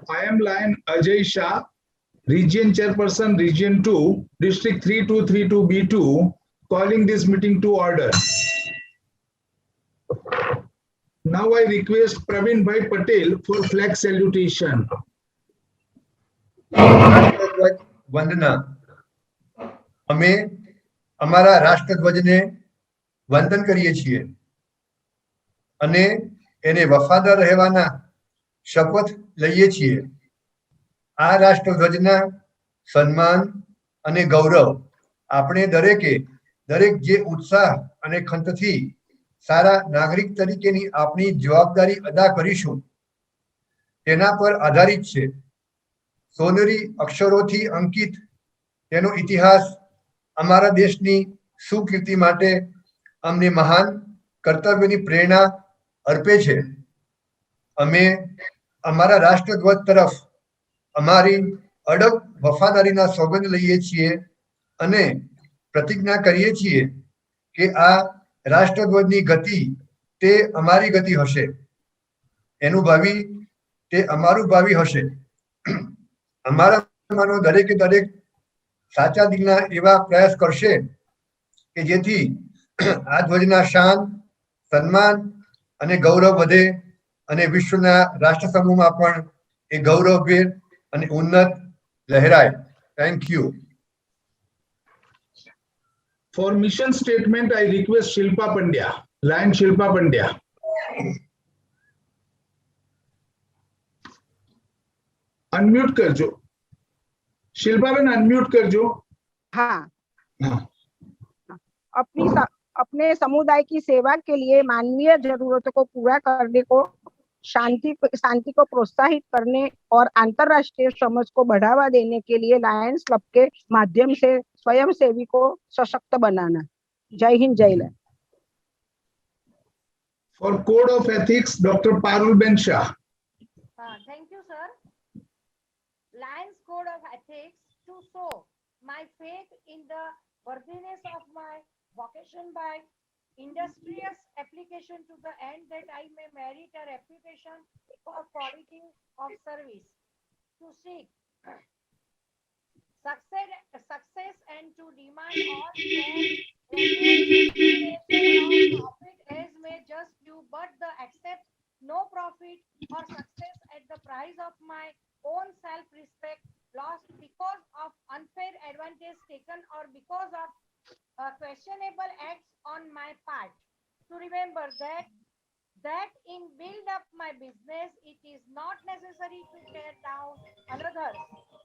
I am Lion Ajay Shah, Region Chairperson, Region 2, District 3232B2, calling this meeting to order. Now I request Praveen Bhai Patel for flag salutation. वंदना। અમે અમારા રાષ્ટ્રધ્વજને વંદન કરીએ છીએ અને એને વફાદાર રહેવાના શપથ લઈએ છીએ। આ રાષ્ટ્રધ્વજના સન્માન અને ગૌરવ આપણે દરેક જે ઉત્સાહ અને ખંતથી સારા નાગરિક તરીકેની આપણી જવાબદારી અદા કરીશું તેના પર આધારિત છે। સોનેરી અક્ષરોથી અંકિત તેનો ઇતિહાસ અમારા દેશની સુકીર્તિ માટે અમને મહાન કર્તવ્યની પ્રેરણા અર્પે છે। અમે અમારા રાષ્ટ્રધ્વજ તરફ અમારી અડગ વફાદારીના સોગંદ લઈએ છીએ અને પ્રતિજ્ઞા કરીએ છીએ કે આ રાષ્ટ્રધ્વજની ગતિ તે અમારી ગતિ હશે, એનું ભાવિ તે અમારું ભાવિ હશે। અમારામાંનો દરેકે દરેક સાચા દિલના એવા પ્રયાસ કરશે કે જેથી આ ધ્વજના શાન, સન્માન અને ગૌરવ વધે અને વિશ્વના રાષ્ટ્ર સમૂહમાં પણ એ ગૌરવભેર અને ઉન્નત લહેરાય। Thank you. For mission statement, I request Shilpa Pandya, Lion Shilpa Pandya. Unmute कर जो शिल्पा बेन, अनम्यूट कर जो। हाँ, अपने समुदाय की सेवा के लिए मानवीय जरूरतों को पूरा करने को, शांति को प्रोत्साहित करने और अंतरराष्ट्रीय समझ को बढ़ावा देने के लिए लायंस क्लब के माध्यम से स्वयं सेवी को सशक्त बनाना। जय हिंद, जय lion. For code of ethics, Dr. Parul Ben Shah. Thank you, sir. Lions Code of Ethics to show my faith in the worthiness of my vocation by industrious application to the end that I may merit a reputation for quality of service, to seek success and to demand all profit as may just due, but the accept no profit or success at the price of my own self-respect lost because of unfair advantage taken or because of questionable acts on my part. To remember that in build up my business, it is not necessary to tear down another,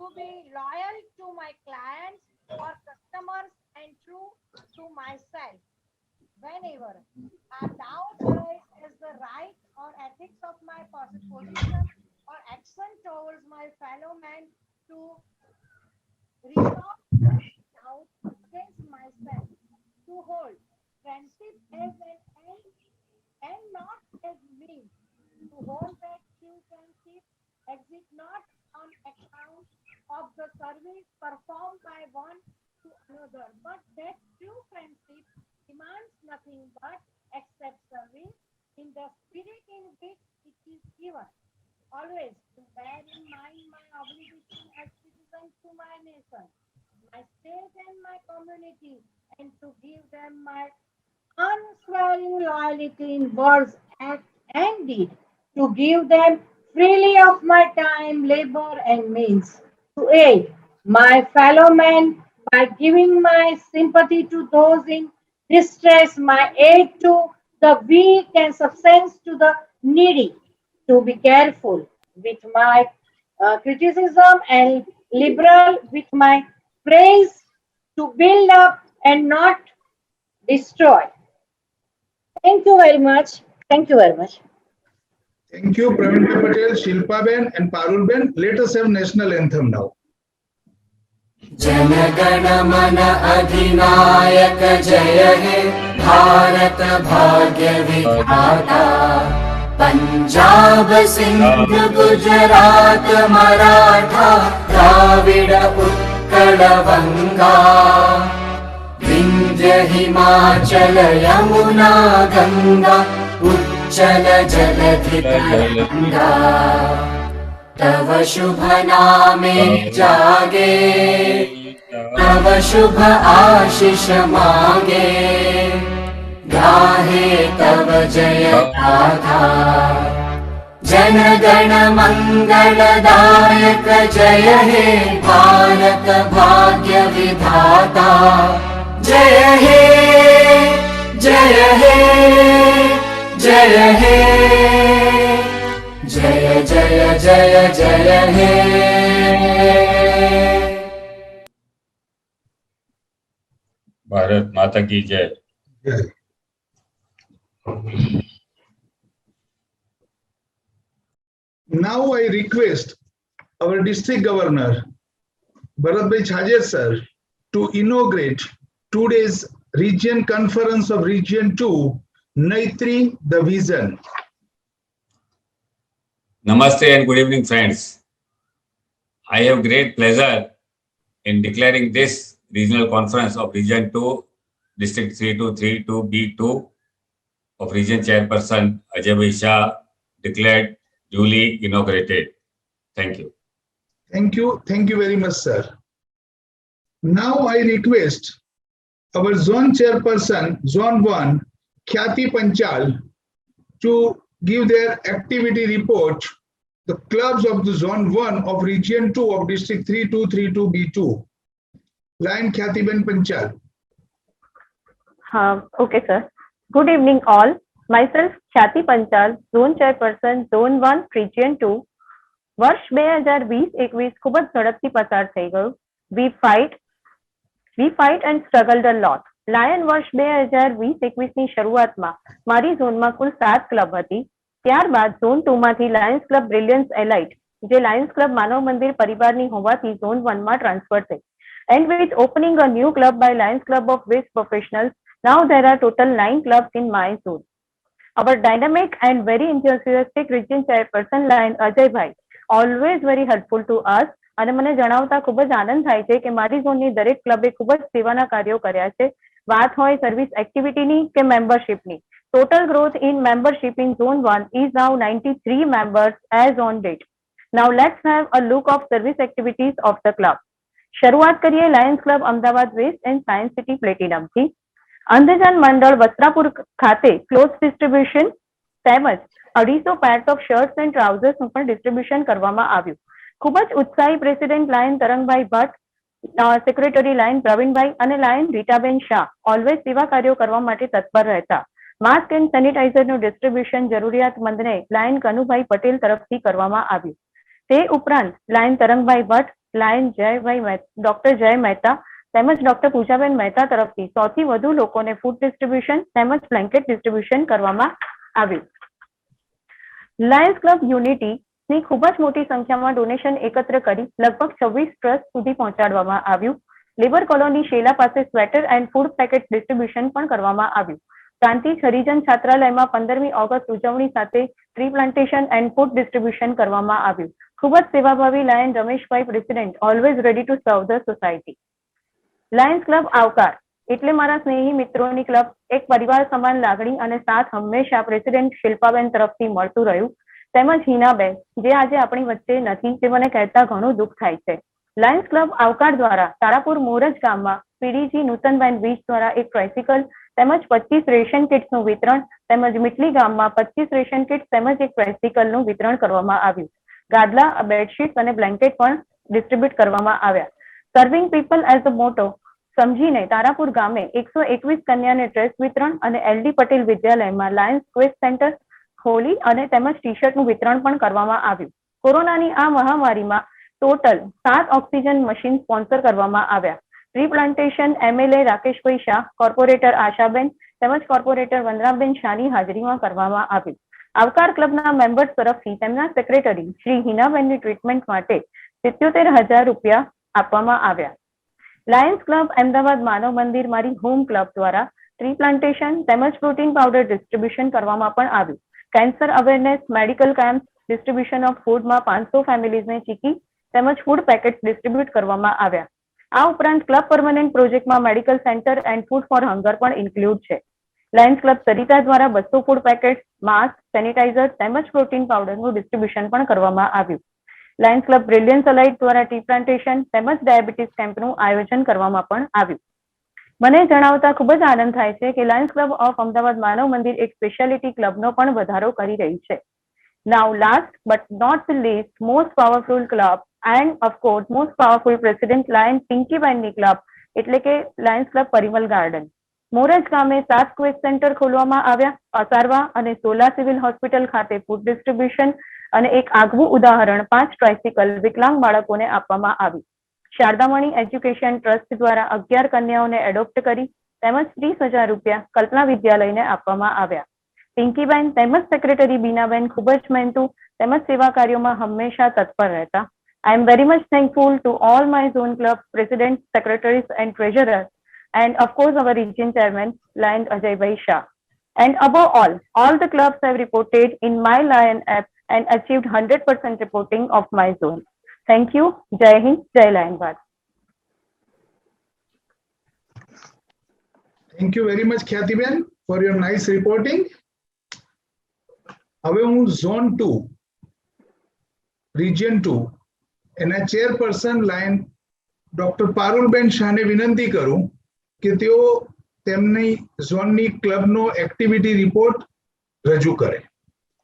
to be loyal to my clients or customers and true to myself. Whenever I doubt arise as the right or ethics of my position or action towards my fellow man, to resolve doubt against myself, to hold friendship as an end and not as means, to hold back true friendship, exit not on account of the service performed by one to another, but that true friendship demands nothing but accept service in the spirit in which it is given. Always to bear in mind my obligation as citizen to my nation, my state and my community, and to give them my unswerving loyalty in words, act, and deed, to give them freely of my time, labor, and means, to aid my fellow men by giving my sympathy to those in distress, my aid to the weak and substance to the needy, to be careful with my criticism and liberal with my praise, to build up and not destroy. Thank you very much. Thank you very much. Thank you, Praveen Bhai Patel, Shilpa Ben, and Parul Ben. Let us have national anthem now. Jana Gana मन अधिनायक जय हे भारत भाग्य विधाता, पंजाब सिंध गुजरात मराठा द्राविड उत्कल बंगा, विंध्य हिमाचल यमुना गंगा उच्चल जलधि तरंगा, तव शुभ नामे जागे, तव शुभ आशीष मागे, गाहे तव जय गाथा। जन गण मंगलदायक जय हे भारत भाग्य विधाता। जय हे जय हे जय हे, जय जय जय जय हे। भारत माता की जय। Now I request our district governor, Bharatbhai Chhajer sir, to inaugurate today's region conference of Region 2, Naitri, the vision. Namaste and good evening, friends. I have great pleasure in declaring this regional conference of Region 2, District 3232B2 of Region Chairperson Ajay Bhai Shah declared duly inaugurated. Thank you. Thank you. Thank you very much, sir. Now I request our zone chairperson, Zone 1, Khyati Panchal, to give their activity report, the clubs of the Zone 1 of Region 2 of District 3232B2. Line Khyati Ben Panchal. Okay, sir. Good evening, all. Myself, Khyati Panchal, Zone Chairperson, Zone 1, Region 2. વર્ષ 2020-21 ખૂબ જ ઝડપથી પસાર થઈ ગયું. We fight and struggled a lot. Lion વર્ષ 2020-21 ની શરૂઆતમાં મારી ઝોનમાં કુલ 7 ક્લબ હતી. ત્યારબાદ ઝોન 2 માંથી લાયન્સ ક્લબ બ્રિલિયન્સ એલાઇટ, જે લાયન્સ ક્લબ માનવ મંદિર પરિવારની હોવાથી ઝોન 1 માં ટ્રાન્સફર થઈ. And with opening a new club by Lions Club of Waste Professionals, now there are total 9 clubs in my zone. Our dynamic and very enthusiastic region chairperson Lion Ajay Bhai, always very helpful to us. અને મને જણાવતા ખૂબ જ આનંદ થાય છે કે મારી ઝોનની દરેક ક્લબે ખૂબ જ સેવાના કાર્યો કર્યા છે. વાત હોય સર્વિસ એક્ટિવિટીની કે મેમ્બરશિપની. Total growth in membership in Zone 1 is now 93 members as on date. Now let's have a look of service activities of the club. શરૂઆત કરીએ Lions club Ahmedabad west end science city પ્લેટિનમથી. અંધજન મંડળ વસ્ત્રાપુર ખાતે ક્લોથ ડિસ્ટ્રીબ્યુશન તેમજ 250 pairs of shirts and ટ્રાઉઝર્સનું પણ distribution કરવામાં આવ્યું. ખૂબ જ ઉત્સાહી president Lion Tarangbhai Bhatt, secretary Lion Pravinbhai અને લાયન રીટાબેન શાહ ઓલવેઝ સેવા કાર્યો કરવા માટે તત્પર રહેતા. માસ્ક એન્ડ સેનિટાઇઝરનું ડિસ્ટ્રીબ્યુશન જરૂરિયાતમંદને લાયન કનુભાઈ પટેલ તરફથી કરવામાં આવ્યું. તે ઉપરાંત Lion Tarangbhai Bhatt, Lion doctor Jay Mehta તેમજ ડોક્ટર પૂજાબેન મહેતા તરફથી 100 થી વધુ લોકોને ફૂડ ડિસ્ટ્રીબ્યુશન તેમજ બ્લેન્કેટ ડિસ્ટ્રીબ્યુશન કરવામાં આવ્યું. લાયન્સ ક્લબ યુનિટીની ખૂબ જ મોટી સંખ્યામાં ડોનેશન એકત્ર કરી લગભગ 26 ટ્રસ્ટ સુધી પહોંચાડવામાં આવ્યું. લેબર કોલોની શેલા પાસે sweater and food packet distribution પણ કરવામાં આવ્યું. ક્રાંતિ હરિજન છાત્રાલયમાં 15મી ઓગસ્ટ ઉજવણી સાથે tree plantation and food distribution કરવામાં આવ્યું. ખૂબ જ સેવાભાવી lion Rameshbhai president, always ready to સર્વ ધ સોસાયટી. લાયન્સ ક્લબ આવકાર એટલે મારા સ્નેહી મિત્રોની ક્લબ, એક પરિવાર સમાન લાગણી અને સાથ હંમેશા પ્રેસિડેન્ટ શિલ્પાબેન તરફથી મળતું રહ્યું. તેમજ હિનાબેન જે આજે આપણી વચ્ચે નથી, જે મને કહેતા ઘણું દુઃખ થાય છે. લાયન્સ ક્લબ આવકાર દ્વારા તારાપુર મોરજ ગામમાં પીડીજી નૂતનબેન વીજ દ્વારા એક ટ્રાયસિકલ તેમજ 25 રેશન કિટ્સનું વિતરણ તેમજ મીટલી ગામમાં 25 રેશન કિટ્સ તેમજ એક ટ્રાયસિકલનું વિતરણ કરવામાં આવ્યું. ગાદલા, બેડશીટ્સ અને બ્લેન્કેટ પણ ડિસ્ટ્રીબ્યુટ કરવામાં આવ્યા. સર્વિંગ પીપલ એઝ અ મોટો સમજીને તારાપુર ગામે 121 કન્યાને ડ્રેસ વિતરણ અને એલડી પટેલ વિદ્યાલયમાં લાયન્સ ક્વેસ્ટ સેન્ટર ખોલી અને તેમજ ટી શર્ટનું વિતરણ પણ કરવામાં આવ્યું. કોરોનાની આ મહામારીમાં ટોટલ 7 ઓક્સિજન મશીન સ્પોન્સર કરવામાં આવ્યા. ટ્રી પ્લાન્ટેશન એમએલએ રાકેશભાઈ શાહ, કોર્પોરેટર આશાબેન તેમજ કોર્પોરેટર વંદનાબેન શાહની હાજરીમાં કરવામાં આવ્યું. આવકાર ક્લબના મેમ્બર્સ તરફથી તેમના સેક્રેટરી શ્રી હિનાબેનની ટ્રીટમેન્ટ માટે 77,000 રૂપિયા આપવામાં આવ્યા. લાયન્સ ક્લબ અમદાવાદ માનવ મંદિર મારી હોમ ક્લબ દ્વારા ટ્રી પ્લાન્ટેશન તેમજ પ્રોટીન પાવડર ડિસ્ટ્રીબ્યુશન કરવામાં પણ આવ્યું. Cancer awareness medical camp distribution of ફૂડમાં 500 ફેમિલીઝને ચીકી તેમજ ફૂડ પેકેટ્સ ડિસ્ટ્રીબ્યુટ કરવામાં આવ્યા. આ ઉપરાંત ક્લબ પરમનન્ટ પ્રોજેક્ટમાં medical centre and food for hunger પણ ઇન્ક્લુડ છે. લાયન્સ ક્લબ સરિતા દ્વારા 200 ફૂડ પેકેટ્સ, માસ્ક, સેનિટાઇઝર તેમજ પ્રોટીન પાવડરનું ડિસ્ટ્રીબ્યુશન પણ કરવામાં આવ્યું. લાયન્સ ક્લબ બ્રિલિયન્સ અલાઇટ દ્વારા ટી પ્લાન્ટેશન તેમજ ડાયાબિટીસ કેમ્પનું આયોજન કરવામાં પણ આવ્યું. મને જણાવતા ખૂબ જ આનંદ થાય છે કે Lions club of Ahmedabad Manav મંદિર એક સ્પેશિયાલિટી ક્લબનો પણ વધારો કરી રહી છે. Now, last but not the least, most powerful club and of course most powerful president Lion પિંકીબેનની ક્લબ એટલે કે Lions club Parimal garden. Moraj ગામે 7 ક્વિઝ સેન્ટર ખોલવામાં આવ્યા. અસારવા અને સોલા સિવિલ હોસ્પિટલ ખાતે ફૂડ ડિસ્ટ્રીબ્યુશન અને એક આગવું ઉદાહરણ 5 ટ્રાયસિકલ વિકલાંગ બાળકોને આપવામાં આવી. શારદામણી એજ્યુકેશન ટ્રસ્ટ દ્વારા 11 કન્યાઓને એડોપ્ટ કરી તેમજ 30,000 રૂપિયા કલ્પના વિદ્યાલયને આપવામાં આવ્યા. પિંકીબેન તેમજ સેક્રેટરી બીનાબેન ખૂબ જ મહેનતુ તેમજ સેવા કાર્યોમાં હંમેશા તત્પર રહેતા. I am very much thankful to all my zone club presidents, secretaries and treasurers and of course our region chairman Lion Ajay Bhai Shah. And above all the clubs have reported in my Lion app and achieved 100% reporting of my zone. Thank you. Jai Hind, Jai Lionbad. Thank you very much, Khyatiben, for your nice reporting. હવે હું zone 2 region 2 એના chairperson lion doctor Parulben શાહને વિનંતી કરું કે તેઓ તેમની ઝોનની ક્લબનો એક્ટિવિટી રિપોર્ટ રજૂ કરે.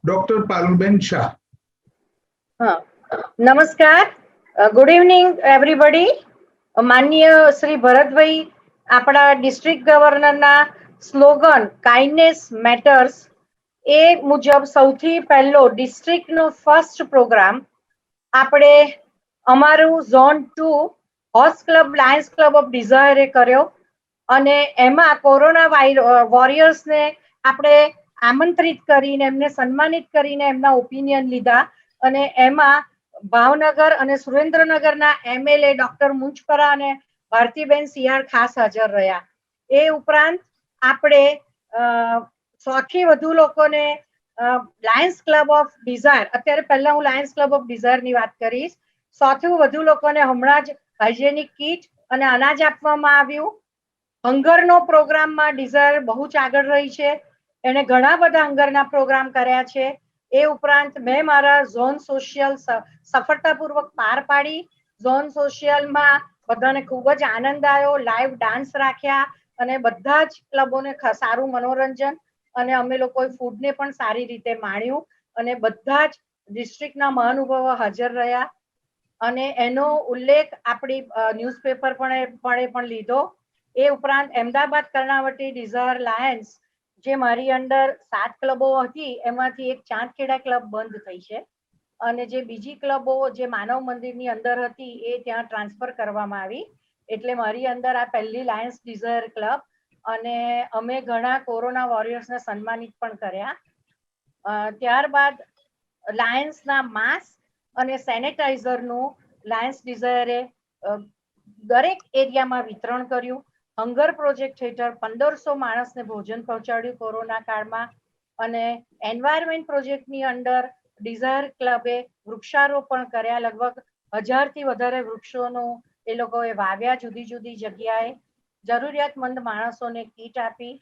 ડોક્ટર પારુલબેન શાહ. નમસ્કાર, ગુડ ઇવનિંગ એવરીબડી. માનનીય શ્રી ભરતભાઈ આપણા ડિસ્ટ્રિક્ટ ગવર્નરના સ્લોગન કાઇન્ડનેસ મેટર્સ એ મુજબ સૌથી પહેલો ડિસ્ટ્રિક્ટનો ફર્સ્ટ પ્રોગ્રામ આપણે અમારું ઝોન 2 હોર્સ ક્લબ લાયન્સ ક્લબ ઓફ ડિઝાયરે કર્યો અને એમાં કોરોના વોરિયર્સને આપણે આમંત્રિત કરીને એમને સન્માનિત કરીને એમના ઓપિનિયન લીધા અને એમાં ભાવનગર અને સુરેન્દ્રનગરના MLA ડોક્ટર મુંજપરા અને ભારતીબેન સિયાળ ખાસ હાજર રહ્યા. એ ઉપરાંત આપણે 100 થી વધુ લોકોને લાયન્સ ક્લબ ઓફ ડિઝાયર, અત્યારે પહેલા હું લાયન્સ ક્લબ ઓફ ડિઝાયરની વાત કરીશ, 100 થી વધુ લોકોને હમણાં જ હાઇજેનિક કીટ અને અનાજ આપવામાં આવ્યું. હંગરનો પ્રોગ્રામમાં ડિઝાયર બહુ જ આગળ રહી છે, એને ઘણા બધા હંગરના પ્રોગ્રામ કર્યા છે. એ ઉપરાંત મેં મારા ઝોન સોશિયલ સફળતાપૂર્વક પાર પાડી. ઝોન સોશિયલમાં બધાને ખૂબ જ આનંદ આવ્યો, લાઈવ ડાન્સ રાખ્યા અને બધા જ ક્લબોને સારું મનોરંજન અને અમે લોકોએ ફૂડને પણ સારી રીતે માણ્યું અને બધા જ ડિસ્ટ્રિક્ટના મહાનુભાવો હાજર રહ્યા અને એનો ઉલ્લેખ આપણી ન્યૂઝપેપર પણ લીધો. એ ઉપરાંત અમદાવાદ કર્ણાવટી ડિઝાયર લાયન્સ જે મારી અંડર 7 ક્લબો હતી એમાંથી એક ચાંદખેડા ક્લબ બંધ થઈ છે અને જે બીજી ક્લબો જે માનવ મંદિરની અંદર હતી એ ત્યાં ટ્રાન્સફર કરવામાં આવી. એટલે મારી અંદર આ પહેલી લાયન્સ ડિઝાયર ક્લબ અને અમે ઘણા કોરોના વોરિયર્સને સન્માનિત પણ કર્યા. ત્યારબાદ લાયન્સના માસ્ક અને સેનેટાઈઝરનું લાયન્સ ડિઝાયરે દરેક એરિયામાં વિતરણ કર્યું. હંગર પ્રોજેક્ટ હેઠળ 1500 માણસને ભોજન પહોંચાડ્યું કોરોના કાળમાં અને એન્વાયરમેન્ટ પ્રોજેક્ટની અંદર ડિઝાયર ક્લબે વૃક્ષારોપણ કર્યા. લગભગ 1000 થી વધારે વૃક્ષોનું એ લોકોએ વાવ્યા જુદી જુદી જગ્યાએ. જરૂરિયાતમંદ માણસોને કીટ આપી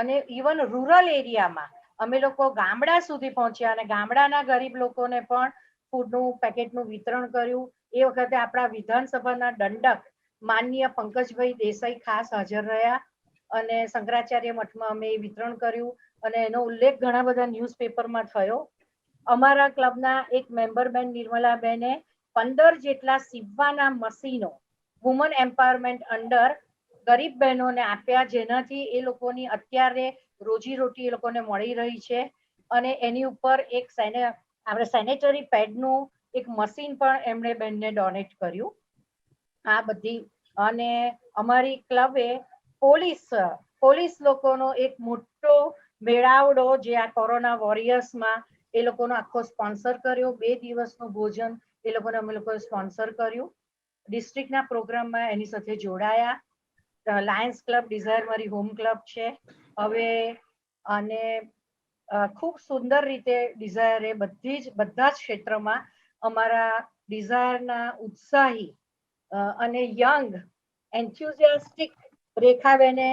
અને ઇવન રૂરલ એરિયામાં અમે લોકો ગામડા સુધી પહોંચ્યા અને ગામડાના ગરીબ લોકોને પણ ફૂડનું પેકેટનું વિતરણ કર્યું. એ વખતે આપણા વિધાનસભાના દંડક માનનીય પંકજભાઈ દેસાઈ ખાસ હાજર રહ્યા અને શંકરાચાર્ય મઠમાં અમે વિતરણ કર્યું અને એનો ઉલ્લેખ ઘણા બધા ન્યૂઝપેપરમાં થયો. અમારા ક્લબના એક મેમ્બર બેન નિર્મલાબેને 15 જેટલા સીવવાના મશીનો વુમન એમ્પાવરમેન્ટ અંડર ગરીબ બહેનોને આપ્યા, જેનાથી એ લોકોની અત્યારે રોજીરોટી એ લોકોને મળી રહી છે અને એની ઉપર એક આપણે સેનેટરી પેડનું એક મશીન પણ એમણે બેનને ડોનેટ કર્યું. આ બધી અને અમારી ક્લબે પોલીસ લોકોનો એક મોટો મેળાવડો જે આ કોરોના વોરિયર્સમાં એ લોકોનો આખો સ્પોન્સર કર્યો. 2 દિવસનું ભોજન એ લોકોને અમે લોકોએ સ્પોન્સર કર્યું. ડિસ્ટ્રિક્ટના પ્રોગ્રામમાં એની સાથે જોડાયા. લાયન્સ ક્લબ ડિઝાયર મારી હોમ ક્લબ છે હવે અને ખૂબ સુંદર રીતે ડિઝાયરે બધા જ ક્ષેત્રમાં અમારા ડિઝાયરના ઉત્સાહી અને યંગ એન્થ્યુઝિયાસ્ટિક રેખાબેને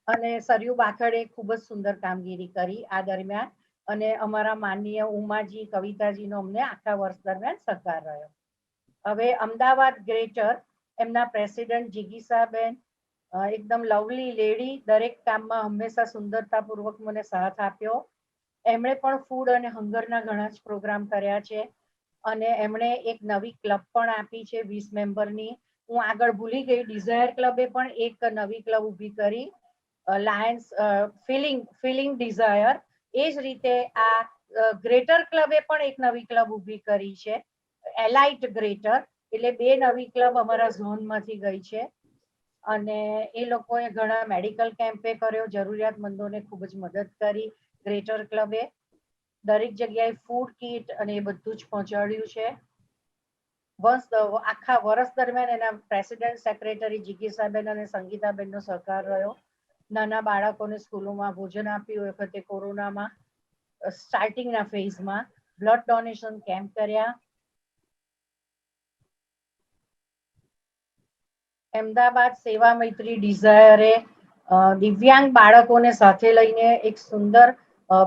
અને સરયુ બાખડે ખૂબ જ સુંદર કામગીરી કરી આ દરમિયાન અને અમારા માનનીય ઉમાજી કવિતાજીનો અમને આખા વર્ષ દરમિયાન સહકાર રહ્યો. હવે અમદાવાદ ગ્રેટર એમના પ્રેસિડેન્ટ જિગીસાબેન એકદમ લવલી લેડી, દરેક કામમાં હંમેશા સુંદરતાપૂર્વક મને સાથ આપ્યો. એમણે પણ ફૂડ અને હંગરના ઘણા જ પ્રોગ્રામ કર્યા છે અને એમણે એક નવી ક્લબ પણ આપી છે 20 મેમ્બરની. હું આગળ ભૂલી ગઈ, ડિઝાયર ક્લબે પણ એક નવી ક્લબ ઊભી કરી, લાયન્સ ફિલિંગ ડિઝાયર. એ જ રીતે આ ગ્રેટર ક્લબે પણ એક નવી ક્લબ ઊભી કરી છે, એલાઇટ ગ્રેટર. એટલે 2 નવી ક્લબ અમારા ઝોનમાંથી ગઈ છે અને એ લોકોએ ઘણા મેડિકલ કેમ્પે કર્યો, જરૂરિયાતમંદોને ખૂબ જ મદદ કરી. ગ્રેટર ક્લબે દરેક જગ્યાએ ફૂડ કીટ અને એ બધું જ પહોંચાડ્યું છે. આખા વર્ષ દરમિયાન એના પ્રેસિડેન્ટ સેક્રેટરી જિગીસાબેન અને સંગીતાબેનનો સહકાર રહ્યો. નાના બાળકોને સ્કૂલોમાં ભોજન આપ્યું. વખતે કોરોનામાં સ્ટાર્ટિંગના ફેઝમાં બ્લડ ડોનેશન કેમ્પ કર્યા. અમદાવાદ સેવા મૈત્રી ડિઝાયરે દિવ્યાંગ બાળકોને સાથે લઈને એક સુંદર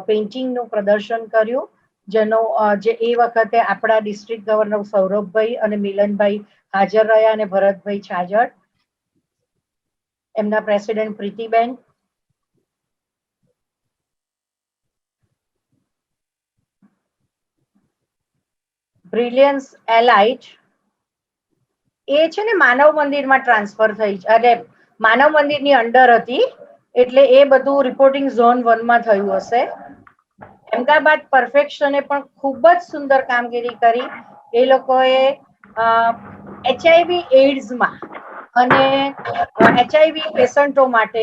પેઇન્ટિંગનું પ્રદર્શન કર્યું, જેનો જે એ વખતે આપણા ડિસ્ટ્રિક્ટ ગવર્નર સૌરભભાઈ અને મિલનભાઈ હાજર રહ્યા અને ભરતભાઈ છાજડ, એમના પ્રેસિડેન્ટ પ્રીતિબેન. બ્રિલિયન્સ એલાઇટ એ છે ને માનવ મંદિરમાં ટ્રાન્સફર થઈ, એટલે માનવ મંદિરની અંડર હતી, એટલે એ બધું રિપોર્ટિંગ ઝોન 1 માં થયું હશે. અમદાવાદ પરફેક્શને પણ ખૂબ જ સુંદર કામગીરી કરી. એ લોકોએ HIV એઇડ્સમાં અને HIV પેશન્ટો માટે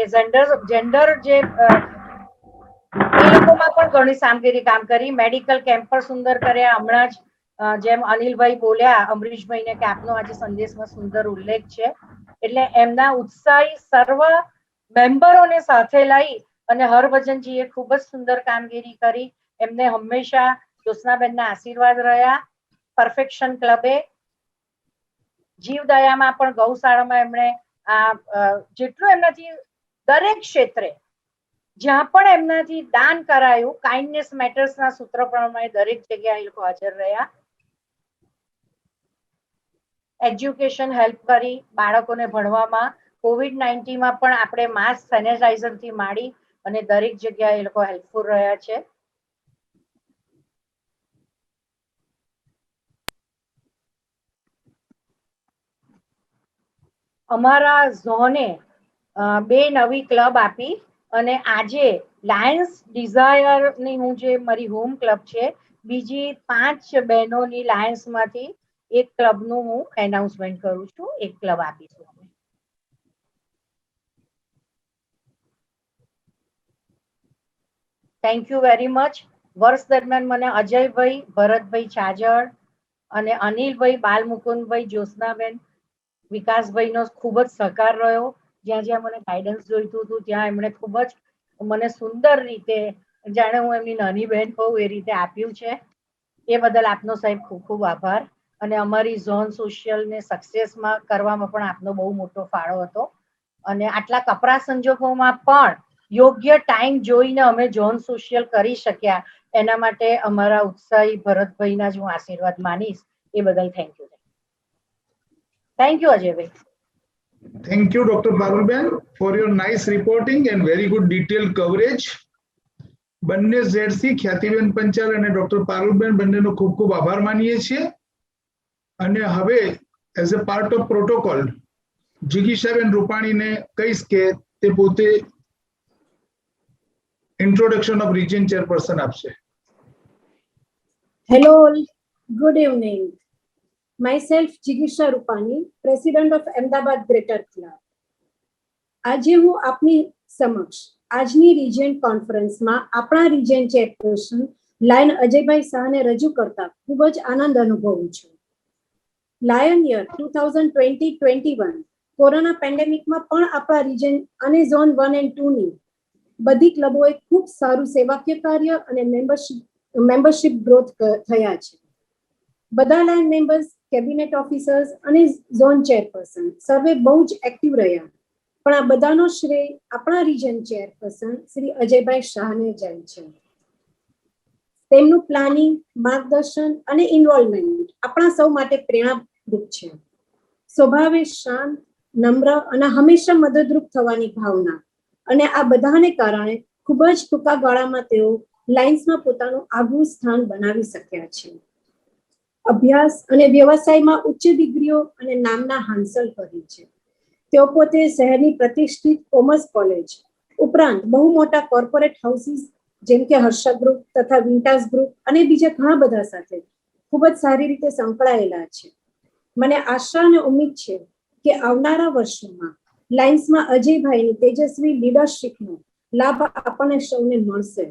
જેન્ડર જે એ લોકોમાં પણ ઘણી કામ કરી. મેડિકલ કેમ્પ પણ સુંદર કર્યા. હમણાં જ જેમ અનિલભાઈ બોલ્યા અમરીશભાઈને કે આપનો આજે સંદેશમાં સુંદર ઉલ્લેખ છે, એટલે એમના ઉત્સાહી સર્વ મેમ્બરોને સાથે લઈ અને હરભજનજીએ ખૂબ જ સુંદર કામગીરી કરી. એમને હંમેશા જ્યોત્સનાબેનના આશીર્વાદ રહ્યા. પરફેક્શન ક્લબે જીવદયામાં પણ ગૌશાળામાં એમણે જેટલું એમનાથી દરેક ક્ષેત્રે જ્યાં પણ એમનાથી દાન કરાયું, કાઇન્ડનેસ મેટર્સના સૂત્ર પ્રમાણે દરેક જગ્યાએ એ લોકો હાજર રહ્યા. એજ્યુકેશન હેલ્પ કરી બાળકોને ભણવામાં. COVID-19 માં પણ આપણે માસ્ક સેનેટાઇઝરથી માંડી અને દરેક જગ્યાએ એ લોકો હેલ્પફુલ રહ્યા છે. અમારા ઝોને 2 નવી ક્લબ આપી અને આજે લાયન્સ ડિઝાયરની હું જે મારી હોમ ક્લબ છે, બીજી 5 બહેનોની લાયન્સમાંથી એક ક્લબનું હું એનાઉન્સમેન્ટ કરું છું. એક ક્લબ આપીશું અમે. Thank you very much. વર્ષ દરમિયાન મને અજયભાઈ, ભરતભાઈ છાજડ અને અનિલભાઈ, બાલમુકુંદભાઈ, જ્યોત્સનાબેન, વિકાસભાઈનો ખૂબ જ સહકાર રહ્યો. જ્યાં જ્યાં મને ગાઈડન્સ જોઈતું હતું ત્યાં એમણે ખૂબ જ મને સુંદર રીતે, જાણે હું એમની નાની બહેન હોઉં એ રીતે આપ્યું છે. એ બદલ આપનો સાહેબ ખૂબ ખૂબ આભાર. અને અમારી ઝોન સોશિયલને સક્સેસમાં કરવામાં પણ આપનો બહુ મોટો ફાળો હતો. અને આટલા કપરા સંજોગોમાં પણ યોગ્ય ટાઈમ જોઈને અમે ઝોન સોશિયલ કરી શક્યા, એના માટે અમારા ઉત્સાહી ભરતભાઈના જ હું આશીર્વાદ માનીશ. એ બદલ thank you. Thank you Ajaybhai. Thank you, Dr. Parulben, for your nice reporting and very good detailed coverage. બંને ઝેડસી ખ્યાતિબેન પંચાલ અને ડોક્ટર પારુલબેન બંનેનો ખૂબ ખૂબ આભાર માનીએ છીએ. અને હવે as a part of protocol Jigishaben રૂપાણીને કહીશ કે તે પોતે introduction of region chairperson આપશે. Hello all, good evening. Myself Jigisha Rupani, President of Ahmedabad Greater Club. આજે હું આપની સમક્ષ આજની રિજિયન કોન્ફરન્સમાં આપણા રિજિયન ચેરપર્સન લાયન અજયભાઈ શાહને રજૂ કરતા ખૂબ જ આનંદ અનુભવું છું. લાયન યર 2020-21 કોરોના પેન્ડેમિકમાં પણ આપણા રિજિયન અને ઝોન 1 and 2 ની બધી ક્લબોએ ખૂબ સારું સેવાકીય કાર્ય અને મેમ્બરશિપ ગ્રોથ થયા છે. બધા લાયન મેમ્બર્સ, કેબિનેટ ઓફિસર્સ અને ઝોન ચેરપર્સન સર્વે બહુ જ એક્ટિવ રહ્યા, પણ આ બધાનો શ્રેય આપણા રિજન ચેરપર્સન શ્રી અજયભાઈ શાહને જાય છે. તેમનું પ્લાનિંગ, માર્ગદર્શન અને ઇન્વોલ્વમેન્ટ આપણા સૌ માટે પ્રેરણારૂપ છે. સ્વભાવે શાંત, નમ્ર અને હંમેશા મદદરૂપ થવાની ભાવના, અને આ બધાને કારણે ખૂબ જ ટૂંકા ગાળામાં તેઓ લાયન્સમાં પોતાનું આગવું સ્થાન બનાવી શક્યા છે. અભ્યાસ અને વ્યવસાયમાં ઉચ્ચ ડિગ્રીઓ અને નામના હાંસલ કરી છે. તેઓ પોતે શહેરની પ્રતિષ્ઠિત કોમર્સ કોલેજ ઉપરાંત બહુ મોટા કોર્પોરેટ હાઉસીસ જેમ કે હર્ષદ ગ્રુપ તથા વિન્ટાસ ગ્રુપ અને બીજા ઘણા બધા સાથે ખૂબ જ સારી રીતે સંકળાયેલા છે. મને આશા અને ઉમ્મીદ છે કે આવનારા વર્ષોમાં લાયન્સમાં અજયભાઈની તેજસ્વી લીડરશીપનો લાભ આપણને સૌને મળશે.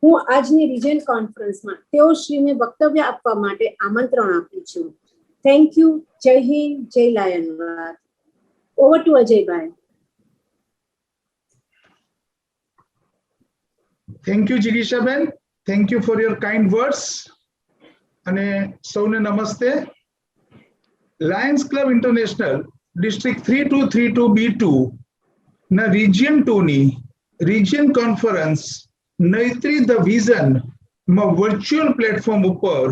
હું આજની રિજન કોન્ફરન્સમાં તેઓ શ્રીને વક્તવ્ય આપવા માટે આમંત્રણ આપું છું. Thank you. જય હિન્દ, જય લાયનવાદ. Over to Ajaybhai. Thank you Jigishaben, thank you for your kind words. અને સૌને નમસ્તે. Lions club international district 3232B2 ના રિજિયન 2 ની region conference Naitri the vision માં વર્ચ્યુઅલ પ્લેટફોર્મ ઉપર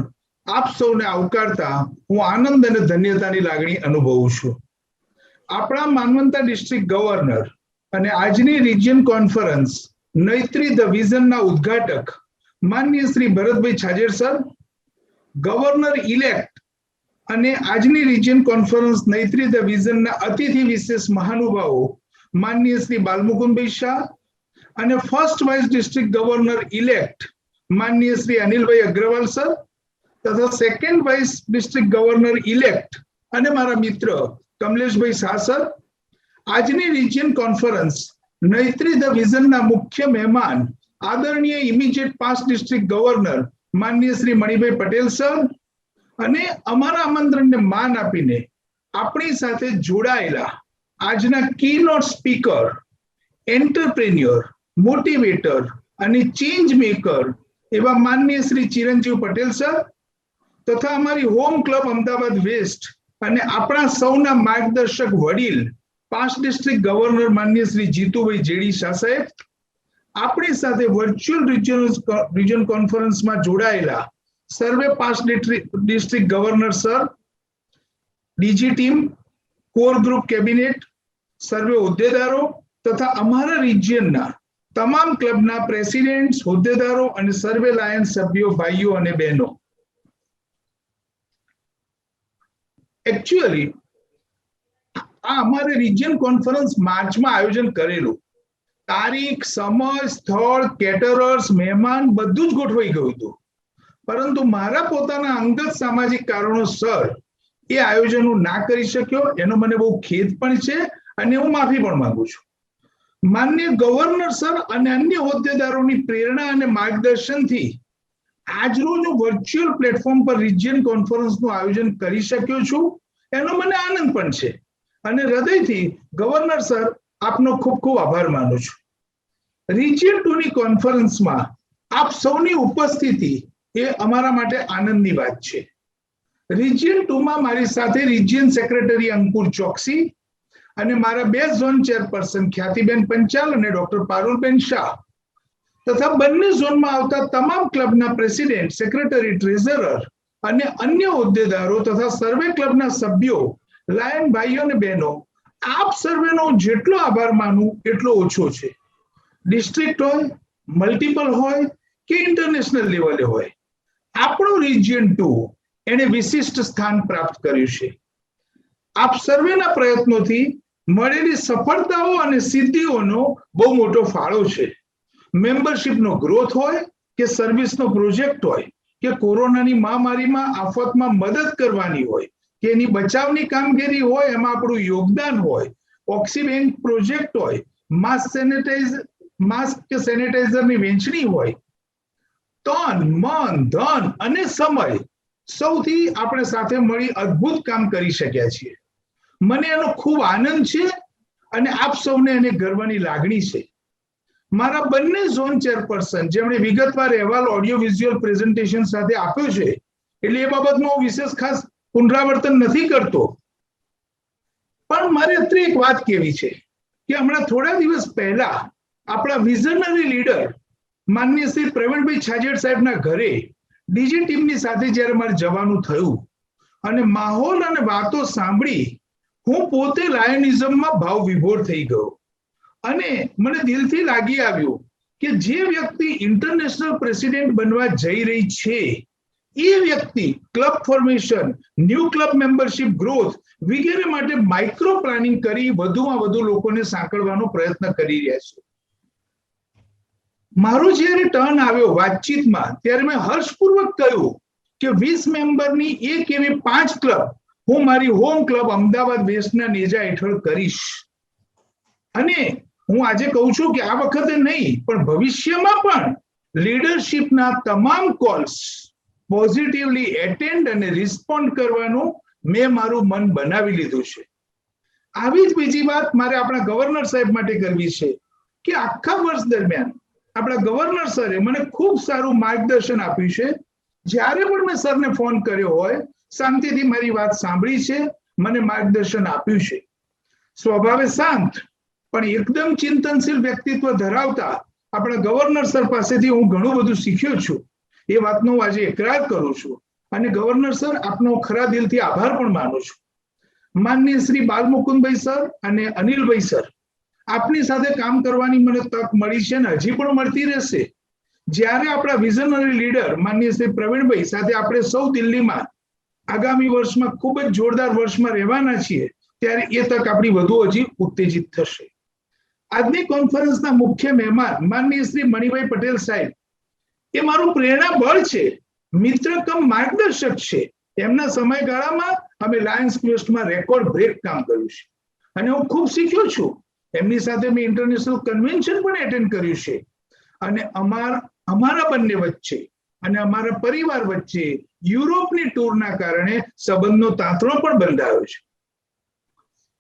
આપ સૌને આવકારતા હું આનંદ અને ધન્યતાની લાગણી અનુભવું છું. આપણા માનવંતા ડિસ્ટ્રિક્ટ ગવર્નર અને આજની રિજિયન કોન્ફરન્સ નૈત્રી ધ વિઝનના ઉદ્ઘાટક માનનીય Shri Bharatbhai Chhajer sir, governor elect અને આજની રિજિયન કોન્ફરન્સ નૈત્રી ધ વિઝનના અતિથિ વિશેષ મહાનુભાવો માનનીય શ્રી બાલમુકુંદભાઈ શાહ અને first vice district governor elect માનનીય શ્રી અનિલભાઈ અગ્રવાલ સર તથા second vice district governor elect અને મારા મિત્ર કમલેશભાઈ શાહ સર, આજની રિજિયન કોન્ફરન્સ નૈત્રી ધ વિઝનના મુખ્ય મહેમાન આદરણીય ઇમિડિયેટ પાસ્ટ ડિસ્ટ્રિક્ટ ગવર્નર માનનીય શ્રી મણિભાઈ પટેલ સર અને અમારા આમંત્રણને માન આપીને આપણી સાથે જોડાયેલા આજના કીનોટ સ્પીકર, એન્ટરપ્રેન્યોર, મોટિવેટર અને ચેન્જ મેકર એવા માનનીય શ્રી ચિરંજીવ પટેલ સર તથા અમારી હોમ ક્લબ અમદાવાદ વેસ્ટ અને આપણા સૌના માર્ગદર્શક વડીલ પાસ્ટ ડિસ્ટ્રિક્ટ ગવર્નર માનનીય શ્રી જીતુભાઈ જેડી શાહ સાહેબ, આપણી સાથે વર્ચ્યુઅલ રિજિયન કોન્ફરન્સમાં જોડાયેલા સર્વે past district governor sir, DG team, core group cabinet, સર્વે હોદ્દેદારો તથા અમારા રિજિયનના તમામ ક્લબના પ્રેસિડેન્ટ્સ, હોદ્દેદારો અને સર્વે લાયન્સ સભ્યો, ભાઈઓ અને બહેનો. એકચ્યુઅલી આ અમારે રિજિયન કોન્ફરન્સ માર્ચમાં આયોજન કરેલું. તારીખ, સમય, સ્થળ, કેટરર્સ, મહેમાન બધું જ ગોઠવાઈ ગયું હતું. પરંતુ મારા પોતાના અંગત સામાજિક કારણોસર એ આયોજન હું ના કરી શક્યો. એનો મને બહુ ખેદ પણ છે અને હું માફી પણ માંગુ છું. માનનીય ગવર્નર સર અને અન્ય હોદ્દેદારોની પ્રેરણા અને માર્ગદર્શનથી આજરોજ હું વર્ચ્યુઅલ પ્લેટફોર્મ પર રિજિયન કોન્ફરન્સનું આયોજન કરી શક્યો છું. એનો મને આનંદ પણ છે અને હૃદયથી ગવર્નર સર આપનો ખૂબ ખૂબ આભાર માનું છું. રિજિયન 2 ની કોન્ફરન્સમાં આપ સૌની ઉપસ્થિતિ એ અમારા માટે આનંદની વાત છે. રિજિયન 2 માં મારી સાથે રિજિયન સેક્રેટરી અંકુર ચોકસી અને મારા બે ઝોન ચેરપર્સન ખ્યાતિબેન પંચાલ અને ડોક્ટર પારુલબેન શાહ તથા બંને ઝોનમાં આવતા તમામ ક્લબના પ્રેસિડેન્ટ, સેક્રેટરી, ટ્રેઝરર અને અન્ય હોદ્દેદારો તથા સર્વે ક્લબના સભ્યો, લાયન ભાઈઓ અને બહેનો, આપ સર્વેનો જેટલો આભાર માનું એટલો ઓછો છે. ડિસ્ટ્રિક્ટ હોય, મલ્ટિપલ હોય કે ઇન્ટરનેશનલ લેવલે હોય, આપણો રિજિયન 2 એને વિશિષ્ટ સ્થાન પ્રાપ્ત કર્યું છે. આપ સર્વેના પ્રયત્નોથી મળેલી સફળતાઓ અને સિદ્ધિઓનો બહુ મોટો ફાળો છે. મેમ્બરશિપનો ગ્રોથ હોય કે સર્વિસનો પ્રોજેક્ટ હોય કે કોરોનાની મહામારીમાં આફતમાં મદદ કરવાની હોય કે એની બચાવની કામગીરી હોય એમાં આપણું યોગદાન હોય, ઓક્સિબેંક પ્રોજેક્ટ હોય, માસ્ક કે સેનેટાઈઝરની વહેંચણી હોય, તન, મન, ધન અને સમય સૌથી આપણે સાથે મળી અદ્ભુત કામ કરી શક્યા છીએ. મને એનો ખૂબ આનંદ છે અને આપ સૌને એને ગર્વની લાગણી છે. મારા બંને ઝોન ચેરપર્સન જેમણે વિગતવાર અહેવાલ ઓડિયો વિઝ્યુઅલ પ્રેઝન્ટેશન સાથે આપ્યો છે એટલે એ બાબતમાં હું વિશેષ ખાસ પુનરાવર્તન નથી કરતો. પણ મારે અત્રે એક વાત કહેવી છે કે હમણાં થોડા દિવસ પહેલા આપણા વિઝનરી લીડર માનનીય શ્રી પ્રવીણભાઈ છાજેડ સાહેબના ઘરે ડીજી ટીમની સાથે જ્યારે મારે જવાનું થયું અને માહોલ અને વાતો સાંભળી હું પોતે લાયનિઝમમાં ભાવ વિભોર થઈ ગયો અને મને દિલથી લાગી આવ્યું કે જે વ્યક્તિ ઇન્ટરનેશનલ પ્રેસિડેન્ટ બનવા જઈ રહી છે એ વ્યક્તિ club formation, new club membership growth વગેરે માટે માઇક્રો પ્લાનિંગ કરી વધુમાં વધુ લોકોને સાંકળવાનો પ્રયત્ન કરી રહ્યા છે. મારો જ્યારે ટર્ન આવ્યો વાતચીતમાં ત્યારે મેં હર્ષપૂર્વક કહ્યું કે 20 મેમ્બરની એક એવી 5 ક્લબ હું મારી હોમ ક્લબ અમદાવાદ વેસ્ટના નેજા હેઠળ કરીશ. અને હું આજે કહું છું કે આ વખતે નહીં પણ ભવિષ્યમાં પણ લીડરશિપના તમામ કોલ્સ પોઝિટિવલી એટેન્ડ અને રિસ્પોન્ડ કરવાનું મેં મારું મન બનાવી લીધું છે. આવી જ બીજી વાત મારે આપણા ગવર્નર સાહેબ માટે કરવી છે કે આખા વર્ષ દરમિયાન આપણા ગવર્નર સરે મને ખૂબ સારું માર્ગદર્શન આપ્યું છે. જ્યારે પણ મેં સરને ફોન કર્યો હોય શાંતિથી મારી વાત સાંભળી છે, મને માર્ગદર્શન આપ્યું છે. સ્વભાવે શાંત પણ એકદમ ચિંતનશીલ વ્યક્તિત્વ ધરાવતા આપણા ગવર્નર સર પાસેથી હું ઘણું બધું શીખ્યો છું. એ વાતનો હું આજે એકરાર કરું છું અને ગવર્નર સર આપનો ખરા દિલથી આભાર પણ માનું છું. માનનીય શ્રી બાલમુકુંદભાઈ સર અને અનિલભાઈ સર, આપની સાથે કામ કરવાની મને તક મળી છે અને હજી પણ મળતી રહેશે. જ્યારે આપણા વિઝનરી લીડર માનનીય શ્રી પ્રવીણભાઈ સાથે આપણે સૌ દિલ્હીમાં આગામી વર્ષમાં ખૂબ જ જોરદાર વર્ષમાં રહેવાના છીએ ત્યારે એ તક આપણી વધુ હજી ઉત્તેજિત થશે. આજની કોન્ફરન્સના મુખ્ય મહેમાન માનનીય શ્રી મણિભાઈ પટેલ સાહેબ એ મારું પ્રેરણા બળ છે, મિત્ર કમ માર્ગદર્શક છે. એમના સમયગાળામાં અમે લાયન્સ ક્વેસ્ટમાં રેકોર્ડ બ્રેક કામ કર્યું છે અને હું ખૂબ શીખ્યો છું. એમની સાથે મેં ઇન્ટરનેશનલ કન્વેન્શન પણ એટેન્ડ કર્યું છે અને અમારા બંને વચ્ચે અને અમારા પરિવાર વચ્ચે યુરોપની ટૂરના કારણે સંબંધનો તાંતણો પણ બંધાયો છે.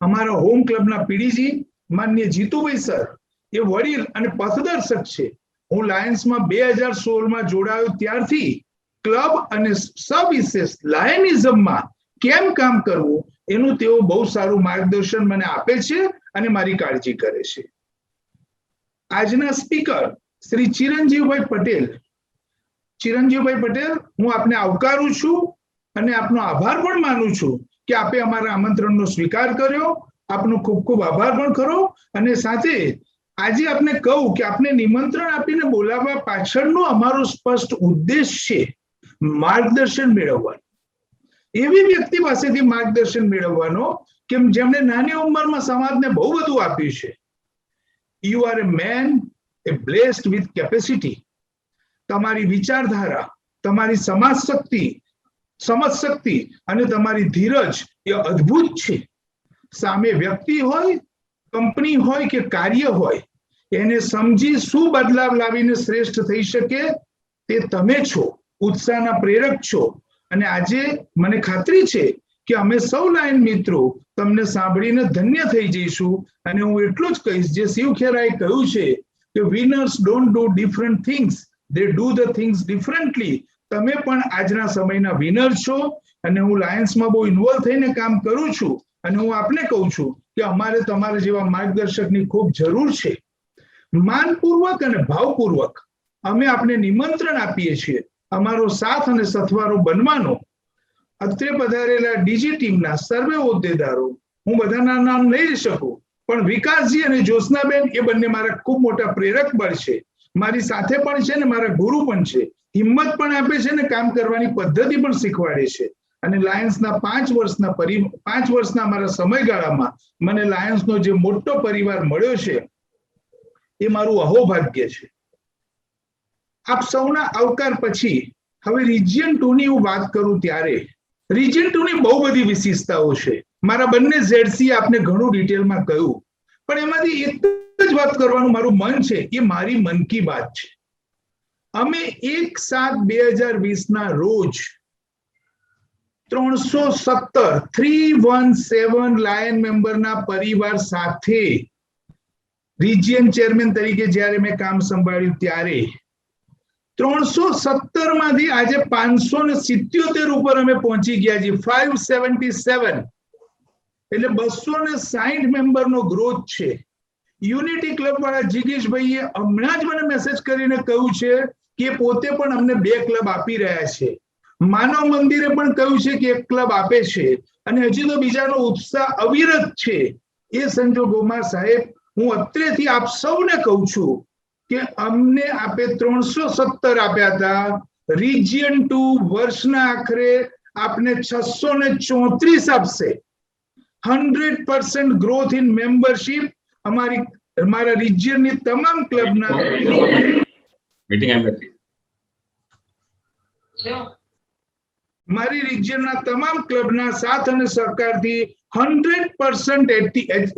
અમારા હોમ ક્લબના પીડીજી માનનીય જીતુભાઈ સર એ વડીલ અને પથદર્શક છે. હું લાયન્સમાં 2016માં જોડાયો ત્યારથી ક્લબ અને સવિશેષ લાયનિઝમમાં કેમ કામ કરવું એનું તેઓ બહુ સારું માર્ગદર્શન મને આપે છે અને મારી કાળજી કરે છે. આજના સ્પીકર શ્રી ચિરંજીવભાઈ પટેલ, હું આપને આવકારું છું અને આપનો આભાર પણ માનું છું કે આપે અમારા આમંત્રણનો સ્વીકાર કર્યો. આપનો ખૂબ ખૂબ આભાર પણ ખરો અને સાથે આજે આપને કહું કે આપને નિમંત્રણ આપીને બોલાવવા પાછળનો અમારો સ્પષ્ટ ઉદ્દેશ છે માર્ગદર્શન મેળવવાનો. એવી વ્યક્તિ પાસેથી માર્ગદર્શન મેળવવાનો કે જેમણે નાની ઉંમરમાં સમાજને બહુ બધું આપ્યું છે. You are a man a blessed with capacity. તમારી વિચારધારા, તમારી સમજ શક્તિ અને તમારી ધીરજ એ અદ્ભુત છે. સામે વ્યક્તિ હોય, કંપની હોય કે કાર્ય હોય, એને સમજી શું બદલાવ લાવીને શ્રેષ્ઠ થઈ શકે તે તમે છો. ઉત્સાહના પ્રેરક છો અને આજે મને ખાતરી છે કે અમે સૌ લાયન મિત્રો તમને સાંભળીને ધન્ય થઈ જઈશું. અને હું એટલું જ કહીશ જે શિવ ખેરાએ કહ્યું છે કે winners don't do different things, they do the things differently. તમે પણ આજના સમયના વિનર છો અને હું લાયન્સમાં બહુ ઇન્વોલ્વ થઈને કામ કરું છું અને હું આપને કહું છું કે અમારે તમારા જેવા માર્ગદર્શકની ખૂબ જરૂર છે. માનપૂર્વક અને ભાવપૂર્વક અમે આપને નિમંત્રણ આપીએ છીએ અમારો સાથ અને સથવારો બનવાનો. અત્રે પધારેલા ડીજી ટીમના સર્વે હોદ્દેદારો, હું બધાના નામ નહીં શકું પણ વિકાસજી અને જ્યોત્સનાબેન એ બંને મારા ખૂબ મોટા પ્રેરક બળ છે. મારી સાથે પણ છે ને મારા ગુરુ પણ છે. હિંમત પણ આપે છે ને કામ કરવાની પદ્ધતિ પણ શીખવાડે છે. અને લાયન્સના 5 વર્ષના અમારા સમયગાળામાં મને લાયન્સનો જે મોટો પરિવાર મળ્યો છે એ મારું અહોભાગ્ય છે. આપ સૌના આવકાર પછી હવે રિજિયન 2 ની હું વાત કરું ત્યારે રિજિયન 2 ની બહુ બધી વિશેષતાઓ છે. મારા બંને ઝેડસી આપને ઘણું ડિટેલમાં કહ્યું પણ એમાંથી એક જ વાત કરવાનું મારું મન છે, એ મારી મન કી બાત છે. અમે 1/7/2020 ના રોજ 317 લાયન મેમ્બરના પરિવાર સાથે રિજિયન ચેરમેન તરીકે જ્યારે મેં કામ સંભાળ્યું ત્યારે 317 માંથી આજે 577 ઉપર અમે પહોંચી ગયા છીએ. 577 એટલે 260 મેમ્બરનો ગ્રોથ છે. યુનિટી ક્લબ વાળા જિગીશભાઈએ હમણાં જ મને મેસેજ કરીને કહ્યું છે કે પોતે પણ અમને 2 ક્લબ આપી રહ્યા છે. માનવ મંદિરે પણ કહ્યું છે કે 1 ક્લબ આપે છે અને હજી તો બીજાનો ઉત્સાહ અવિરત છે. એ સંજોગોમાં સાહેબ હું અત્રેથી આપ સૌને કહું છું કે અમને આપે 317 આપ્યા હતા. રિજિયન 2 વર્ષના આખરે આપને 634 આપશે. 100% ગ્રોથ ઇન મેમ્બરશિપ અમારા રિજિયનની તમામ ક્લબના મીટિંગ એમ નથી. મારી રિજિયનના તમામ ક્લબના સાથ અને સહકારથી 100%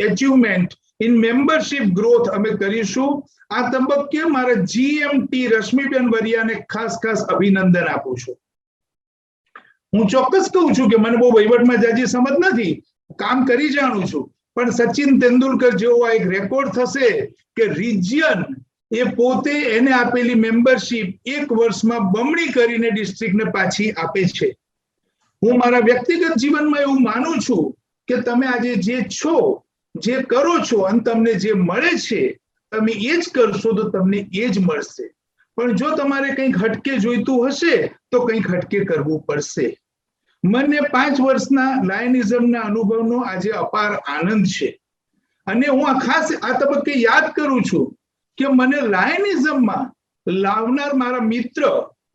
એચિવમેન્ટ ઇન મેમ્બરશિપ ગ્રોથ અમે કરીશું. આ તબક્કે મારા જીએમટી રશ્મિબેન વરિયાને ખાસ અભિનંદન આપું છું. હું ચોક્કસ કહું છું કે મને બહુ વહીવટમાં જાજી સમજ નથી, કામ કરી જાણું છું, પણ સચિન તેંડુલકર જેવો આ એક રેકોર્ડ થશે કે રિજિયન એ પોતે એને આપેલી મેમ્બરશિપ 1 વર્ષમાં બમણી કરીને ડિસ્ટ્રિક્ટને પાછી આપે છે. હું મારા વ્યક્તિગત જીવનમાં એવું માનું છું કે તમે આજે જે છો, જે કરો છો અને તમને જે મળે છે તમે એ જ કરશો તો તમને એ જ મળશે. પણ જો તમારે કંઈક હટકે જોઈતું હશે તો કંઈક હટકે કરવું પડશે. મને 5 વર્ષના લાયનિઝમના અનુભવનો આજે અપાર આનંદ છે અને હું ખાસ આ તબક્કે યાદ કરું છું કે મને લાયનિઝમમાં લાવનાર મારા મિત્ર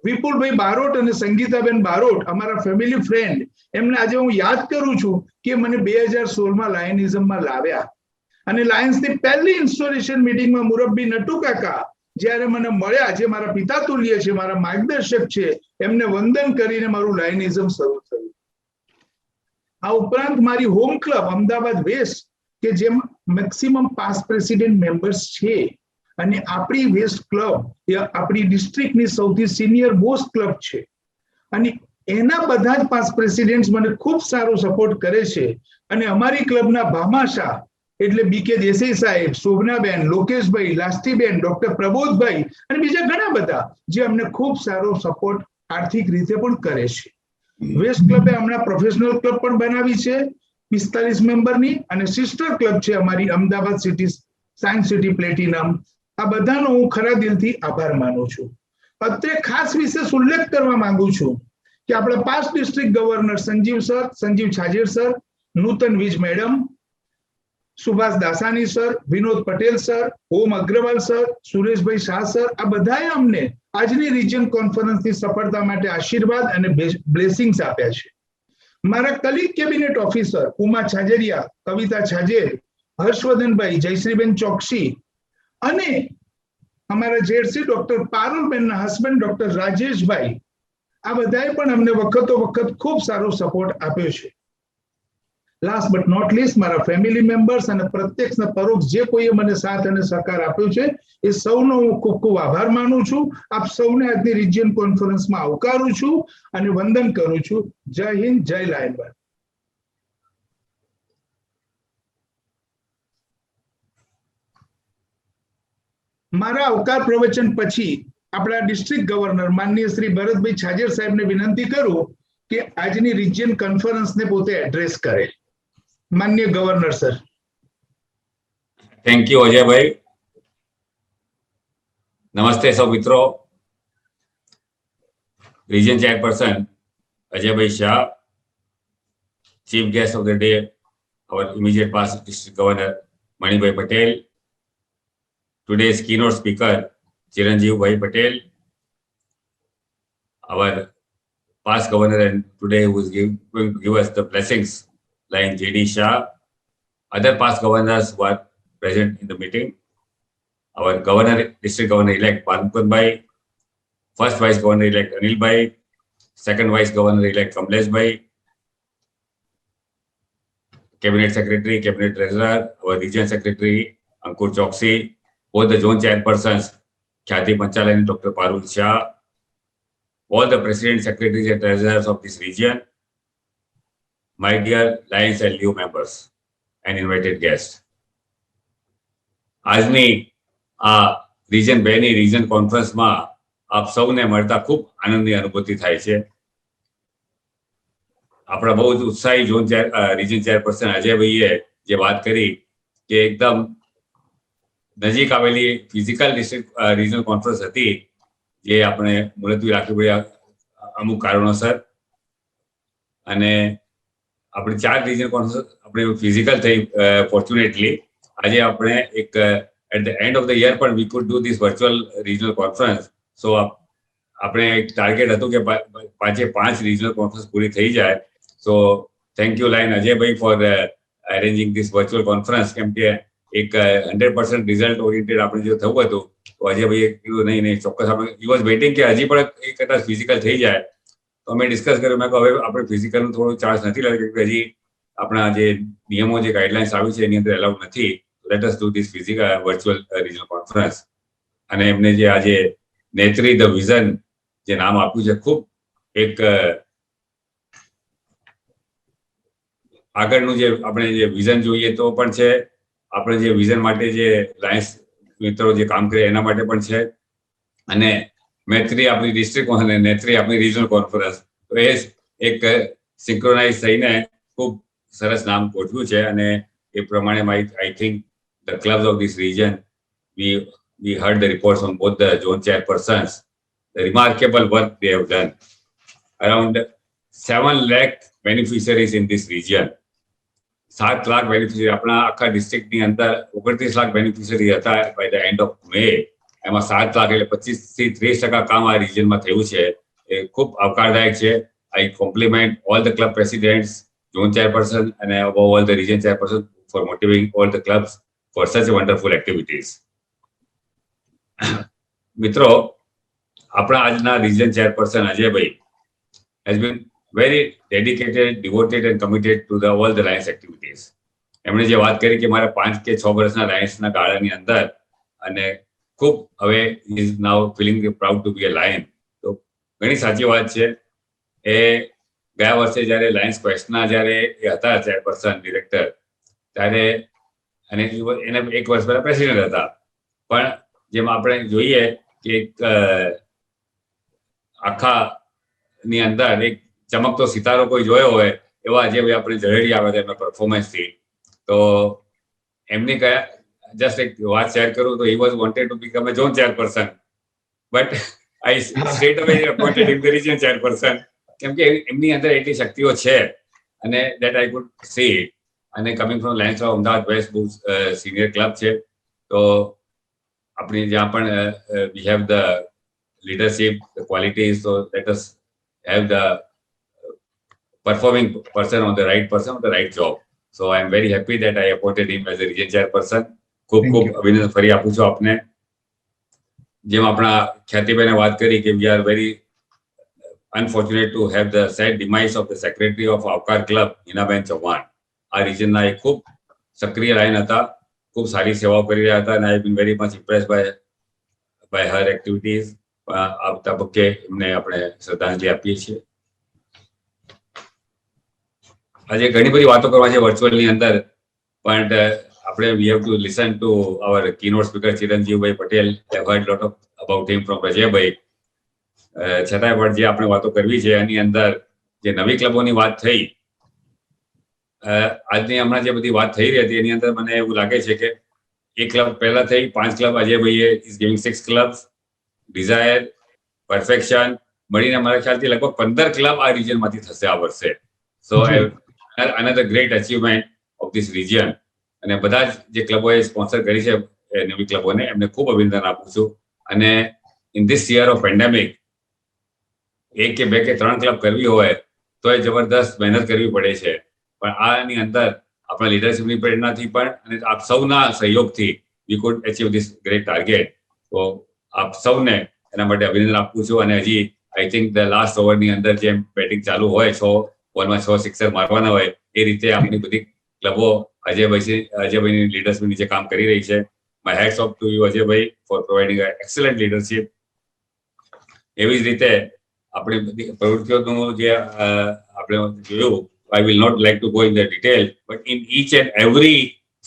વિપુલભાઈ બારોટ અને સંગીતાબેન બારોટ, અમારા ફેમિલી ફ્રેન્ડ, એમને આજે હું યાદ કરું છું કે મને 2016માં લાયનિઝમમાં લાવ્યા અને લાયન્સની પહેલી ઇન્સ્ટોલેશન મીટિંગમાં મુરબ્બી નટુ કાકા જ્યારે મને મળ્યા, જે મારા પિતા તુલ્ય છે, મારા માર્ગદર્શક છે, એમને વંદન કરીને મારું લાયનિઝમ શરૂ થયું. આ ઉપરાંત મારી હોમ ક્લબ અમદાવાદ વેસ્ટ કે જેમાં મેક્સિમમ પાસ્ટ પ્રેસિડેન્ટ મેમ્બર્સ છે અને આપણી વેસ્ટ ક્લબ એ આપણી ડિસ્ટ્રિક્ટની સૌથી સિનિયર મોસ્ટ ક્લબ છે અને એના બધા જ પાસ્ટ પ્રેસિડેન્ટ્સ મને ખૂબ સારો સપોર્ટ કરે છે અને અમારી ક્લબના ભામાશા એટલે બીકે દેસાઈ સાહેબ, શોભનાબેન, લોકેશભાઈ, લાસ્ટીબેન, ડોક્ટર પ્રબોધભાઈ અને બીજા ઘણા બધા જે અમને ખૂબ સારો સપોર્ટ આર્થિક રીતે પણ કરે છે. વેસ્ટ ક્લબે હમણાં પ્રોફેશનલ ક્લબ પણ બનાવી છે 45 મેમ્બરની અને સિસ્ટર ક્લબ છે અમારી Ahmedabad city science city platinum. આ બધાનો હું ખરા દિલથી આભાર માનું છું. અત્રે ખાસ વિશેષ ઉલ્લેખ કરવા માંગુ છું કે આપણા past district governor Sanjeev Chhajer sir, Nutan Vij madam, Subhash Dasani sir, Vinod Patel sir, Om Agrawal sir, Sureshbhai Shah sir, આ બધાએ અમને આજની રિજિયન કોન્ફરન્સની સફળતા માટે આશીર્વાદ અને બ્લેસિંગ્સ આપ્યા છે. મારા કલીગ કેબિનેટ ઓફિસર ઉમા છાજેરિયા, કવિતા છાજેર, હર્ષવર્ધનભાઈ, જયશ્રીબેન ચોકસી અને અમારા જેડસી ડોક્ટર પારુલબેનના હસબન્ડ ડોક્ટર રાજેશભાઈ, આ બધાએ પણ અમને વખતો વખત ખૂબ સારો સપોર્ટ આપ્યો છે. લાસ્ટ બટ નોટ લીસ્ટ મારા ફેમિલી મેમ્બર્સ અને પ્રત્યક્ષ અને પરોક્ષ જે કોઈએ મને સાથ અને સહકાર આપ્યો છે એ સૌનો હું ખૂબ ખૂબ આભાર માનું છું. આપ સૌને આજની રિજિયન કોન્ફરન્સમાં આવકારું છું અને વંદન કરું છું. જય હિન્દ, જય લાયનબાદ. મારા આવકાર પ્રવચન પછી આપણા ડિસ્ટ્રિક્ટ ગવર્નર માનનીય શ્રી ભરતભાઈ છાજેર સાહેબને વિનંતી કરું કે આજની રિજિયન કોન્ફરન્સને પોતે એડ્રેસ કરે. માનનીય governor sir. Thank you Ajaybhai. નમસ્તે સૌ મિત્રો. Region chairperson Ajaybhai Shah, chief guest of the day our immediate past district governor Manibhai Patel, today's keynote speaker Chiranjeev Bhai Patel, our past governor and today who is going to give us the blessings like J.D. Shah, other past governors who are present in the meeting, our governor, district governor-elect Palmukund Bhai, first vice governor-elect Anil Bhai, second vice governor-elect Kamlesh Bhai, cabinet secretary, cabinet treasurer, our region secretary Ankur Choksi, both the zone chairpersons Khyati Panchal and Dr. Parul Shah, all the president, secretaries and treasurers of this region, my dear Lions and Leo members and invited guests. આજની આ region 2 ની region કોન્ફરન્સમાં આપ સૌને મળતા ખૂબ આનંદની અનુભૂતિ થાય છે. આપણા બહુ જ ઉત્સાહી ઝોન રિજન ચેરપર્સન અજયભાઈએ જે વાત કરી કે એકદમ નજીક આવેલી ફિઝિકલ ડિસ્ટ્રિક્ટ રિજનલ કોન્ફરન્સ હતી જે આપણે મુલતવી રાખવી પડી અમુક કારણોસર, અને આપણી 4 રિજનલ કોન્ફરન્સ આપણે ફિઝિકલ થઈ ફોર્ચ્યુનેટલી. આજે આપણે એક at the end of the year પણ we could do this virtual regional conference. So આપણે એક ટાર્ગેટ હતું કે 5 રિજનલ કોન્ફરન્સ પૂરી થઈ જાય. So thank you Lion Ajaybhai for arranging this virtual conference. કેમ કે એક 100% રિઝલ્ટ ઓરિએન્ટેડ આપણે જો થવું હતું તો અજયભાઈએ કીધું નહીં ચોક્કસ આપણે હી વોઝ વેઇટિંગ કે હજી પણ એક કદાચ ફિઝિકલ થઈ જાય. તો અમે ડિસ્કસ કર્યું, મેં કહ્યું હવે આપણે ફિઝિકલનું થોડું ચાર્જ નથી લાગે કે હજી આપણા જે નિયમો જે ગાઈડલાઇન્સ આવી છે એની અંદર એલાઉડ નથી. Let us do this physical virtual regional conference. અને એમને જે આજે નેત્રી ધ વિઝન જે નામ આપ્યું છે, ખૂબ એક આગળનું જે આપણે જે વિઝન જોઈએ તો પણ છે, આપણે જે વિઝન માટે જે લાયન્સ મિત્રો જે કામ કરે એના માટે પણ છે, અને મૈત્રી આપણી ડિસ્ટ્રિક્ટ અને નેત્રી આપણી રિજનલ કોન્ફરન્સ. તો એ એક સિંક્રોનાઇઝ થઈને ખૂબ સરસ નામ ગોઠવ્યું છે. અને એ પ્રમાણે I think the clubs of this region we heard the reports from both the zone chairpersons, the remarkable work they have done. Around 7 lakh beneficiaries in this region. 7 lakh beneficiary આપણા આખા ડિસ્ટ્રિક્ટની અંદર 29 લાખ બેનિફિશરી હતા બાય ધ એન્ડ ઓફ મે. એમાં 7 લાખ એટલે 25 થી 30% કામ આ રિજનમાં થયું છે. એ ખૂબ આવકારદાયક છે. I compliment all the club presidents, zone chairperson અને above all the region chairperson for motivating all the clubs for such wonderful activities. મિત્રો, આપણા આજના region chairperson Ajaybhai has been very dedicated, devoted and committed to all the Lions activities. એમણે જે વાત કરી કે મારા 5 કે 6 વર્ષના લાયન્સના ગાળાની અંદર અને ખૂબ હવે is now feeling proud to be a lion. તો ઘણી સાચી વાત છે. એ ગયા વર્ષે જ્યારે લાયન્સ ક્વેસ્ટના જ્યારે એ હતા ચેરપર્સન ડિરેક્ટર, ત્યારે અને એને 1 વર્ષ પહેલા પ્રેસિડેન્ટ હતા. પણ જેમ આપણે જોઈએ કે એક આખાની અંદર એક ચમકતો સિતારો કોઈ જોયો હોય એવા જે આપણે ઝળહળી આવે છે એમના પરફોર્મન્સથી. તો એમની કયા જસ્ટ એક વાત શેર કરું તો he was wanted to become a zone chairperson, but I straight away appointed him the region chairperson. કેમ કે એમની અંદર એટલી શક્તિઓ છે અને દેટ આઈ કુડ સી. અને coming from Lions of Ahmedabad west બહુ સિનિયર ક્લબ છે. તો આપણી જ્યાં પણ we have the leadership, the qualities, so let us have the performing person on the right job. So I am very happy that I appointed him as a region chairperson. ખૂબ અભિનંદન ફરી આપું છું આપને. જેમ આપણા ખ્યાતિભાઈને વાત કરી કે we are very unfortunate to have the sad demise of the secretary of આવકાર ક્લબ, હિનાબેન ચૌહાણ. આ રિજનના એ ખૂબ સક્રિય લાઈન હતા, ખૂબ સારી સેવાઓ કરી રહ્યા હતા, અને I been very much impress by her activities. આ તબક્કે એમને આપણે શ્રદ્ધાંજલિ આપીએ છીએ. આજે ઘણી બધી વાતો કરવા છે વર્ચ્યુઅલની અંદર, પણ આપણે we have to listen to our keynote speaker Chiranjivbhai Patel. I heard lot of about him from Rajaybhai. છતાંય પણ જે આપણે વાતો કરવી છે એની અંદર જે નવી ક્લબોની વાત થઈ, આજની હમણાં જે બધી વાત થઈ રહી હતી એની અંદર મને એવું લાગે છે કે એક ક્લબ પહેલા થઈ, 5 ક્લબ અજયભાઈએ is giving 6 clubs. Desire, perfection મળીને મારા ખ્યાલથી લગભગ 15 ક્લબ આ રિજનમાંથી થશે આ વર્ષે. સો another great achievement of this region. અને બધા જ જે ક્લબોએ સ્પોન્સર કરી છે નવી ક્લબોને, એમને ખૂબ અભિનંદન આપું છું. અને in this year of pandemic 1 કે 2 કે 3 ક્લબ કરવી હોય તો એ જબરદસ્ત મહેનત કરવી પડે છે. પણ આની અંદર આપણા લીડરશીપની પ્રેરણાથી પણ અને આપ સૌના સહયોગથી વી food achieve this great target. તો આપ સૌને એના માટે અભિનંદન આપું છું. અને હજી આઈ થિંક ધ લાસ્ટ ઓવરની અંદર જેમ બેટિંગ ચાલુ હોય, 6 બોલમાં 6 સિક્સર મારવાના હોય, એ રીતે આપણી બધી ક્લબો અજયભાઈની લીડરશીપ નીચે કામ કરી રહી છે. My hats of to you Ajaybhai four providing excellent leadership. એવી જ રીતે આપણી બધી પ્રવૃત્તિઓનું જે આપણે જોયું, I will not like to go in the detail, but in each and every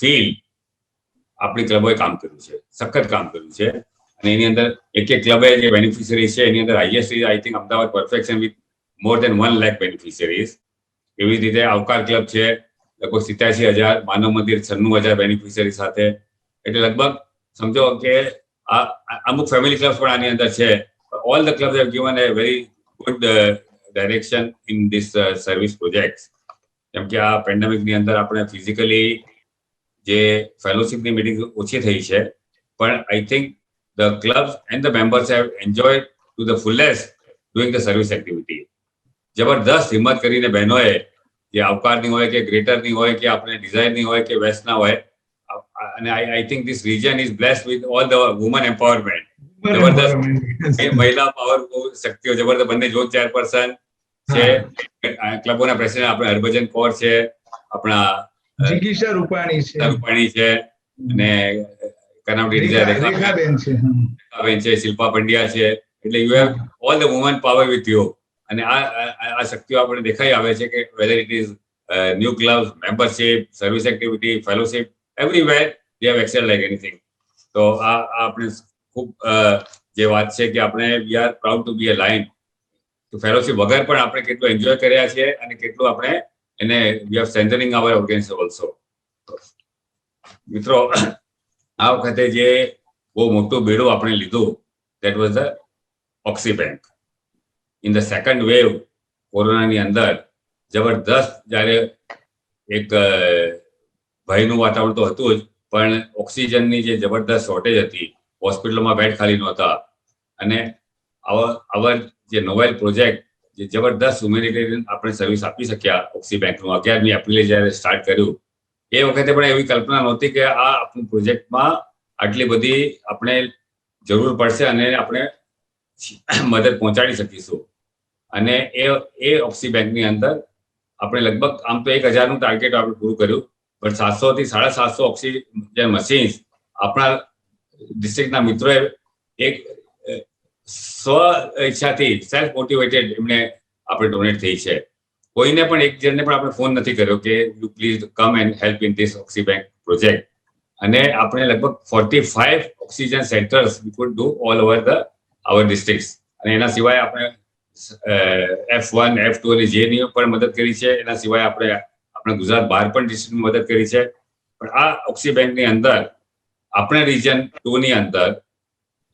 field આપણી ક્લબોએ કામ કર્યું છે, સખત કામ કર્યું છે. અને એની અંદર એક ક્લબે જે બેનિફિશરી છે એની અંદર highest I think Ahmedabad perfection with more than 1 lakh beneficiaries. એવી જ રીતે આવકાર ક્લબ છે લગભગ 87,000, માનવ મંદિર 96,000 બેનિફિશરી સાથે. એટલે લગભગ સમજો કે અમુક ફેમિલી ક્લબ્સ પણ આની અંદર છે. All the clubs have given A very good direction in this service project. કેમ કે આ પેન્ડેમિકની અંદર આપણે ફિઝિકલી જે ફેલોશિપની મિટિંગ ઓછી થઈ છે, પણ I think the clubs and the members have enjoyed to the ફુલેસ્ટ doing the service activity. જબરદસ્ત હિંમત કરીને બહેનોએ, જે આવકારની હોય કે ગ્રેટરની હોય કે આપણે ડિઝાઇનની હોય કે વેસ્ટના હોય, અને I think this region is blessed with all the woman empowerment. જબરદસ્ત મહિલા પાવર શક્તિઓ જબરદસ્ત. બંને ઝોન ચેરપર્સન છે, ક્લબોના પ્રેસિડેન્ટ આપણે હરભજન કૌર છે, આપણા જિગીશા રૂપાણી છે, અને કર્ણાવતી રેખાબેન છે, શિલ્પા પંડ્યા છે. એટલે you have all the woman power with you. અને આ શક્તિઓ આપણે દેખાઈ આવે છે કે whether it is new club, membership, service activity, fellowship, everywhere they have excelled like anything. તો આ આપણે ખૂબ જે વાત છે કે આપણે we are proud to be a lion. તો ફેલોશિપ વગર પણ આપણે કેટલું એન્જોય કર્યા છે અને કેટલું આપણે એને we are strengthening our organisation also. મિત્રો, આ વખતે જે બહુ મોટું બેડું આપણે લીધું, that was the oxy bank. In the second wave કોરોનાની અંદર જબરદસ્ત જ્યારે એક ભયનું વાતાવરણ તો હતું જ, પણ ઓક્સિજનની જે જબરદસ્ત શોર્ટેજ હતી, હોસ્પિટલોમાં બેડ ખાલી નહોતા, અને આવા જે નોવેલ પ્રોજેક્ટ, જે જબરદસ્ત હ્યુમેનિટેરિયન આપણે સર્વિસ આપી શક્યા ઓક્સી બેંકનું 11મી એપ્રિલે જ્યારે સ્ટાર્ટ કર્યું, એ વખતે પણ એવી કલ્પના નહોતી કે આ આપણું પ્રોજેક્ટમાં આટલી બધી આપણે જરૂર પડશે અને આપણે મદદ પહોંચાડી શકીશું. અને એ ઓક્સી બેંકની અંદર આપણે લગભગ આમ તો 1000નું ટાર્ગેટ આપણે પૂરું કર્યું, પણ 700 થી 750 ઓક્સિજન મશીન્સ આપણા ડિસ્ટ્રિક્ટના મિત્રોએ એક સ્વ ઈચ્છાથી, સેલ્ફ મોટિવેટેડ એમને આપણે ડોનેટ થઈ છે. કોઈને પણ એક જણને પણ આપણે ફોન નથી કર્યો કે you please come and help in this oxy bank project. અને આપણે લગભગ 45 oxygen centres we could do all over the our district. અને એના સિવાય આપણે F1, F2 અને J ની પણ મદદ કરી છે. એના સિવાય આપણે ગુજરાત બહાર પણ ડિસ્ટ્રિક્ટની મદદ કરી છે. પણ આ ઓક્સી બેંકની અંદર આપણે રિજન 2 ની અંદર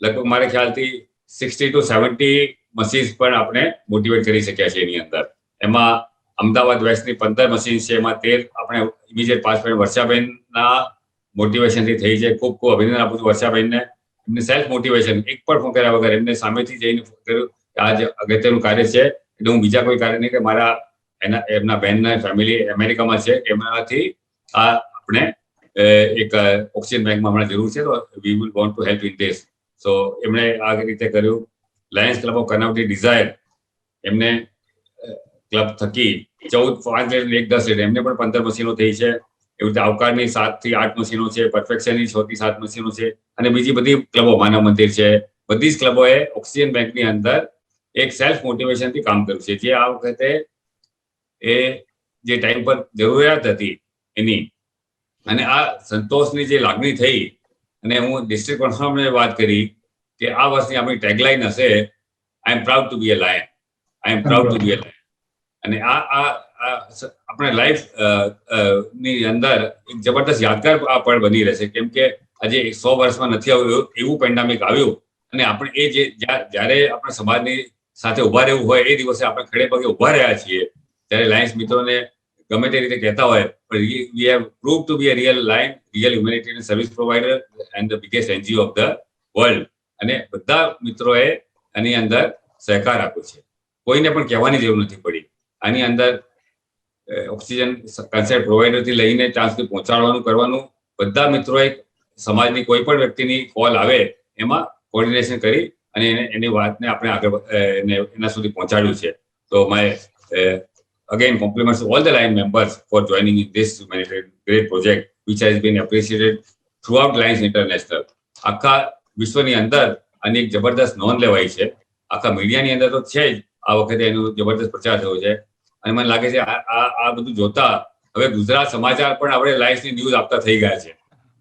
લગભગ મારા ખ્યાલથી 60 to 70 મશીન્સ પણ આપણે મોટિવેટ કરી શક્યા છે. એની અંદર એમાં અમદાવાદ વેસ્ટની 15 મશીન છે, એમાં 13 આપણે ઇમિડિયેટ પાસ કરી વર્ષાબેનના મોટિવેશનથી થઈ છે. ખૂબ ખૂબ અભિનંદન આપું છું વર્ષાબેનને. એમને સેલ્ફ મોટિવેશન એક પણ ફોન કર્યા વગર એમને સામેથી જઈને કર્યું કે આ જ અગત્યનું કાર્ય છે, એટલે હું બીજા કોઈ કાર્ય નહીં કે મારા એમના બહેનના ફેમિલી અમેરિકામાં છે, એમનાથી આ આપણે એક ઓક્સિજન બેંકમાં હમણાં જરૂર છે, તો we will want to help in this. So એમણે આ રીતે કર્યું. Lions club of Karnavati desire, એમને ક્લબ થકી 14, 5 1 10 એમને પણ 15 મશીનો થઈ છે. એવી રીતે આવકારની 7 થી 8 મશીનો છે, પરફેક્શનની 6 થી 7 મશીનો છે, અને બીજી બધી ક્લબો, માનવ મંદિર છે, બધી જ ક્લબોએ ઓક્સિજન બેંકની અંદર એક સેલ્ફ મોટિવેશનથી કામ કર્યું છે. જે આ વખતે એ જે ટાઈમ પર જરૂરિયાત હતી એની, અને આ સંતોષની જે લાગણી થઈ, અને હું ડિસ્ટ્રિક્ટ કોન્ફરન્સમાં વાત કરી કે આ વર્ષની આપણી ટેગલાઇન હશે, I am proud to be a lion, I am proud to be a lion. અને આ આપણે લાઈફ ની અંદર એક જબરદસ્ત યાદગાર આ પળ બની રહેશે. કેમ કે આજે 100 વર્ષમાં નથી આવ્યું એવું પેન્ડેમિક આવ્યું, અને આપણે એ જે જ્યારે આપણે સમાજની સાથે ઉભા રહેવું હોય એ દિવસે આપણે ખડે પગે ઉભા રહ્યા છીએ. ત્યારે લાયન્સ મિત્રોને ગમે તે રીતે કહેતા હોય, પણ we have prove to be a real lion, real humanitarian service provider and the biggest NGO of the world. અને બધા મિત્રોએ આની અંદર સહકાર આપ્યો છે. કોઈને પણ કહેવાની જરૂર નથી પડી. આની અંદર ઓક્સિજન કન્સેપ્ટ પ્રોવાઈડરથી લઈને ત્યાં સુધી પહોંચાડવાનું કરવાનું, બધા મિત્રોએ સમાજની કોઈ પણ વ્યક્તિની કોલ આવે એમાં કોર્ડિનેશન કરી અને એની વાતને આપણે આગળ એના સુધી પહોંચાડ્યું છે. તો my again compliments to all the line members for joining in this humanitarian great project which has been appreciated throughout Lions International. આખા વિશ્વની અંદર આની એક જબરદસ્ત નોંધ લેવાય છે. આખા મીડિયાની અંદર તો છે જ, આ વખતે એનો જબરદસ્ત પ્રચાર થયો છે. અને મને લાગે છે આ બધું જોતા હવે ગુજરાત સમાચાર પણ આપણે લાયન્સની ન્યૂઝ આપતા થઈ ગયા છે,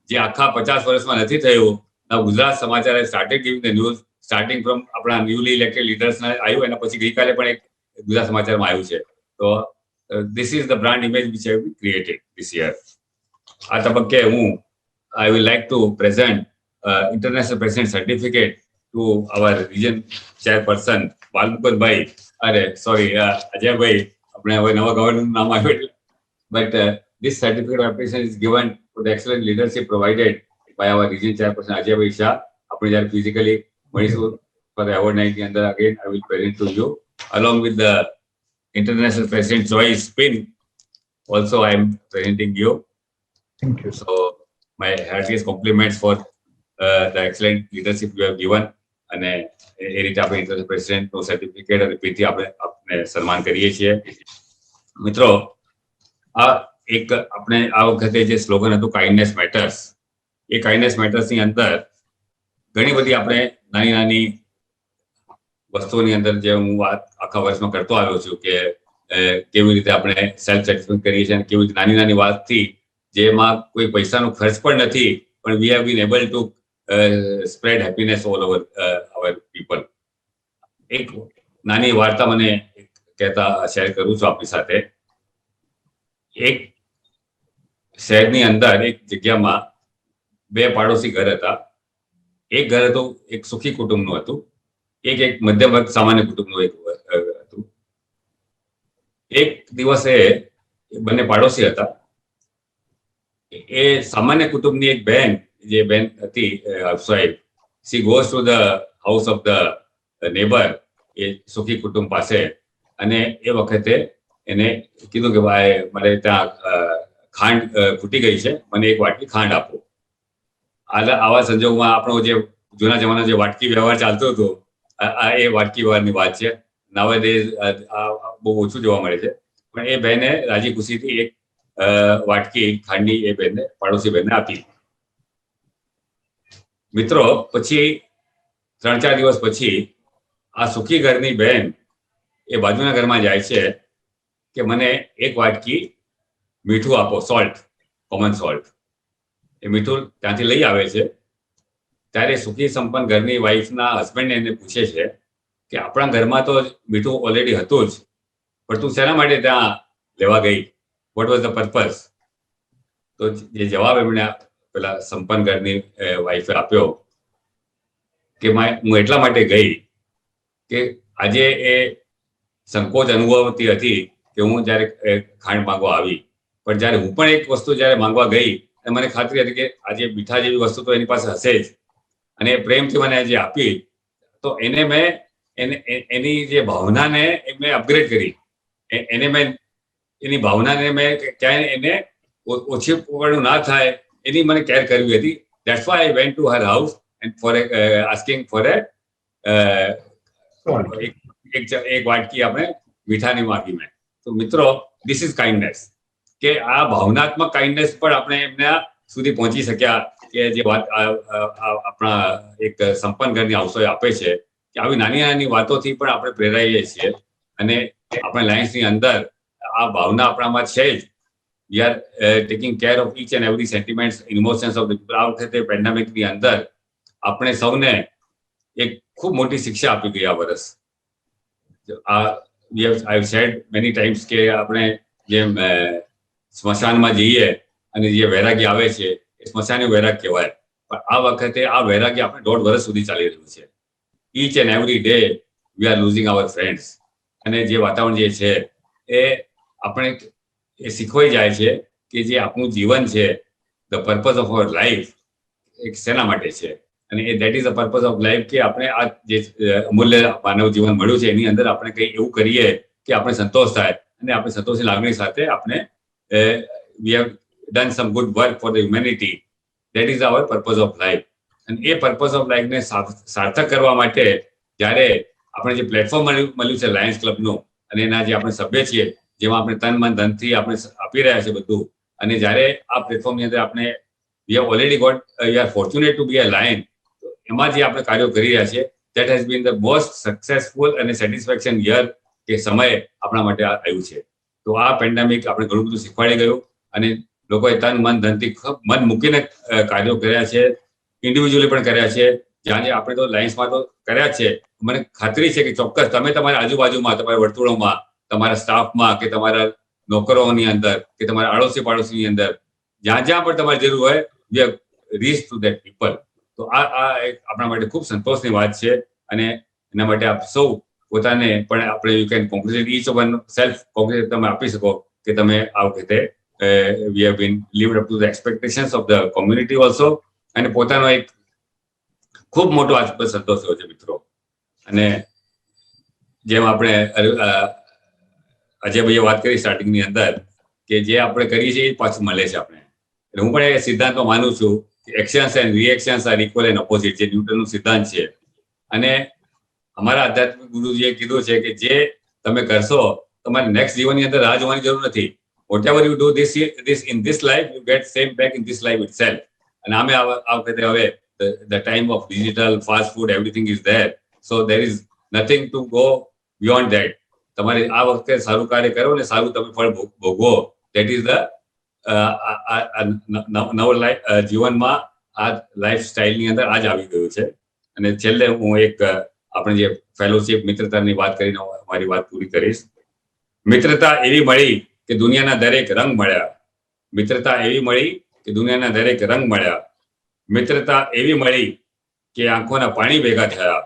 જે આખા 50 વર્ષમાં નથી થયું. ગુજરાત સમાચાર started giving the news starting from આપણા ન્યુલી ઇલેક્ટેડ લીડર્સના આવ્યું, એના પછી ગઈકાલે પણ એક ગુજરાત સમાચારમાં આવ્યું છે. તો this is the brand image which have been created this year. આ તબક્કે હું I will like to present international president certificate to our region chairperson Balmukund Bhai. Sorry, Ajay Bhai. આપણે હવે નવા ગવર્નરનું નામ આવ્યું એટલે. But this certificate of appreciation is given for the excellent leadership provided by our region chairperson Ajay Bhai Shah. આપણે જ્યારે physically મળીશું for the award night ની અંદર again I will present to you along with the international president Joyce Spin. Also I am presenting you. Thank you. So my heartiest compliments for the excellent leadership you have given. અને એ રીતે આપણે international પ્રેસિડેન્ટનું certificate અને પીથી આપણે સન્માન કરીએ છીએ. મિત્રો, આપણે આ વખતે જે સ્લોગન હતું કાઇન્ડનેસ મેટર્સ, એ કાઇન્ડનેસ મેટર્સની અંદર ઘણી બધી આપણે નાની નાની વસ્તુઓની અંદર જે હું વાત આખા વર્ષમાં કરતો આવ્યો છું કે કેવી રીતે આપણે સેલ્ફ સેટિસ્ફાઈડ કરીએ છીએ અને કેવી રીતે નાની નાની વાતથી જેમાં કોઈ પૈસાનો ખર્ચ પણ નથી પણ we have bin able to spread happiness all over our people. એક નાની વાર્તા મને કહેતા શેર કરું છું આપની સાથે. એક શહેરની અંદર એક જગ્યામાં બે પાડોશી ઘર હતા. એક ઘર હતું એક સુખી કુટુંબનું હતું, એક મધ્યમ વર્ગ સામાન્ય કુટુંબનું એક હતું. એક દિવસે બંને પાડોશી હતા. એ સામાન્ય કુટુંબની એક બહેન જે બેન હતી housewife, she goes to the house of the neighbor, એ સુખી કુટુંબ પાસે, અને એ વખતે એને કીધું કે ભાઈ મારે ત્યાં ખાંડ ખૂટી ગઈ છે, મને એક વાટકી ખાંડ આપો. આવા સંજોગમાં આપણો જે જૂના જમાના જે વાટકી વ્યવહાર ચાલતો હતો એ વાટકી વ્યવહારની વાત છે. નાવેડેઝ બહુ ઓછું જોવા મળે છે, પણ એ બહેને રાજી ખુશીથી એક વાટકી ખાંડની એ બહેનને પાડોશી બહેનને આપી. મિત્રો, પછી 3-4 દિવસ પછી આ સુખી ઘરની બહેન એ બાજુના ઘરમાં જાય છે કે મને એક વાટકી મીઠું આપો, સોલ્ટ, કોમન સોલ્ટ. એ મીઠું ત્યાંથી લઈ આવે છે. ત્યારે સુખી સંપન્ન ઘરની વાઈફના હસબન્ડ એને પૂછે છે કે આપણા ઘરમાં તો મીઠું ઓલરેડી હતું જ, પણ તું શેના માટે ત્યાં લેવા ગઈ? What was the purpose? તો જે જવાબ એમણે પેલા સંપન્ન ઘરની વાઈફે આપ્યો કે હું એટલા માટે ગઈ કે આજે એ સંકોચ અનુભવતી હતી કે હું જ્યારે ખાંડ માંગવા આવી, પણ જ્યારે હું પણ એક વસ્તુ જ્યારે માંગવા ગઈ અને મને ખાતરી હતી કે આજે મીઠા જેવી વસ્તુ તો એની પાસે હશે જ, અને પ્રેમથી મને જે આપી તો એને મેં એની જે ભાવનાને મેં અપગ્રેડ કરી. એને મેં એની ભાવનાને મેં ક્યાંય એને ઓછી પડું ના થાય એની મને કેર કરવી હતી. That's why I went to her house and for asking for એક વાટકી આપણે મીઠાની માંગી મેં. તો મિત્રો, this is kindness. કે આ ભાવનાત્મક કાઇન્ડનેસ પણ આપણે એમના સુધી પહોંચી શક્યા કે જે વાત આપણા એક સંપન્ન ઘરની હાઉસવાઈફ આપે છે કે આવી નાની નાની વાતોથી પણ આપણે પ્રેરાઈએ છીએ અને આપણે લાયન્સની અંદર આ ભાવના આપણામાં છે જ. We are taking care of each and every sentiments, emotions of the people. આ વખતે પેન્ડેમિકની અંદર આપણે સૌને એક ખૂબ મોટી શિક્ષા આપી ગઈ આ વર્ષ. I have said many times કે આપણે જેમ સ્મશાનમાં જઈએ અને જે વૈરાગ્ય આવે છે એ સ્મશાની વૈરાગ કહેવાય, પણ આ વખતે આ વૈરાગ્ય આપણે 1.5 વર્ષ સુધી ચાલી રહ્યું છે. Each and every day we are losing our friends. અને જે વાતાવરણ જે છે એ આપણે એ શીખવાઈ જાય છે કે જે આપણું જીવન છે, the purpose of our life એક શેના માટે છે, અને that is the purpose of life કે આપણે આ જે અમૂલ્ય માનવ જીવન મળ્યું છે એની અંદર આપણે કંઈ એવું કરીએ કે આપણે સંતોષ થાય અને આપણે સંતોષની લાગણી સાથે આપણે we have done some good work for the humanity. That is our purpose of life. અને એ પર્પઝ ઓફ લાઈફને સાર્થક કરવા માટે જ્યારે આપણે જે પ્લેટફોર્મ મળ્યું છે લાયન્સ ક્લબનું અને એના જે આપણે સભ્ય છીએ જેમાં આપણે તન મન ધનથી આપણે આપી રહ્યા છે બધું, અને જ્યારે આ પ્લેટફોર્મની અંદર આપણે we have already got we are fortunate to be a lion. એમાં જે આપણે કાર્યો કરી રહ્યા છીએ that has been the most successful and satisfaction year કે સમય આપણા માટે આવ્યું છે. તો આ પેન્ડેમિક આપણે ઘણું બધું શીખવાડી ગયું અને લોકોએ તન મન ધનથી મન મૂકીને કાર્યો કર્યા છે, ઇન્ડિવિજ્યુઅલી પણ કર્યા છે. જ્યાં આપણે તો લાયન્સમાં તો કર્યા છે. મને ખાતરી છે કે ચોક્કસ તમે તમારા આજુબાજુમાં, તમારા વર્તુળોમાં, તમારા સ્ટાફમાં કે તમારા નોકરોની અંદર કે તમારા આડોશી પાડોશીની અંદર જ્યાં જ્યાં પણ તમારી જરૂર હોય we have reached to that people. તો આ એક આપણા માટે ખૂબ સંતોષની વાત છે અને એના માટે આપ સૌ પોતાને પણ આપણે you can congratulate each one self congratulate તમે આપી શકો કે તમે આ વખતે we have been lived up to the expectations of the community also અને પોતાનો એક ખૂબ મોટો આજ સંતોષ થયો છે મિત્રો. અને જેમ આપણે અજયભાઈએ વાત કરી સ્ટાર્ટિંગની અંદર કે જે આપણે કરીએ છીએ એ પાછું મળે છે આપણે. એટલે હું પણ એ સિદ્ધાંતમાં માનું છું કે actions and reactions are equal and opposite, જે ન્યૂટનનો સિદ્ધાંત છે. અને અમારા આધ્યાત્મિક ગુરુજીએ કીધું છે કે જે તમે કરશો તમારે નેક્સ્ટ જીવનની અંદર રાહ જોવાની જરૂર નથી. whatever you do this in this life, you get same back in this life itself. અને આમે આ વખતે હવે the time of digital fast food, everything is there, so there is nothing to go beyond that. તમારે આ વખતે સારું કાર્ય કરો ને સારું તમે ફળ ભોગવો. that is the નવ જીવનમાં આ લાઈફ સ્ટાઇલની અંદર આજ આવી ગયું છે. અને છેલ્લે હું એક આપણે જે ફેલોશિપ મિત્રતાની વાત કરીને મારી વાત પૂરી કરીશ. મિત્રતા એવી મળી કે દુનિયાના દરેક રંગ મળ્યા. મિત્રતા એવી મળી કે દુનિયાના દરેક રંગ મળ્યા. મિત્રતા એવી મળી કે આંખોના પાણી ભેગા થયા.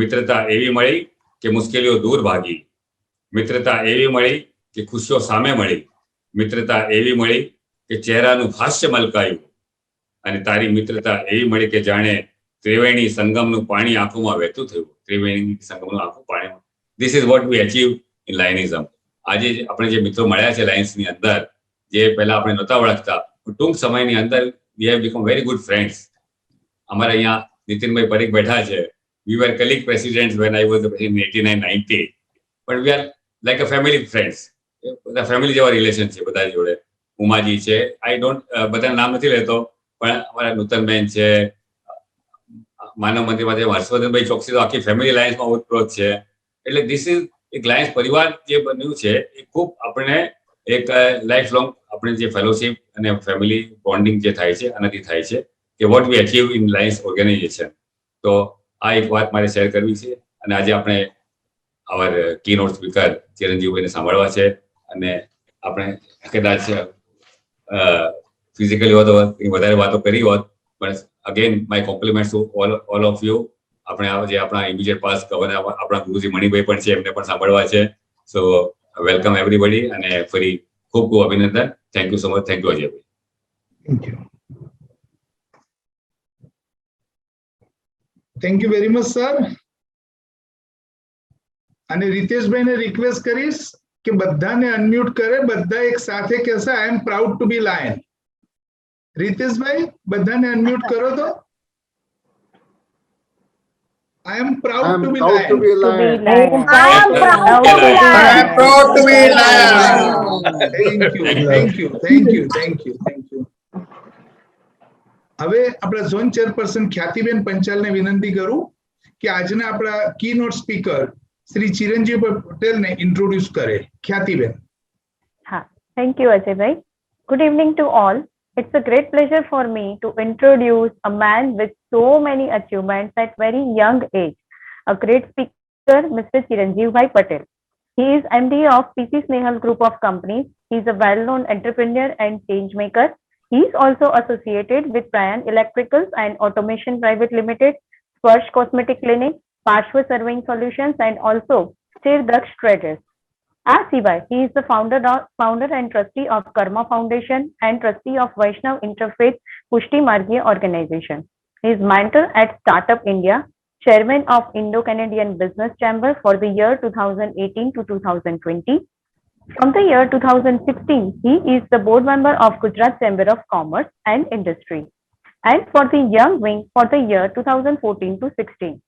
મિત્રતા એવી મળી કે મુશ્કેલીઓ દૂર ભાગી. મિત્રતા એવી મળી કે ખુશીઓ સામે મળી. મિત્રતા એવી મળી કે ચહેરાનું હાસ્ય મલકાયું. અને તારી મિત્રતા એવી મળી કે જાણે ત્રિવેણી સંગમનું પાણી આંખોમાં વહેતું થયું. ત્રિવેણી સંગમનું આંખું પાણી. This is what we achieve in lionism. આજે આપણે જે મિત્રો મળ્યા છે લાયન્સની અંદર, જે પહેલા આપણે નહોતા ઓળખતા, ટૂંક સમયની અંદર we have become very good friends. અમારા અહીંયા નીતિનભાઈ પરીખ બેઠા છે. We were colleague president when I was in 89-90, but we are like a family friends. બધા ફેમિલી જેવા રિલેશન છે બધા જોડે. ઉમાજી છે, આઈ ડોન્ટ બધાના નામ નથી લેતો, પણ અમારા નૂતનબેન છે, માનવ મંદિરમાંથી હર્ષવર્ધનભાઈ ચોકસી તો આખી ફેમિલી લાયન્સમાં ઓતપ્રોત છે. એટલે ધીસ ઇઝ એક લાયન્સ પરિવાર જે બન્યું છે એ ખૂબ આપણે એક લાઈફ લોંગ આપણે જે ફેલોશિપ અને ફેમિલી બોન્ડિંગ જે થાય છે આનાથી થાય છે કે what we achieve in Lions organisation. તો આ એક વાત મારે શેર કરવી છે. અને આજે આપણે our keynote speaker ચિરંજીવભાઈને સાંભળવા છે. અને આપણે કદાચ ફિઝિકલી હોત વધારે વાતો કરી હોત, પણ again my compliments to all of you. આપણે જે આપણા ઇમિડિયેટ પાસ ગવર્નર આપણા ગુરુજી મણિભાઈ પણ છે, એમને પણ સાંભળવા છે. સો વેલકમ એવરીબડી અને ફરી ખૂબ ખૂબ અભિનંદન. Thank you so much. Thank you Ajaybhai. Thank you very much sir. અને રીતેશભાઈને રિક્વેસ્ટ કરીશ કે બધાને અનમ્યુટ કરે, બધા એક સાથે કહેશે I am proud to be lion. Riteshbhai બધાને અનમ્યુટ કરો તો. I am proud to be lion. Thank you. હવે આપણા ઝોન ચેરપર્સન ખ્યાતિબેન પંચાલને વિનંતી કરું કે આજના આપણા કી નોટ સ્પીકર શ્રી ચિરંજીવ પટેલને ઇન્ટ્રોડ્યુસ કરે. ખ્યાતિબેન. હા, thank you Ajaybhai. Good evening to all. It's a great pleasure for me to introduce a man with so many achievements at very young age, a great speaker, Mr. Chiranjeev Bhai Patel. He is MD of PC Snehal Group of Companies. He is a well-known entrepreneur and change maker. He is also associated with Prayan Electricals and Automation Private Limited, Sparsh Cosmetic Clinic, Parshva Surveying Solutions, and also Stir Daksh Traders. As Sibai, he is the founder and trustee of Karma Foundation and trustee of Vaishnav Interfaith Pushti Margiya Organization. He is mentor at Startup India, chairman of Indo-Canadian Business Chamber for the year 2018 to 2020. From the year 2016, he is the board member of Gujarat Chamber of Commerce and Industry, and for the Young Wing for the year 2014 to 16.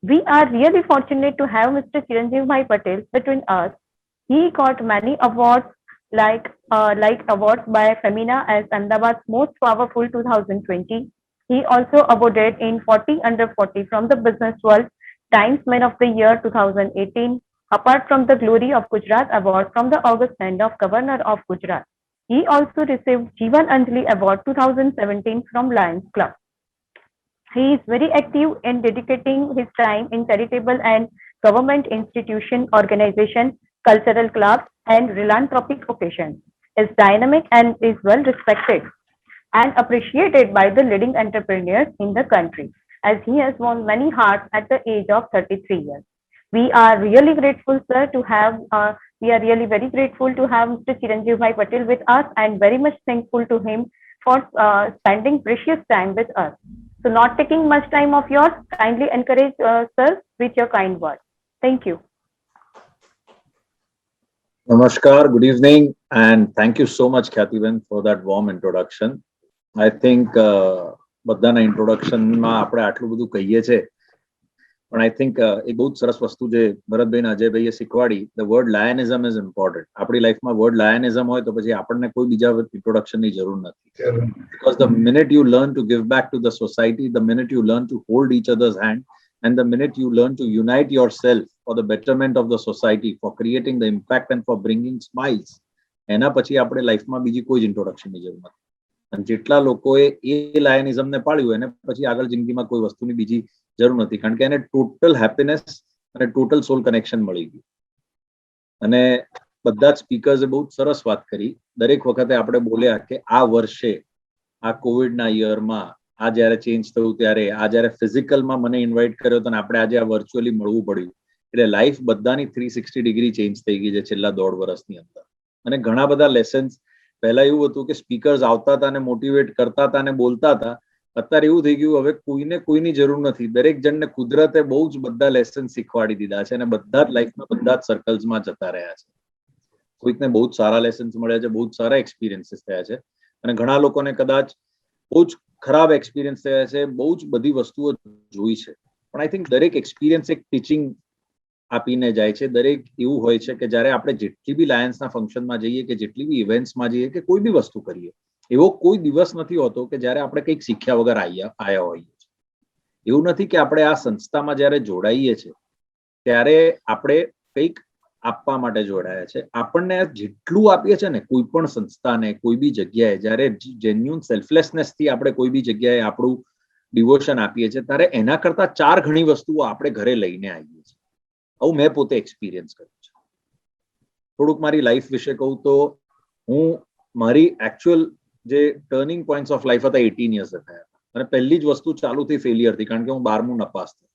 We are really fortunate to have Mr. Chiranjeev Bhai Patel between us. He got many awards like awards by Femina as Ahmedabad's most powerful 2020. He also awarded in 40 under 40 from the Business World Times Man of the Year 2018. Apart from the Glory of Gujarat Award from the August hand of Governor of Gujarat, he also received Jeevan Anjali Award 2017 from Lions Club. He is very active in dedicating his time in charitable and government institution, organization, cultural clubs, and philanthropic occasions. Is dynamic and is well respected. and appreciated by the leading entrepreneurs in the country, as he has won many hearts at the age of 33 years. We are really grateful, sir, to have, we are really very grateful to have Mr. Chiranjeev Bhai Patel with us, and very much thankful to him for spending precious time with us. So not taking much time of yours, kindly encourage sir with your kind words. Thank you. Namaskar, good evening, and thank you so much, Khyatiben, for that warm introduction. I think બધાના ઇન્ટ્રોડક્શનમાં આપણે આટલું બધું કહીએ છીએ, પણ I think એક બહુ જ સરસ વસ્તુ જે ભરતભાઈ અને અજયભાઈએ શીખવાડી, the word lionism is important. આપણી લાઈફમાં word lionism હોય તો પછી આપણને કોઈ બીજા ઇન્ટ્રોડક્શનની જરૂર નથી. Because the minute you learn to give back to the society, the minute you learn to hold each other's hand, and the minute you learn to unite yourself for the betterment of the society, for creating the impact and for bringing smiles, એના પછી આપણે લાઈફમાં બીજી કોઈ જ ઇન્ટ્રોડક્શનની જરૂર નથી. અને જેટલા લોકોએ એ લાયનિઝમને પાળ્યું એને પછી આગળ જિંદગીમાં કોઈ વસ્તુની બીજી જરૂર નથી, કારણ કે એને ટોટલ હેપીનેસ અને ટોટલ સોલ કનેક્શન મળી ગયું. અને બધા જ સ્પીકર્સે બહુ સરસ વાત કરી. દરેક વખતે આપણે બોલ્યા કે આ વર્ષે આ કોવિડના યરમાં આ જ્યારે ચેન્જ થયું ત્યારે આ જ્યારે ફિઝિકલમાં મને ઇન્વાઇટ કર્યો હતો અને આપણે આજે આ વર્ચ્યુઅલી મળવું પડ્યું, એટલે લાઈફ બધાની 360 ડિગ્રી ચેન્જ થઈ ગઈ છે છેલ્લા 1.5 વર્ષની અંદર. અને ઘણા બધા લેસન્સ, પહેલા એવું હતું કે સ્પીકર્સ આવતા હતા અને મોટિવેટ કરતા હતા અને બોલતા હતા, અત્યારે એવું થઈ ગયું હવે કોઈને કોઈની જરૂર નથી. દરેક જણને કુદરતે બહુ જ બધા લેસન શીખવાડી દીધા છે અને બધા જ લાઈફમાં બધા જ સર્કલ્સમાં જતા રહ્યા છે. કોઈકને બહુ જ સારા લેસન્સ મળ્યા છે, બહુ જ સારા એક્સપિરિયન્સીસ થયા છે, અને ઘણા લોકોને કદાચ બહુ જ ખરાબ એક્સપિરિયન્સ થયા છે, બહુ જ બધી વસ્તુઓ જોઈ છે. પણ આઈ થિંક દરેક એક્સપિરિયન્સ એક ટીચિંગ આપીને જાય છે. દરેક એવું હોય છે કે જ્યારે આપણે જેટલી બી લાયન્સના ફંક્શનમાં જઈએ કે જેટલી બી ઇવેન્ટ્સમાં જઈએ કે કોઈ બી વસ્તુ કરીએ, એવો કોઈ દિવસ નથી હોતો કે જ્યારે આપણે કંઈક શીખ્યા વગર આવ્યા હોઈએ છીએ. એવું નથી કે આપણે આ સંસ્થામાં જ્યારે જોડાઈએ છીએ ત્યારે આપણે કંઈક આપવા માટે જોડાયા છે. આપણને જેટલું આપીએ છે ને કોઈ પણ સંસ્થાને, કોઈ બી જગ્યાએ, જ્યારે જેન્યુઅન સેલ્ફલેસનેસથી આપણે કોઈ બી જગ્યાએ આપણું ડિવોશન આપીએ છીએ, ત્યારે એના કરતા 4 ગણી વસ્તુઓ આપણે ઘરે લઈને આવીએ છીએ. આવું મેં પોતે એક્સપિરિયન્સ કર્યું છે. થોડુંક મારી લાઈફ વિશે કહું તો હું મારી એકચ્યુઅલ જે ટર્નિંગ પોઈન્ટ્સ ઓફ લાઈફ હતા 18 યર્સ થયા, અને પહેલી જ વસ્તુ ચાલુ થઈ ફેલિયરથી, કારણ કે હું 12મું નપાસ થયો.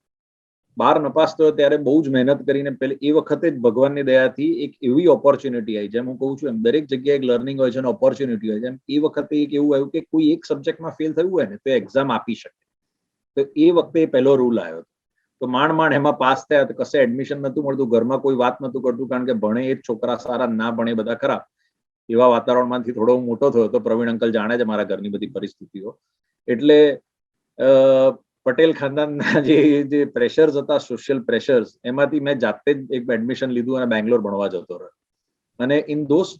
12 નપાસ થયો ત્યારે બહુ જ મહેનત કરીને પહેલે એ વખતે જ ભગવાનની દયાથી એક એવી ઓપોર્ચ્યુનિટી આવી, જેમ હું કહું છું એમ દરેક જગ્યાએ એક લર્નિંગ હોય છે અને ઓપોર્ચ્યુનિટી હોય છે, એમ એ વખતે એક એવું આવ્યું કે કોઈ એક સબ્જેક્ટમાં ફેલ થયું હોય ને તો એક્ઝામ આપી શકે. તો એ વખતે પહેલો રૂલ આવ્યો. તો માંડ એમાં પાસ થયા, તો કશે એડમિશન નતું મળતું, ઘરમાં કોઈ વાત નતું કરતું, કારણ કે ભણે એ જ છોકરા સારા, ના ભણે બધા ખરાબ. એવા વાતાવરણમાંથી થોડો હું મોટો થયો હતો. પ્રવીણ અંકલ જાણે છે મારા ઘરની બધી પરિસ્થિતિઓ. એટલે પટેલ ખાનદાનના જે પ્રેશર્સ હતા, સોશિયલ પ્રેશર્સ, એમાંથી મેં જાતે જ એક એડમિશન લીધું અને બેંગ્લોર ભણવા જતો રહ્યો. અને in those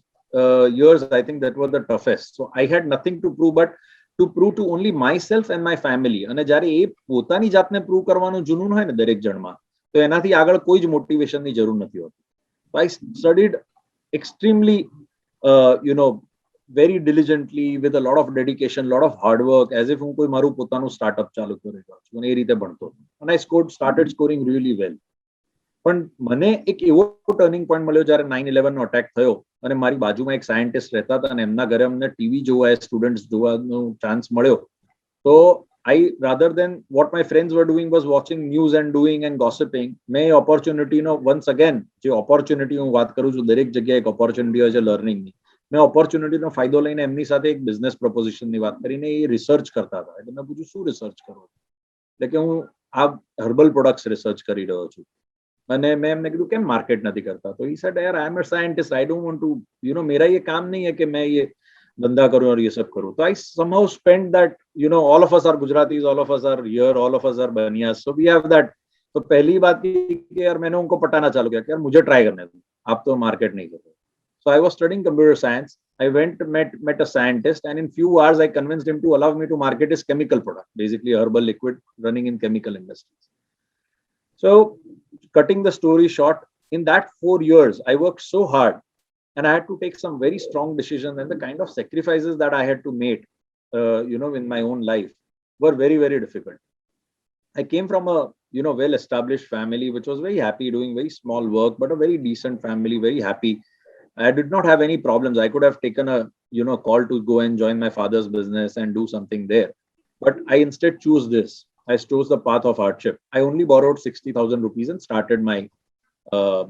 years I think that was the toughest. So I had nothing to prove but to prove to only myself and my family. અને જ્યારે એ પોતાની જાતને પ્રૂવ કરવાનું જુનૂન હોય ને દરેક જણમાં, તો એનાથી આગળ કોઈ જ મોટિવેશનની જરૂર નથી હોતી. So I studied extremely very diligently with a lot of dedication, lot of hard work, as if હું કોઈ મારું પોતાનું સ્ટાર્ટઅપ ચાલુ કરી રહ્યો છું, અને એ રીતે ભણતો. and I started scoring really well. પણ મને એક એવો ટર્નિંગ પોઈન્ટ મળ્યો જ્યારે 9/11 નો અટેક થયો અને મારી બાજુમાં એક સાયન્ટિસ્ટ રહેતા હતા અને એમના ઘરે અમને ટીવી જોવા, સ્ટુડન્ટ્સ જોવાનો ચાન્સ મળ્યો. તો I, rather than what my friends were doing was watching news and doing and gossiping, મેં ઓપોર્ચ્યુનિટીનો once again, જે ઓપોર્ચ્યુનિટી હું વાત કરું છું, દરેક જગ્યાએ એક ઓપોર્ચ્યુનિટી હોય છે લર્નિંગની, મેં ઓપોર્ચ્યુનિટીનો ફાયદો લઈને એમની સાથે એક બિઝનેસ પ્રપોઝિશનની વાત કરીને એ રિસર્ચ કરતા હતા. એટલે મેં પૂછ્યું શું રિસર્ચ કરો? એટલે કે હું આ હર્બલ પ્રોડક્ટ્સ રિસર્ચ કરી રહ્યો છું. અને મેં એમને કીધું કેમ માર્કેટ નથી કરતા? તો he said yaar I am a scientist, I don't want to, मेरा ये काम नहीं है कि मैं ये धंधा करूं और ये सब करूं. So I somehow spent that, all of us are Gujaratis, all of us are here, all of us are Baniyas, so we have that. तो पहली बात की कि यार मैंने उनको पटाना चालू किया कि यार मुझे ट्राई करने दो, आप तो मार्केट नहीं कर रहे. So I was studying computer science. I went met a scientist, and in few hours I convinced him to allow me to market his chemical product, basically herbal liquid running in chemical industries. So cutting the story short, in that 4 years I worked so hard and I had to take some very strong decisions, and the kind of sacrifices that I had to make in my own life were very, very difficult. I came from a well established family which was very happy, doing very small work, but a very decent family, very happy. I did not have any problems. I could have taken a called to go and join my father's business and do something there. But I instead choose this. I chose the path of hardship. I only borrowed 60,000 rupees and started my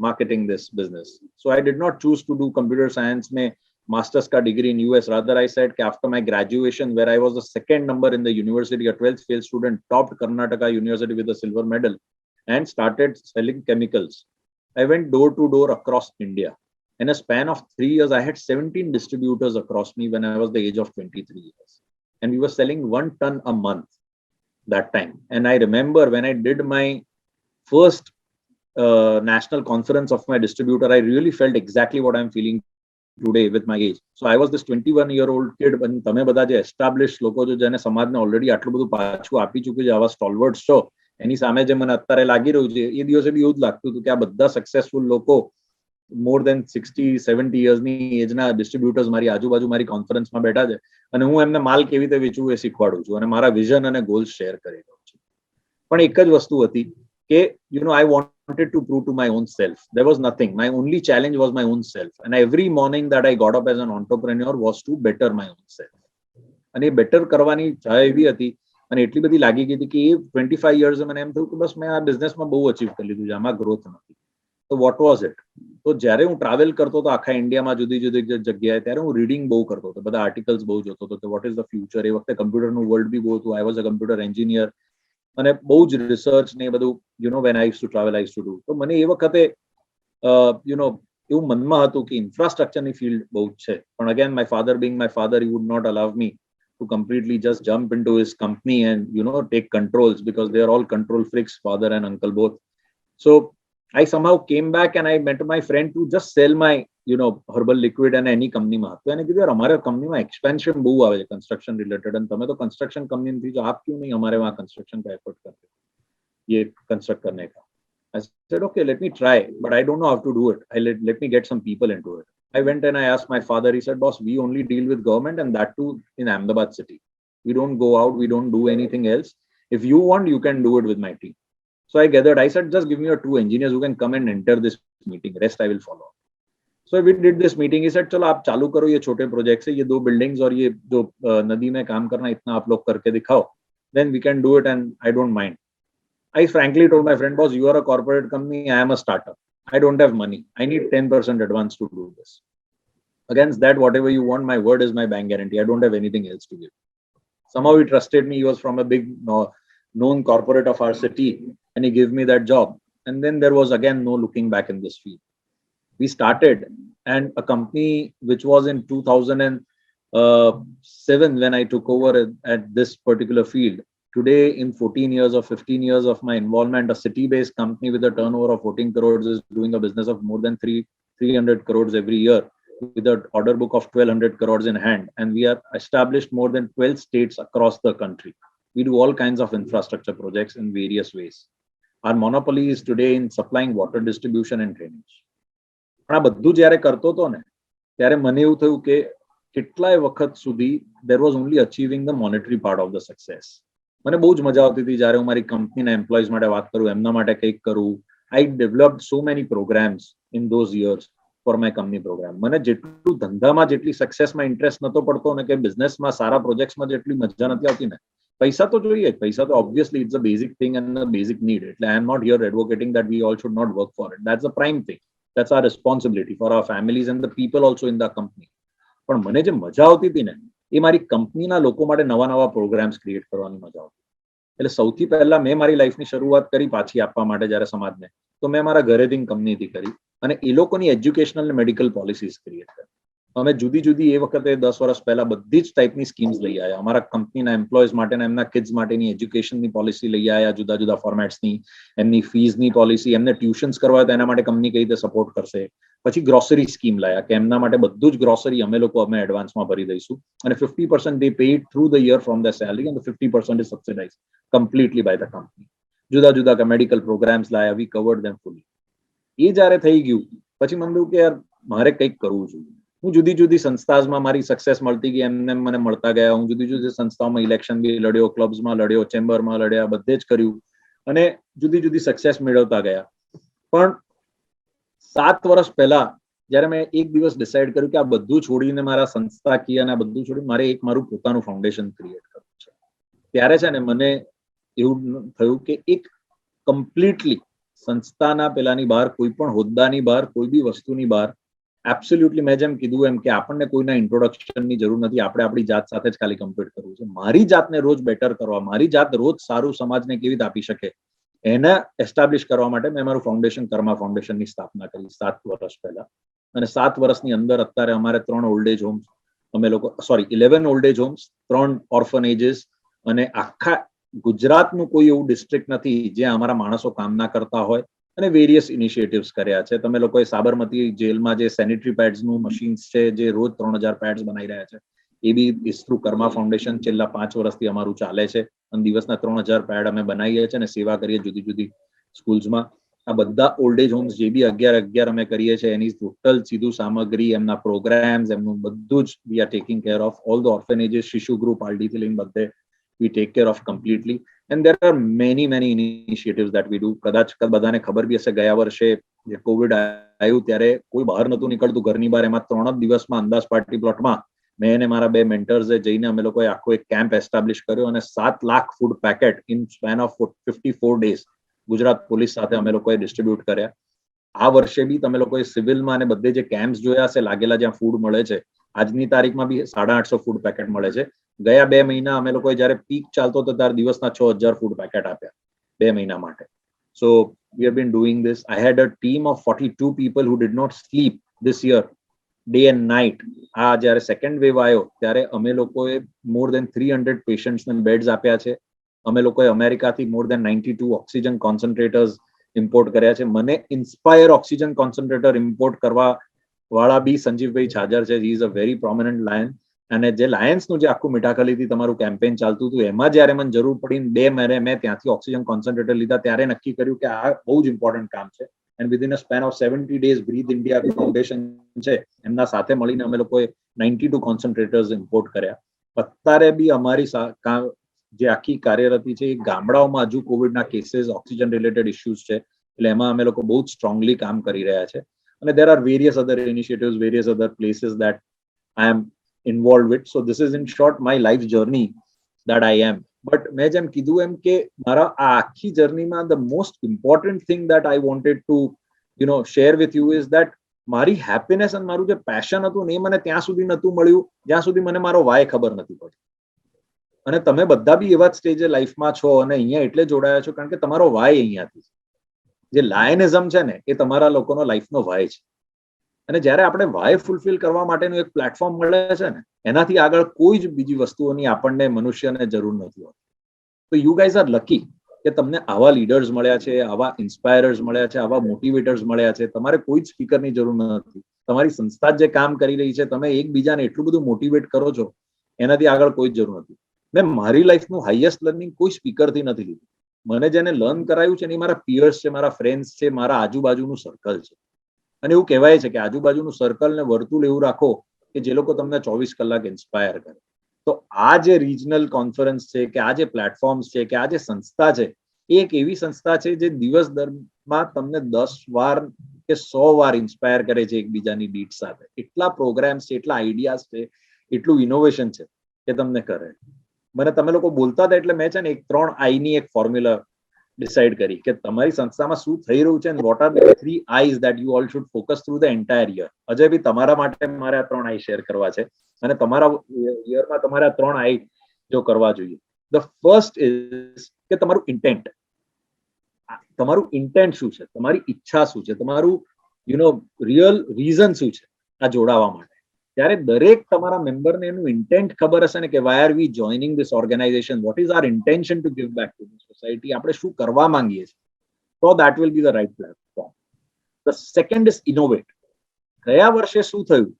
marketing this business. So I did not choose to do computer science mein master's ka degree in US. Rather, I said after my graduation, where I was the second number in the university, a 12th fail student, topped Karnataka University with a silver medal, and started selling chemicals. I went door to door across India. In a span of 3 years, I had 17 distributors across me when I was the age of 23 years. And we were selling 1 ton a month that time. And I remember when I did my first national conference of my distributor, I really felt exactly what I'm feeling today with my age. So I was this 21-year-old kid, and તમે બધા જે established લોકો છો જેને સમાજને already આટલું બધું પાછું આપી ચૂક્યું છે, આવા સ્ટોલવર્ડ્સ છો, એની સામે જે મને અત્યારે લાગી રહ્યું છે, એ દિવસે બી એવું જ લાગતું હતું કે આ બધા સક્સેસફુલ લોકો મોર દેન 60-70 યર્સની એજના ડિસ્ટ્રીબ્યુટર્સ મારી આજુબાજુ મારી કોન્ફરન્સમાં બેઠા છે અને હું એમને માલ કેવી રીતે વેચવું એ શીખવાડું છું અને મારા વિઝન અને ગોલ્સ શેર કરી રહ્યો છું. પણ એક જ વસ્તુ હતી કે I wanted to prove to my own self. There was nothing. My only challenge was my own self. And every morning that I got up as an entrepreneur was to better my own self. અને better કરવાની ચાહ એવી હતી અને એટલી બધી લાગી ગઈ હતી કે એ 25 years મને એમ થયું કે બસ મેં આ બિઝનેસમાં બહુ અચીવ કરી લીધું છે, આમાં ગ્રોથ નથી. તો વોટ વોઝ ઇટ? તો જ્યારે હું ટ્રાવેલ કરતો હતો આખા ઇન્ડિયામાં જુદી જુદી જગ્યાએ, ત્યારે હું રીડિંગ બહુ કરતો હતો, બધા આર્ટિકલ્સ બહુ જોતો હતો કે વોટ ઇઝ ધ ફ્યુચર. એ વખતે કમ્પ્યુટરનું વર્લ્ડ બી બહુ હતું. I was a computer engineer અને બહુ જ રિસર્ચ ને બધું when I use to travel I use to do. તો મને એ વખતે એવું મનમાં હતું કે ઇન્ફ્રાસ્ટ્રક્ચરની ફિલ્ડ બહુ જ છે. પણ again my father Bing my father, he would not allow me to completely just jump into his company and take controls, because they are all control freaks, father and uncle both. So I somehow came back and I met my friend to just sell my herbal liquid and any company માં. તો એને કીધું યાર અમારે કંપનીમાં expansion બહુ આવે છે કન્સ્ટ્રક્શન રિલેટેડ, અને તમે તો કન્સ્ટ્રક્શન કંપની નથી, જો આપ ક્यों नहीं हमारे वहाँ कंस्ट्रक्शन का एफर्ट करते ये कंस्ट्रक्ट करने का. I said okay, let me try, but I don't know how to do it. Let me get some people into it. I went and I asked my father. He said, boss, we only deal with government, and that too in Ahmedabad city. We don't go out, we don't do anything else. If you want, you can do it with my team. So I gathered, I said, just give me your 2 engineers who can come and enter this meeting. Rest I will follow. So we did this meeting. He said, चलो आप चालू करो ये छोटे project से, ये 2 buildings और ये जो नदी में काम करना, इतना आप लोग करके दिखाओ. Then we can do it and I don't mind. I frankly told my friend, boss, you are a corporate company, I am a startup. I don't have money. I need 10% advance to do this. Against that, whatever you want, my word is my bank guarantee. I don't have anything else to give. Somehow he trusted me. He was from a big known corporate of our city, and he gave me that job. And then there was again no looking back in this field. We started, and a company which was in 2007 when I took over at this particular field. Today, in 14 years or 15 years of my involvement, a city-based company with a turnover of 14 crores is doing a business of more than 300 crores every year, with an order book of 1,200 crores in hand. And we are established more than 12 states across the country. We do all kinds of infrastructure projects in various ways. Our monopoly is today in supplying water distribution and drainage. પણ આ બધું જ્યારે કરતો હતો ને, ત્યારે મને એવું થયું કે કેટલાય વખત સુધી there was only achieving the monetary part of the success. મને બહુ જ મજા આવતી હતી જ્યારે હું મારી કંપનીના એમ્પ્લોઈઝ માટે વાત કરું, એમના માટે કંઈક કરું. I developed so many programs in those years for my company program. મને જેટલું ધંધામાં જેટલી સક્સેસમાં ઇન્ટરેસ્ટ નતો પડતો ને કે બિઝનેસમાં સારા પ્રોજેક્ટ્સમાં જેટલી મજા નથી આવતી ને, પૈસા તો જોઈએ, પૈસા તો obviously it's a basic thing and a basic need. એટલે I am not here advocating that we all should not work for it. That's the prime thing. That's our responsibility for our families and the people also in the company. પણ મને જે મજા આવતી હતી ને, એ મારી કંપનીના લોકો માટે નવા નવા પ્રોગ્રામ્સ ક્રિએટ કરવાની મજા આવતી. એટલે સૌથી પહેલા મેં મારી લાઈફની શરૂઆત કરી પાછી આપવા માટે જ્યારે સમાજને, તો મેં મારા ઘરેથી કંપનીથી કરી અને એ લોકોની એજ્યુકેશનલ અને મેડિકલ પોલિસીસ ક્રિએટ કરી. અમે જુદી જુદી એ વખતે 10 વર્ષ પહેલા બધી જ ટાઈપની સ્કીમ્સ લઈ આવ્યા. અમારા કંપનીના એમ્પ્લોઈઝ માટેના એમના કિડ્સ માટેની એજ્યુકેશનની પોલિસી લઈ આવ્યા, જુદા જુદા ફોર્મેટ્સની, એમની ફીઝની પોલિસી, એમને ટ્યુશન્સ કરવા હોય તો એના માટે કંપની કઈ રીતે સપોર્ટ કરશે. પછી ગ્રોસરી સ્કીમ લાયા કે એમના માટે બધું જ ગ્રોસરી અમે એડવાન્સમાં ભરી દઈશું અને 50% they pay it through the year from their salary and the 50% is subsidized completely by the company. જુદા જુદા મેડિકલ પ્રોગ્રામ્સ લાયા. we covered them fully. એ જ્યારે થઈ ગયું પછી મને થયું કે યાર મારે કંઈક કરવું જોઈએ. હું જુદી જુદી સંસ્થામાં મારી સક્સેસ મળતી ગઈ, એમને મને મળતા ગયા. હું જુદી જુદી સંસ્થાઓમાં ઇલેક્શન બી લડ્યો, ક્લબ્સમાં લડ્યો, ચેમ્બરમાં લડ્યા, બધે જ કર્યું અને જુદી જુદી સક્સેસ મેળવતા ગયા. પણ 7 વર્ષ પહેલા જ્યારે મેં એક દિવસ ડિસાઇડ કર્યું કે આ બધું છોડીને મારા સંસ્થાકીય અને આ બધું છોડીને મારે એક મારું પોતાનું ફાઉન્ડેશન ક્રિએટ કરવું છે, ત્યારે છે ને મને એવું થયું કે એક કમ્પ્લીટલી સંસ્થાના પેલાની બહાર, કોઈ પણ હોદ્દાની બહાર, કોઈ બી વસ્તુની બહાર, એબ્સોલ્યુટલી મેં જેમ કીધું એમ કે આપણને કોઈના ઇન્ટ્રોડક્શનની જરૂર નથી, આપણે આપણી જાત સાથે જ ખાલી કમ્પીટ કરવું છે. મારી જાતને રોજ બેટર કરવા, મારી જાત રોજ સારું સમાજને કેવી રીતે આપી શકે એને એસ્ટાબ્લિશ કરવા માટે મેં મારું ફાઉન્ડેશન કર્મા ફાઉન્ડેશનની સ્થાપના કરી 7 વર્ષ પહેલા. અને 7 વર્ષની અંદર અત્યારે અમારે 3 old age homes, 11 old age homes, 3 orphanages, અને આખા ગુજરાતનું કોઈ એવું ડિસ્ટ્રિક્ટ નથી જ્યાં અમારા માણસો કામ ના કરતા હોય, અને વેરિયસ ઇનિશિયેટિવ્સ કર્યા છે. તમે લોકોએ સાબરમતી જેલમાં જે સેનિટરી પેડ્સનું મશીન્સ છે, જે રોજ 3000 પેડ્સ બનાવી રહ્યા છે, A B is through Karma foundation. છેલ્લા 5 વર્ષથી અમારું ચાલે છે અને દિવસના 3000 પેડ અમે બનાવીએ છીએ અને સેવા કરીએ જુદી જુદી સ્કૂલ્સમાં. આ બધા ઓલ્ડ એજ હોમ્સ જે બી 11 અમે કરીએ છીએ એની ટોટલ સીધું સામગ્રી, એમના પ્રોગ્રામ્સ, એમનું બધું જ we are taking care of. All the orphanages, Shishu group, આરડીથી લઈને બધે we take care of completely, and there are many initiatives that we do. કદાચ બધાને ખબર બી હશે, ગયા વર્ષે જે કોવિડ આવ્યું ત્યારે કોઈ બહાર નતું નીકળતું ઘરની બહાર. એમાં 3 જ દિવસમાં અંદાજ પાર્ટી પ્લોટમાં મેં અને મારા 2 મેન્ટર્સે જઈને અમે લોકોએ આખો એક કેમ્પ એસ્ટાબ્લિશ કર્યો અને 7 lakh food packet in span of 54 days Gujarat police સાથે અમે લોકોએ ડિસ્ટ્રીબ્યુટ કર્યા. આ વર્ષે બી તમે લોકોએ સિવિલમાં અને બધે જે કેમ્પ્સ જોયા હશે લાગેલા જ્યાં ફૂડ મળે છે, આજની તારીખમાં બી 850 ફૂડ પેકેટ મળે છે. ગયા 2 મહિના અમે લોકોએ જ્યારે પીક ચાલતો હતો ત્યારે દિવસના 6000 ફૂડ પેકેટ આપ્યા 2 મહિના માટે. સો we have been doing this. I had a team of 42 people who did not sleep this year, day and night. આ જ્યારે સેકન્ડ વેવ આવ્યો ત્યારે અમે લોકોએ મોર દેન 300 પેશન્ટ્સને બેડ્સ આપ્યા છે. અમે લોકોએ અમેરિકાથી મોર દેન 92 ઓક્સિજન કોન્સન્ટ્રેટર્સ ઇમ્પોર્ટ કર્યા છે. મને ઇન્સ્પાયર ઓક્સિજન કોન્સન્ટ્રેટર ઇમ્પોર્ટ કરવા વાળા બી સંજીવભાઈ છાજર છે. He is a very prominent lion. અને જે લાયન્સનું જે આખું મીઠાખલીથી તમારું કેમ્પેન ચાલતું હતું એમાં જ્યારે મને જરૂર પડીને 2 મહિને મેં ત્યાંથી ઓક્સિજન કોન્સન્ટ્રેટર લીધા, ત્યારે નક્કી કર્યું કે આ બહુ જ ઇમ્પોર્ટન્ટ કામ છે. And within a span of 70 days breathe India foundation છે એમના સાથે મળીને અમે લોકોએ 92 કોન્સન્ટ્રેટર્સ ઇમ્પોર્ટ કર્યા. અત્યારે બી અમારી જે આખી કાર્યરતી છે એ ગામડાઓમાં હજુ કોવિડના કેસીસ, ઓક્સિજન રિલેટેડ ઇસ્યુઝ છે, એટલે એમાં અમે લોકો બહુ જ સ્ટ્રોંગલી કામ કરી રહ્યા છે. અને there are various other initiatives, various other places that I am involved with. So this is in short my life journey that I am. But મેં જેમ કીધું એમ કે મારા આ આખી જર્નીમાં the most important thing that I wanted to share with you is that મારી happiness અને મારું જે પેશન હતું ને એ મને ત્યાં સુધી નહોતું મળ્યું જ્યાં સુધી મને મારો વાય ખબર નથી પડી. અને તમે બધા બી એવા જ સ્ટેજે લાઈફમાં છો અને અહીંયા એટલે જોડાયા છો કારણ કે તમારો વાય અહીંયાથી. જે લાયનિઝમ છે ને એ તમારા લોકોનો લાઈફનો વાય છે. અને જ્યારે આપણે વાય ફૂલફિલ કરવા માટેનું એક પ્લેટફોર્મ મળે છે ને એનાથી આગળ કોઈ જ બીજી વસ્તુઓની આપણને મનુષ્યને જરૂર નથી હોતી. તો યુ ગાઈઝ આર લકી કે તમને આવા લીડર્સ મળ્યા છે, આવા ઇન્સ્પાયરર્સ મળ્યા છે, આવા મોટિવેટર્સ મળ્યા છે. તમારે કોઈ જ સ્પીકરની જરૂર નથી. તમારી સંસ્થા જે કામ કરી રહી છે, તમે એકબીજાને એટલું બધું મોટિવેટ કરો છો, એનાથી આગળ કોઈ જ જરૂર નથી. મેં મારી લાઈફનું હાઈએસ્ટ લર્નિંગ કોઈ સ્પીકરથી નથી લીધું. મને જેને લર્ન કરાયું છે ને એ મારા પિયર્સ છે, મારા ફ્રેન્ડ્સ છે, મારા આજુબાજુનું સર્કલ છે. અને એવું કહેવાય છે કે આજુબાજુનું સર્કલ ને વર્તુળ એવું રાખો કે જે લોકો તમને 24 કલાક ઇન્સ્પાયર કરે. તો આ જે રિજનલ કોન્ફરન્સ છે કે આ જે પ્લેટફોર્મ્સ છે કે આ જે સંસ્થા છે એ એક એવી સંસ્થા છે જે દિવસ દરમિયાન તમને 10 વાર કે 100 વાર ઇન્સ્પાયર કરે છે એકબીજાની બીટ સાથે. એટલા પ્રોગ્રામ્સ છે, એટલા આઈડિયાઝ છે, એટલું ઇનોવેશન છે કે તમને કરે. મને તમે લોકો બોલતા હતા એટલે મેં છે ને એક 3 આઈની એક ફોર્મ્યુલા ડિસાઇડ કરી કે તમારી સંસ્થામાં શું થઈ રહ્યું છે અને what are the 3 eyes that you all should focus through the entire year. Ajay ભાઈ, તમારા માટે મારે આ 3 આઈ શેર કરવા છે અને તમારા યરમાં તમારે આ 3 આઈ જો કરવા જોઈએ. ધ ફર્સ્ટ ઇઝ કે તમારું ઇન્ટેન્ટ. તમારું ઇન્ટેન્ટ શું છે, તમારી ઈચ્છા શું છે, તમારું રિયલ રીઝન શું છે આ જોડાવા માટે. ત્યારે દરેક તમારા મેમ્બરને એનું ઇન્ટેન્ટ ખબર હશે ને કે why are we joining this organisation, what is our intention to give back to the society, આપણે શું કરવા માંગીએ છીએ, તો that will be the right platform. The second is innovate. ગયા વર્ષે શું થયું,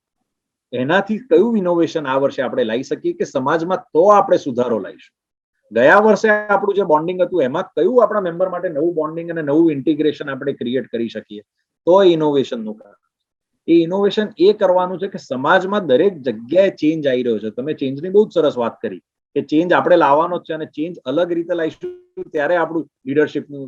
એનાથી કયું ઇનોવેશન આ વર્ષે આપણે લાવી શકીએ કે સમાજમાં તો આપણે સુધારો લાવીશું. ગયા વર્ષે આપણું જે બોન્ડિંગ હતું એમાં કયું આપણા મેમ્બર માટે નવું બોન્ડિંગ અને નવું ઇન્ટિગ્રેશન આપણે ક્રિએટ કરી શકીએ, તો ઇનોવેશનનું કારણ. એ ઇનોવેશન એ કરવાનું છે કે સમાજમાં દરેક જગ્યાએ ચેન્જ આવી રહ્યો છે. તમે ચેન્જની બહુ જ સરસ વાત કરી કે ચેન્જ આપણે લાવવાનો જ છે અને ચેન્જ અલગ રીતે લાવીશું ત્યારે આપણું લીડરશિપનું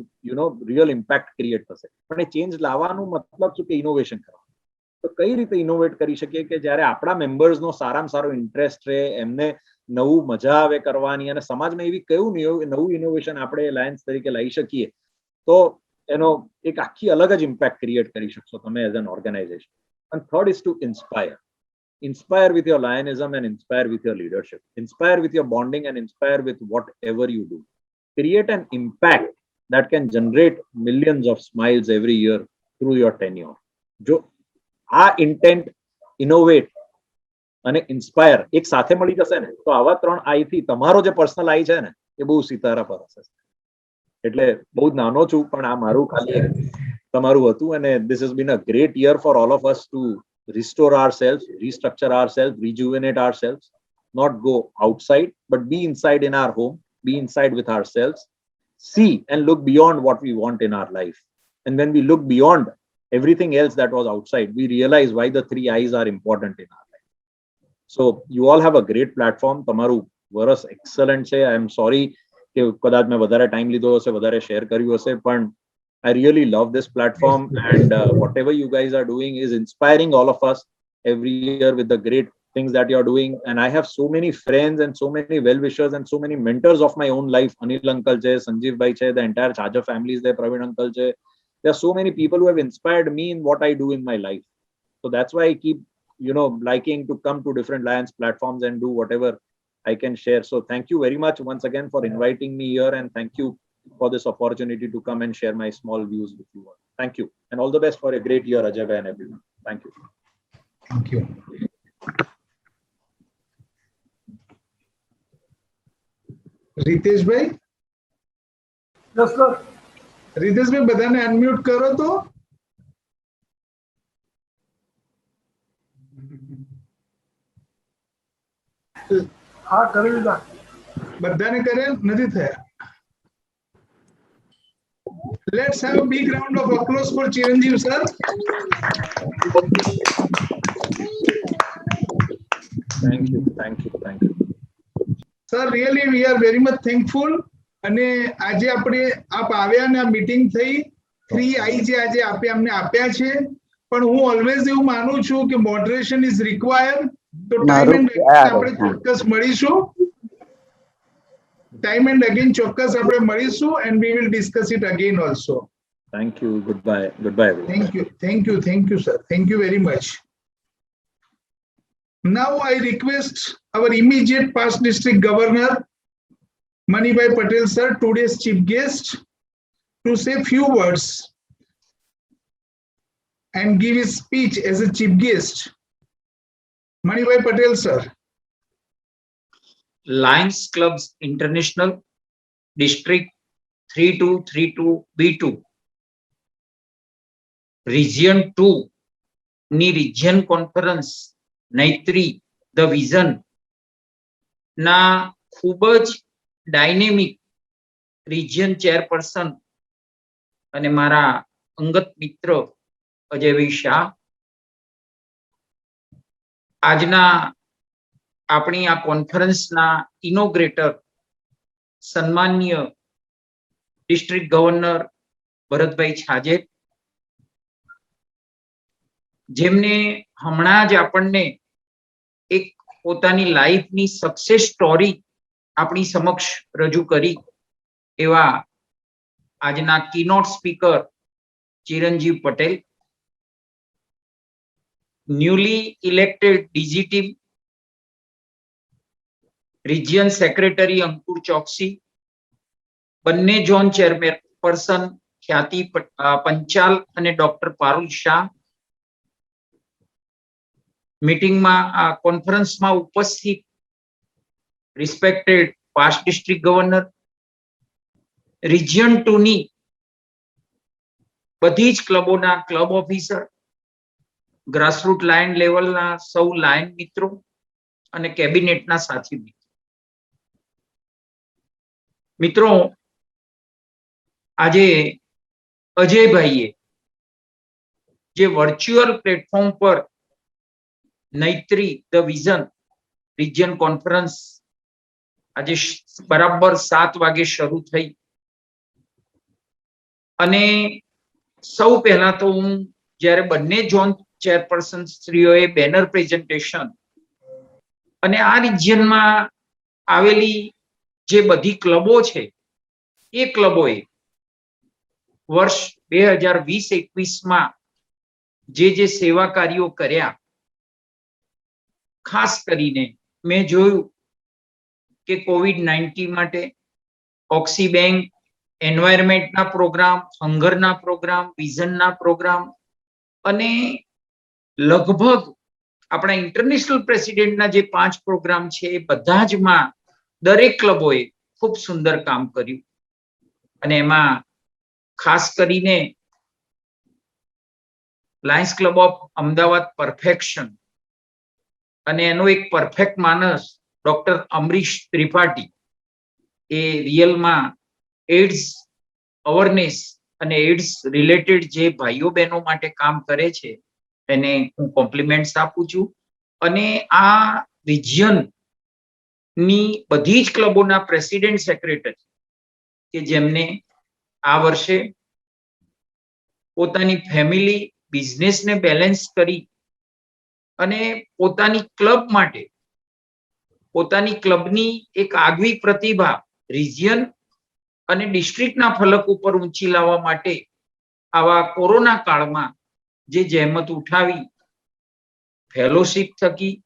રિયલ ઇમ્પેક્ટ ક્રિએટ થશે. પણ એ ચેન્જ લાવવાનું મતલબ શું કે ઇનોવેશન કરવાનું. તો કઈ રીતે ઇનોવેટ કરી શકીએ કે જ્યારે આપણા મેમ્બર્સનો સારામાં સારો ઇન્ટરેસ્ટ રહે, એમને નવું મજા આવે કરવાની, અને સમાજમાં એવી કયું નવું ઇનોવેશન આપણે લાયન્સ તરીકે લાવી શકીએ તો એનો એક આખી અલગ જ ઇમ્પેક્ટ ક્રિએટ કરી શકશો તમે as an organisation. And third is to inspire. Inspire with your lionism and inspire with your leadership. Inspire with your bonding and inspire with whatever you do. Create an impact that can generate millions of smiles every year through your tenure. જો આ intent, innovate અને inspire એક સાથે મળી જશે ને તો આવા 3 આઈ થી તમારો જે પર્સનલ આઈ છે ને એ બહુ સિતારા પર હશે. એટલે બહુ નાનો છું પણ આ મારું ખાલી તમારું હતું. અને this has been a great year for all of us to restore ourselves, restructure ourselves, rejuvenate ourselves, not go outside but be inside in our home, be inside with ourselves, see and look beyond what we want in our life. And when we look beyond everything else that was outside, we realize why the 3 I's are important in our life. So you all have a great platform. Tamaru varas excellent છે. I am sorry કે કદાચ મેં વધારે time લીધો હશે, વધારે share કર્યું હશે, પણ I really love this platform and whatever you guys are doing is inspiring all of us every year with the great things that you're doing. And I have so many friends and so many well-wishers and so many mentors of my own life. Anil Uncle che, Sanjeev Bhai che, the entire Chaja family is there, Praveen Uncle che. There are so many people who have inspired me in what I do in my life. So that's why I keep, liking to come to different Lions platforms and do whatever I can share. So thank you very much once again for inviting me here, and thank you for this opportunity to come and share my small views with you all. Thank you, and all the best for a great year, Ajay and everyone. Thank you. Thank you. Ritesh भाई. Yes, sir. Ritesh भाई બધાને unmute કરો તો. હા, કરી દીધા. બધાને કરે નથી થયા. Let's have a big round of applause for Chiranjeev sir. Thank you. Sir, really we are very much thankful. અને આજે આપણે આપ આવ્યા ને આ મીટિંગ થઈ 3 આઈ જે આજે આપે અમને આપ્યા છે, પણ હું ઓલવેઝ એવું માનું છું કે મોડરેશન ઇઝ રિક્વાયર્ડ. તો ટાઈમ એન્ડ આપણે ચોક્કસ મળીશું. Time and again ચોક્કસ આપણે મળીશું and we will discuss it again also. Thank you. Goodbye everyone. Thank you sir. Thank you very much. Now I request our immediate past district governor Manibhai Patel sir, today's chief guest, to say few words and give his speech as a chief guest. Manibhai Patel sir. Lions Clubs International District 3232B2 Region 2 ની Region Conference નૈત્રી The Vision ના ખૂબ જ dynamic region chairperson અને મારા અંગત મિત્ર અજયભાઈ શાહ, આજના આપણી આ કોન્ફરન્સના ઇનોગ્રેટર સન્માનીય ડિસ્ટ્રિક્ટ ગવર્નર ભરતભાઈ છાજેર, જેમને હમણાં જ આપણને એક પોતાની લાઈફની સક્સેસ સ્ટોરી આપણી સમક્ષ રજૂ કરી, એવા આજના keynote speaker Chiranjeev Patel, newly elected DGT region secretary Ankur Choksi, બંને ઝોન ચેરપર્સન ખ્યાતિ પંચાલ અને ડોક્ટર પારુલ શાહ, મીટિંગમાં આ કોન્ફરન્સમાં ઉપસ્થિત respected past district governor, region 2 ની બધી જ ક્લબોના ક્લબ ઓફિસર, ગ્રાસરૂટ લાયન લેવલના સૌ લાયન મિત્રો અને કેબિનેટના સાથી મિત્રો, આજે અજયભાઈએ જે વર્ચ્યુઅલ પ્લેટફોર્મ પર નૈત્રી ધ વિઝન રિજિયન કોન્ફરન્સ આજે બરાબર 7 વાગે શરૂ થઈ, અને સૌ પહેલા તો હું જ્યારે બંને ઝોન ચેરપર્સન શ્રીઓએ બેનર પ્રેઝન્ટેશન અને આ રિજિયનમાં આવેલી જે બધી ક્લબો છે એ ક્લબોએ વર્ષ 2020-21માં જે સેવા કાર્યો કર્યા, ખાસ કરીને મેં જોયું કે COVID-19 માટે ઓક્સી બેંક, એન્વાયરમેન્ટના પ્રોગ્રામ, હંગરના પ્રોગ્રામ, વિઝનના પ્રોગ્રામ અને લગભગ આપણા ઇન્ટરનેશનલ પ્રેસિડેન્ટના જે 5 પ્રોગ્રામ છે એ બધા જ માં દરેક ક્લબોએ ખૂબ સુંદર કામ કર્યું. અને એમાં ખાસ કરીને Lions club of Ahmedabad perfection અને એનો એક પરફેક્ટ માણસ ડોક્ટર અમરીશ ત્રિપાઠી એ રિયલમાં એડ્સ અવેરનેસ અને એડ્સ રિલેટેડ જે ભાઈઓ બહેનો માટે કામ કરે છે એને હું કોમ્પ્લિમેન્ટ્સ આપું છું. અને આ રિજિયન ની બધી જ ક્લબોના પ્રેસિડેન્ટ સેક્રેટરી કે જેમને આ વર્ષે પોતાની ફેમિલી બિઝનેસને બેલેન્સ કરી અને પોતાની ક્લબ માટે પોતાની ક્લબની એક આગવી પ્રતિભા રિજિયન અને ડિસ્ટ્રિક્ટના ફલક ઉપર ઊંચી લાવવા માટે આવા કોરોના કાળમાં જે જહેમત ઉઠાવી, ફેલોશિપ થકી,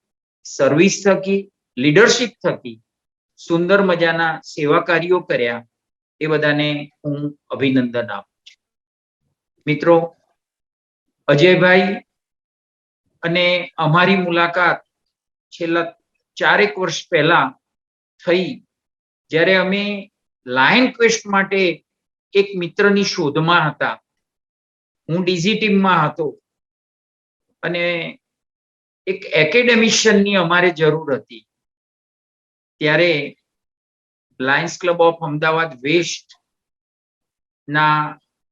સર્વિસ થકી, લીડરશિપ થકી સુંદર મજાના સેવા કાર્યો કર્યા, એ બધાને હું અભિનંદન આપું છું. મિત્રો, અજયભાઈ અને અમારી મુલાકાત છેલ્લા 4 વર્ષ પહેલા થઈ, જ્યારે અમે લાયન ક્વેસ્ટ માટે એક મિત્રની શોધમાં હતા. હું ડીજી ટીમમાં હતો અને એક એકેડેમિશિયનની અમારે જરૂર હતી. ત્યારે Lions club of Ahmedabad West ના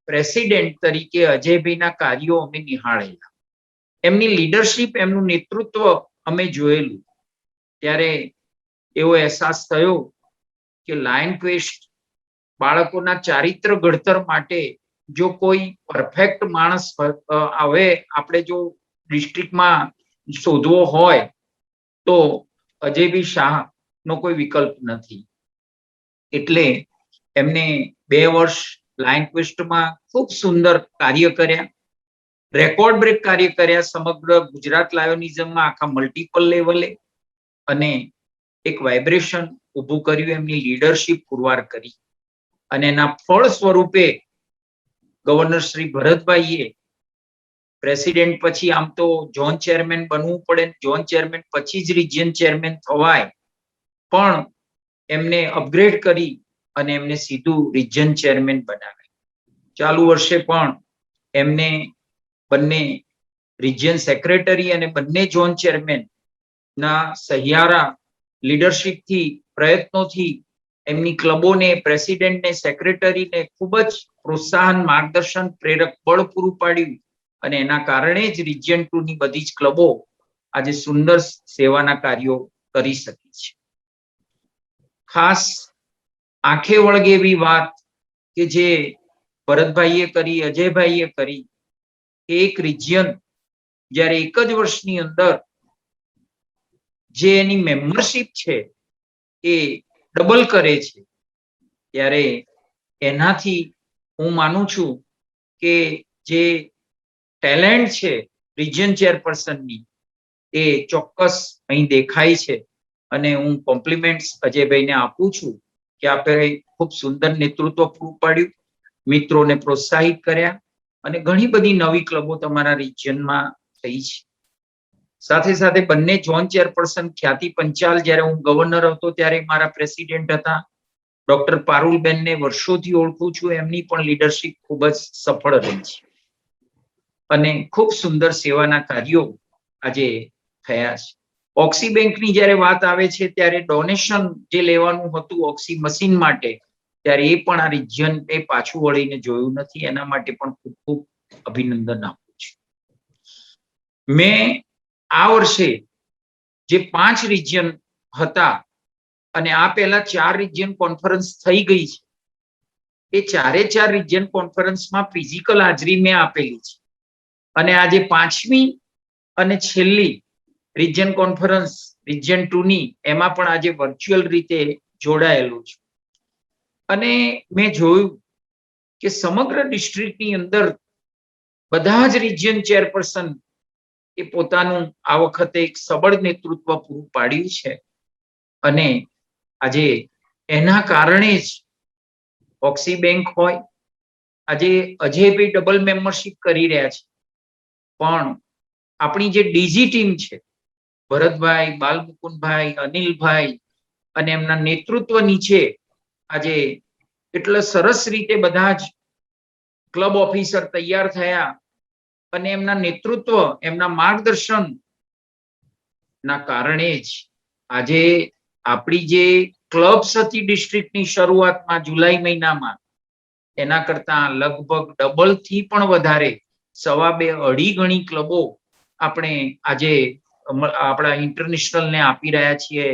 પ્રેસિડેન્ટ તરીકે અજયભાઈના કાર્યો અમે નિહાળેલા, એમની લીડરશિપ, એમનું નેતૃત્વ અમે જોયેલું. ત્યારે એવો અહેસાસ થયો કે લાયન ક્વેસ્ટ બાળકોના ચારિત્ર ઘડતર માટે જો કોઈ પરફેક્ટ માણસ આવે, આપણે જો ડિસ્ટ્રિક્ટમાં શોધવો હોય તો અજયભાઈ શાહ નો કોઈ વિકલ્પ નથી. એટલે એમને 2 વર્ષ લાયન ક્વેસ્ટમાં ખૂબ સુંદર કાર્ય કર્યા, રેકોર્ડ બ્રેક કાર્ય કર્યા સમગ્ર ગુજરાત લાયોનિઝમમાં આખા મલ્ટિપલ લેવલે, અને એક વાઇબ્રેશન ઊભું કર્યું, એમની લીડરશિપ પુરવાર કરી. અને એના ફળ સ્વરૂપે ગવર્નર શ્રી ભરતભાઈએ પ્રેસિડેન્ટ પછી આમ તો ઝોન ચેરમેન બનવું પડે, ઝોન ચેરમેન પછી જ રિજિયન ચેરમેન થવાય, પણ એમને અપગ્રેડ કરી અને એમને સીધું રિજિયન ચેરમેન બનાવ્યા. ચાલુ વર્ષે પણ એમને બંને રિજિયન સેક્રેટરી અને બંને ઝોન ચેરમેન ના સહિયારા લીડરશિપથી, પ્રયત્નોથી એમની ક્લબોને, પ્રેસિડેન્ટને, સેક્રેટરીને ખૂબ જ પ્રોત્સાહન, માર્ગદર્શન, પ્રેરક બળ પૂરું પાડ્યું. અને એના કારણે જ રિજિયન 2 ની બધી જ ક્લબો આજે સુંદર સેવાના કાર્યો કરી શકી છે. ખાસ આંખે વળગે એવી વાત કે જે ભરતભાઈએ કરી, અજયભાઈએ કરી, એક રિજિયન જ્યારે એક જ વર્ષની અંદર જે એની મેમ્બરશિપ છે એ ડબલ કરે છે, ત્યારે એનાથી હું માનું છું કે જે ટેલેન્ટ છે રિજિયન ચેરપર્સનની એ ચોક્કસ અહીં દેખાય છે. અને હું કોમ્પ્લિમેન્ટ્સ અજયભાઈને આપું છું કે આપણે ખૂબ સુંદર નેતૃત્વ પૂરું પાડ્યું, મિત્રોને પ્રોત્સાહિત કર્યા અને ઘણી બધી નવી ક્લબો તમારા રિજિયનમાં થઈ છે. સાથે સાથે બંને ઝોન ચેરપર્સન ખ્યાતિ પંચાલ, જ્યારે હું ગવર્નર હતો ત્યારે મારા પ્રેસિડેન્ટ હતા. ડોક્ટર પારુલબેનને વર્ષોથી ઓળખું છું, એમની પણ લીડરશિપ ખૂબ જ સફળ રહી છે અને ખૂબ સુંદર સેવાના કાર્યો આજે થયા છે. ઓક્સી બેંકની જ્યારે વાત આવે છે ત્યારે ડોનેશન જે લેવાનું હતું ઓક્સી મશીન માટે, ત્યારે એ પણ આ રિજિયન એ પાછું વળીને જોયું નથી. એના માટે પણ ખૂબ ખૂબ અભિનંદન આપું છું. મેં આ વર્ષે જે 5 રિજિયન હતા અને આ પહેલા 4 રિજિયન કોન્ફરન્સ થઈ ગઈ છે, એ 4 રિજિયન કોન્ફરન્સમાં ફિઝિકલ હાજરી મેં આપેલી છે. અને આજે 5મી અને છેલ્લી રિજિયન કોન્ફરન્સ રિજિયન 2 ની એમાં પણ આજે વર્ચ્યુઅલ રીતે જોડાયેલું છું. અને મેં જોયું કે સમગ્ર ડિસ્ટ્રિક્ટની અંદર બધા જ રિજિયન ચેરપર્સન એ પોતાનું આ વખતે એક સબળ નેતૃત્વ પૂરું પાડ્યું છે. અને આજે એના કારણે જ ઓક્સી બેંક હોય, આજે અજયભાઈ ડબલ મેમ્બરશિપ કરી રહ્યા છે, પણ આપણી જે ડીજી ટીમ છે, ભરતભાઈ, બાલમુકુંદભાઈ, અનિલભાઈ અને એમના નેતૃત્વ નીચે આજે એટલે સરસ રીતે બધા જ ક્લબ ઓફિસર તૈયાર થયા અને એમના નેતૃત્વ, એમના માર્ગદર્શન ના કારણે જ આજે આપણી જે ક્લબ્સ હતી ડિસ્ટ્રિક્ટની શરૂઆતમાં જુલાઈ મહિનામાં, એના કરતા લગભગ ડબલ થી પણ વધારે 2.5-2.5 ગણી ક્લબો આપણે આજે આપણા ઇન્ટરનેશનલ ને આપી રહ્યા છીએ,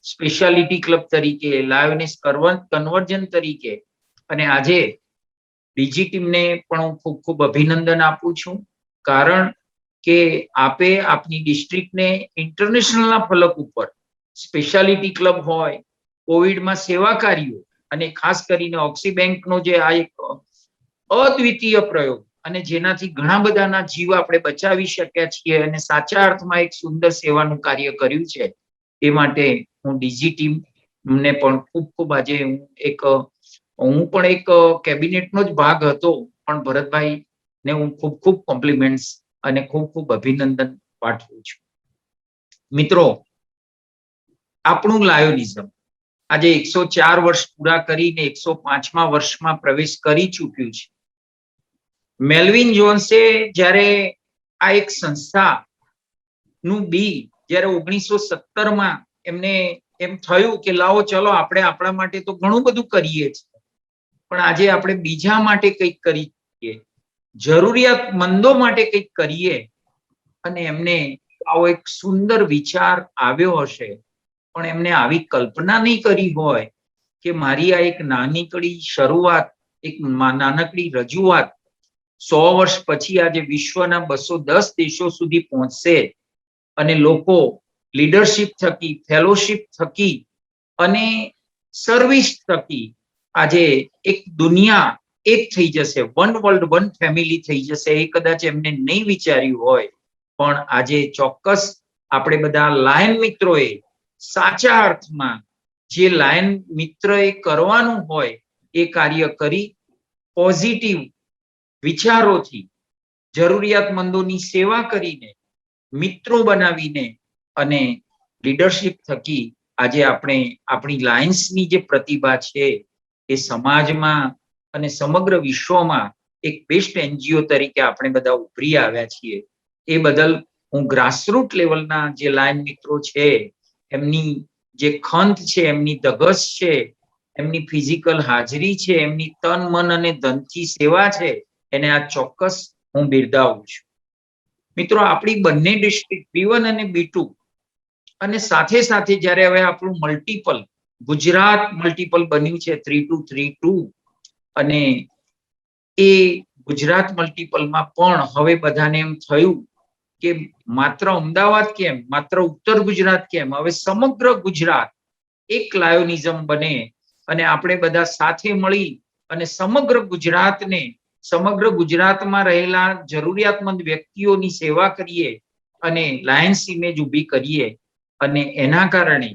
સ્પેશિયાલિટી ક્લબ તરીકે, લાયોનેસ કન્વર્જન તરીકે. અને આજે બીજી ટીમને પણ હું ખૂબ ખૂબ અભિનંદન આપું છું, કારણ કે આપે આપની ડિસ્ટ્રિક્ટને ઇન્ટરનેશનલના ફલક ઉપર સ્પેશિયાલિટી ક્લબ હોય, કોવિડમાં સેવા કાર્યો અને ખાસ કરીને ઓક્સી બેંકનો જે આ એક અદ્વિતીય પ્રયોગ અને જેનાથી ઘણા બધાના જીવ આપણે બચાવી શક્યા છીએ અને સાચા અર્થમાં એક સુંદર સેવાનું કાર્ય કર્યું છે, એ માટે હું ડીજી ટીમને પણ ખૂબ ખૂબ આજે હું પણ એક કેબિનેટનો જ ભાગ હતો, પણ ભરતભાઈ ને હું ખૂબ ખૂબ કોમ્પ્લિમેન્ટ્સ અને ખૂબ ખૂબ અભિનંદન પાઠવું છું. મિત્રો, આપણું લાયોનિઝમ આજે 104 વર્ષ પૂરા કરીને 105મા વર્ષમાં પ્રવેશ કરી ચૂક્યું છે. મેલ્વિન જોન્સે જ્યારે આ એક સંસ્થા નું બી જ્યારે 1917માં એમને એમ થયું કે લાવો ચલો આપણે આપણા માટે તો ઘણું બધું કરીએ છીએ, પણ આજે આપણે બીજા માટે કંઈક કરીએ, જરૂરિયાતમંદો માટે કંઈક કરીએ. અને એમને આવો એક સુંદર વિચાર આવ્યો હશે, પણ એમને આવી કલ્પના નહીં કરી હોય કે મારી આ એક નાનકડી શરૂઆત, એક નાનકડી રજૂઆત 100 વર્ષ પછી આજે વિશ્વના 210 દેશો સુધી પહોંચશે અને લોકો લીડરશિપ થકી, ફેલોશિપ થકી અને સર્વિસ થકી આજે એક દુનિયા એક થઈ જશે, વન વર્લ્ડ વન ફેમિલી થઈ જશે. એ કદાચ એમને નહીં વિચાર્યું હોય, પણ આજે ચોક્કસ આપણે બધા લાયન મિત્રોએ સાચા અર્થમાં જે લાયન મિત્રએ કરવાનું હોય એ કાર્ય કરી, પોઝિટિવ વિચારોથી જરૂરિયાતમંદોની સેવા કરીને, મિત્રો બનાવીને અને લીડરશિપ થકી આજે આપણે આપણી લાયન્સની જે પ્રતિભા છે એ સમાજમાં અને સમગ્ર વિશ્વમાં એક બેસ્ટ એનજીઓ તરીકે આપણે બધા ઉભરી આવ્યા છીએ. એ બદલ હું ગ્રાસરૂટ લેવલના જે લાયન મિત્રો છે, એમની જે ખંત છે, એમની ધગસ છે, એમની ફિઝિકલ હાજરી છે, એમની તન મન અને ધનથી સેવા છે, એને આ ચોક્કસ હું બિરદાવું છું. મિત્રો, આપણી બંને ડિસ્ટ્રિક્ટ B1 અને B2 અને સાથે સાથે જ્યારે હવે આપણું મલ્ટિપલ ગુજરાત મલ્ટિપલ બન્યું છે 3232, અને એ ગુજરાત મલ્ટિપલમાં પણ હવે બધાને એમ થયું કે માત્ર અમદાવાદ કેમ, માત્ર ઉત્તર ગુજરાત કેમ, હવે સમગ્ર ગુજરાત એક લાયોનિઝમ બને અને આપણે બધા સાથે મળી અને સમગ્ર ગુજરાતને, સમગ્ર ગુજરાતમાં રહેલા જરૂરિયાતમંદ વ્યક્તિઓની સેવા કરીએ અને લાયન્સ ઇમેજ ઊભી કરીએ. અને એના કારણે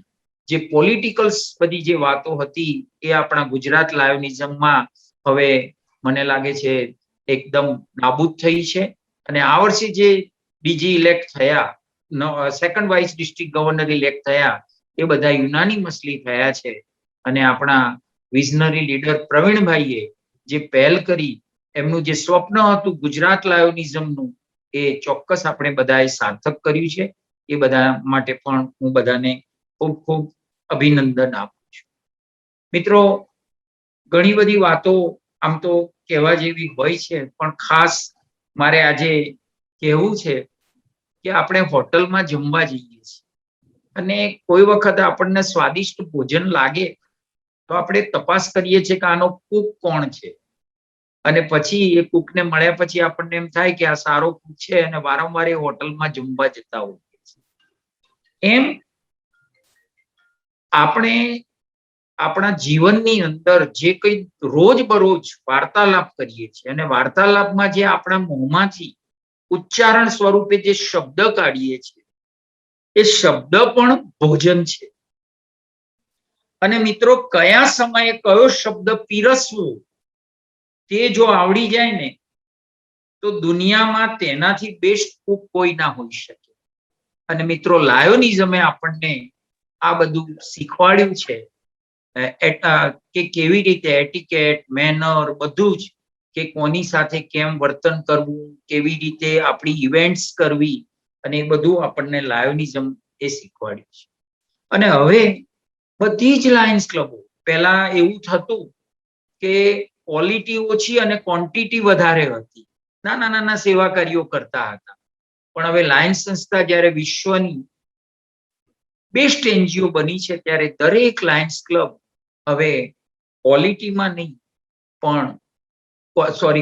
જે પોલિટિકલ બધી જે વાતો હતી એ આપણા ગુજરાત લાયોનિઝમમાં હવે મને લાગે છે એકદમ નાબૂદ થઈ છે. અને આ વર્ષે જે ડીજી ઇલેક્ટ થયા, second vice district governor elect થયા, એ બધા યુનાનિમસલી થયા છે. અને આપણા વિઝનરી લીડર પ્રવીણભાઈએ જે પહેલ કરી, એમનું જે સ્વપ્ન હતું ગુજરાત લાયોનિઝમનું, એ ચોક્કસ આપણે બધાએ સાર્થક કર્યું છે. એ બધા માટે પણ હું બધાને ખૂબ ખૂબ અભિનંદન આપું છું. મિત્રો, ઘણી બધી વાતો આમ તો કહેવા જેવી હોય છે, પણ ખાસ મારે આજે કહેવું છે કે આપણે હોટલમાં જમવા જઈએ છીએ અને કોઈ વખત આપણને સ્વાદિષ્ટ ભોજન લાગે તો આપણે તપાસ કરીએ છીએ કે આનો કુક કોણ છે. અને પછી એ કુકને મળ્યા પછી આપણને એમ થાય કે આ સારો કુક છે અને વારંવાર એ હોટલમાં જમવા જતા હોઈએ છીએ. એમ આપણે આપણા જીવનની અંદર જે કંઈ રોજબરોજ વાર્તાલાપ કરીએ છીએ અને વાર્તાલાપમાં જે આપણા મોંમાંથી ઉચ્ચારણ સ્વરૂપે જે શબ્દ કાઢીએ છીએ એ શબ્દ પણ ભોજન છે. અને મિત્રો કયા સમયે કયો શબ્દ પીરસવો તે જો આવડી જાય ને તો દુનિયામાં તેનાથી બેસ્ટ કુક કોઈ ના હોઈ શકે. અને મિત્રો લાયોનિઝમે આપણને આ બધું શીખવાડ્યું છે કે કેવી રીતે એટિકેટ, મેનર, બધું જ, કે કોની સાથે કેમ વર્તન કરવું, કેવી રીતે આપણી ઇવેન્ટ્સ કરવી, અને એ બધું આપણને લાયોનિઝમ એ શીખવાડ્યું છે. અને હવે બધી જ લાયન્સ ક્લબો, પહેલા એવું થતું કે ક્વોલિટી ઓછી અને ક્વોન્ટિટી વધારે હતી, નાના નાના સેવા કાર્યો કરતા હતા. પણ હવે લાયન્સ સંસ્થા જ્યારે વિશ્વની બેસ્ટ એનજીઓ બની છે ત્યારે દરેક લાયન્સ ક્લબ હવે ક્વોલિટીમાં નહીં પણ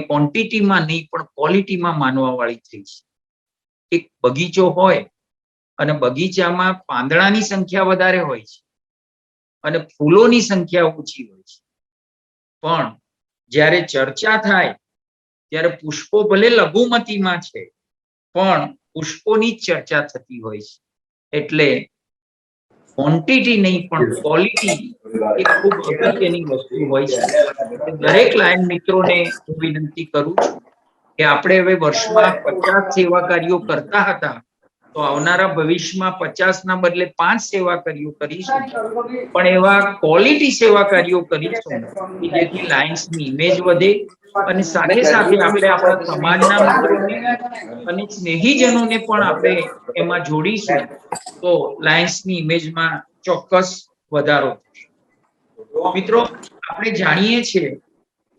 ક્વોન્ટિટીમાં નહીં પણ ક્વોલિટીમાં માનવા વાળી થઈ છે. એક બગીચો હોય અને બગીચામાં પાંદડાની સંખ્યા વધારે હોય છે અને ફૂલોની સંખ્યા ઓછી હોય છે, પણ જ્યારે ચર્ચા થાય ત્યારે પુષ્પો ભલે લઘુમતીમાં છે પણ પુષ્પોની જ ચર્ચા થતી હોય છે. એટલે ક્વોન્ટિટી નહીં પણ ક્વોલિટી એ ખૂબ અગત્યની વસ્તુ હોય છે. દરેક લાયન મિત્રોને હું વિનંતી કરું છું કે આપણે હવે વર્ષમાં 50 સેવા કાર્યો કરતા હતા તો આવનારા ભવિષ્યમાં 50 ના બદલે 5 સેવા કાર્યો કરીશું, પણ એવા ક્વોલિટી સેવા કાર્યો કરીશું કે જેથી લાયન્સની ઇમેજ વધે અને સાથે સાથે આપણે આપણા સમાજના મિત્રોને અને સ્નેહીજનોને પણ આપણે એમાં જોડીશું તો લાયન્સની ઇમેજમાં ચોક્કસ વધારો થશે. મિત્રો આપણે જાણીએ છીએ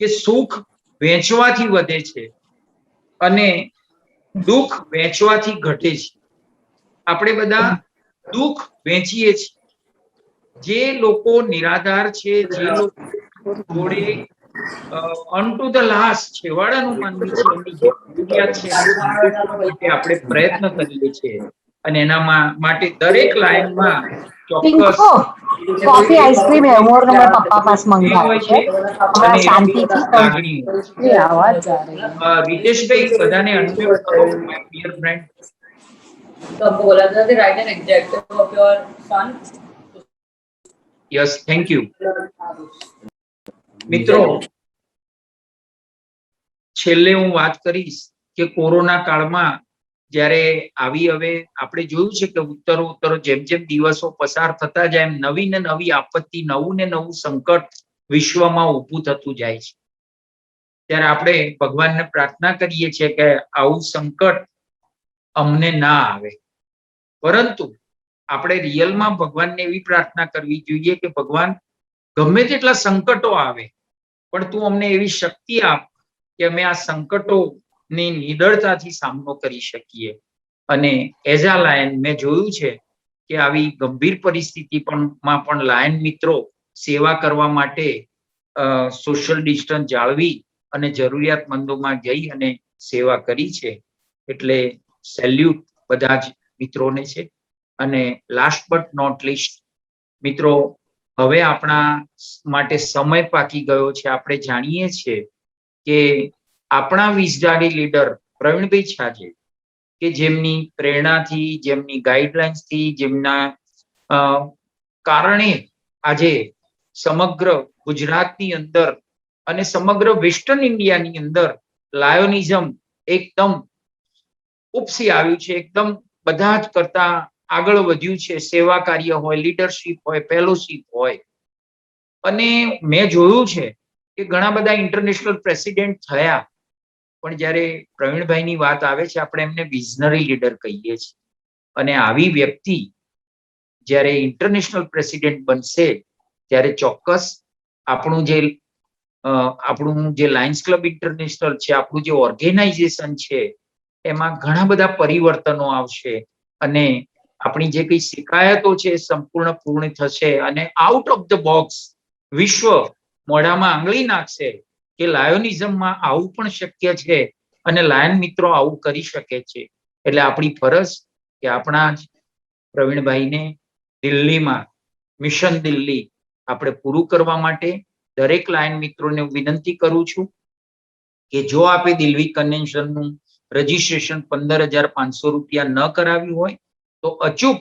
કે સુખ વેચવાથી વધે છે અને દુઃખ વેચવાથી ઘટે છે. આપણે બધા દુઃખ વેચીએ છીએ. જે લોકો નિરાધાર છે, જે લોકો જોડે અનટુ ધ લાસ્ટ છેવાડાનું માનવી છે, એમની જરૂરિયાત છે એને સંતોષવા માટે આપણે પ્રયત્ન કરીએ છીએ. અને એના માટે દરેક લાયનમાં ચોક્કસ कॉफी आइसक्रीम है और मैं पप्पा पास मंगाया है हमारा शांति की લાગણી ये आवाज जा रही है રીતેશભાઈ બધાને અનમ્યુટ કરો માય ડિયર ફ્રેન્ડ. तो हमको बोला था कि right an executive of your son. Yes, thank you. મિત્રો છેલ્લે હું વાત કરીશ કે કોરોના કાળમાં જ્યારે આવી, હવે આપણે જોયું છે કે ઉત્તરોત્તર જેમ જેમ દિવસો પસાર થતા જાય એમ નવી ને નવી આપત્તિ, નવું ને નવું સંકટ વિશ્વમાં ઊભું થતું જાય છે. ત્યારે આપણે ભગવાનને પ્રાર્થના કરીએ છીએ કે આવું સંકટ અમને ના આવે, પરંતુ આપણે રિયલમાં ભગવાનને એવી પ્રાર્થના કરવી જોઈએ કે ભગવાન ગમે તેટલા સંકટો આવે પણ તું અમને એવી શક્તિ આપ કે અમે આ સંકટોની નિડરતાથી સામનો કરી શકીએ. અને એઝ અ લાયન મેં જોયું છે કે આવી ગંભીર પરિસ્થિતિમાં પણ લાયન મિત્રો સેવા કરવા માટે સોશિયલ ડિસ્ટન્સ જાળવી અને જરૂરિયાતમંદોમાં જઈ અને સેવા કરી છે. એટલે સેલ્યુટ બધા જ મિત્રોને છે. અને લાસ્ટ બટ નોટ લીસ્ટ મિત્રો, હવે આપણા માટે સમય પાકી ગયો છે. આપણે જાણીએ છીએ કે આપણા વિઝડારી લીડર પ્રવીણભાઈ છાજે, કે જેમની પ્રેરણાથી, જેમની ગાઈડલાઇન્સથી, જેમના કારણે આજે સમગ્ર ગુજરાતની અંદર અને સમગ્ર વેસ્ટર્ન ઇન્ડિયાની અંદર લાયોનિઝમ એકદમ ઉપસી આવ્યું છે, એકદમ બધા જ કરતા આગળ વધ્યું છે. સેવા કાર્ય હોય, લીડરશીપ હોય, ફેલોશીપ હોય. અને મેં જોયું છે કે ઘણા બધા ઇન્ટરનેશનલ પ્રેસિડેન્ટ થયા, પણ જ્યારે પ્રવીણભાઈની વાત આવે છે આપણે એમને વિઝનરી લીડર કહીએ છીએ. અને આવી વ્યક્તિ જ્યારે ઇન્ટરનેશનલ પ્રેસિડેન્ટ બનશે ત્યારે ચોક્કસ આપણું જે લાયન્સ ક્લબ ઇન્ટરનેશનલ છે, આપણું જે ઓર્ગેનાઇઝેશન છે, એમાં ઘણા બધા પરિવર્તનો આવશે અને આપણી જે કઈ શિકાયતો છે એ સંપૂર્ણ પૂર્ણ થશે અને આઉટ ઓફ ધ બોક્સ વિશ્વ મોઢામાં આંગળી નાખશે કે લાયોનિઝમમાં આવું પણ શક્ય છે અને લાયન મિત્રો આવું કરી શકે છે. એટલે આપણી ફરજ કે આપણા જ પ્રવીણભાઈને દિલ્હીમાં મિશન દિલ્હી આપણે પૂરું કરવા માટે દરેક લાયન મિત્રોને વિનંતી કરું છું કે જો આપે દિલ્હી કન્વેન્શનનું રજીસ્ટ્રેશન 15,500 રૂપિયા ન કરાવ્યું હોય તો અચૂક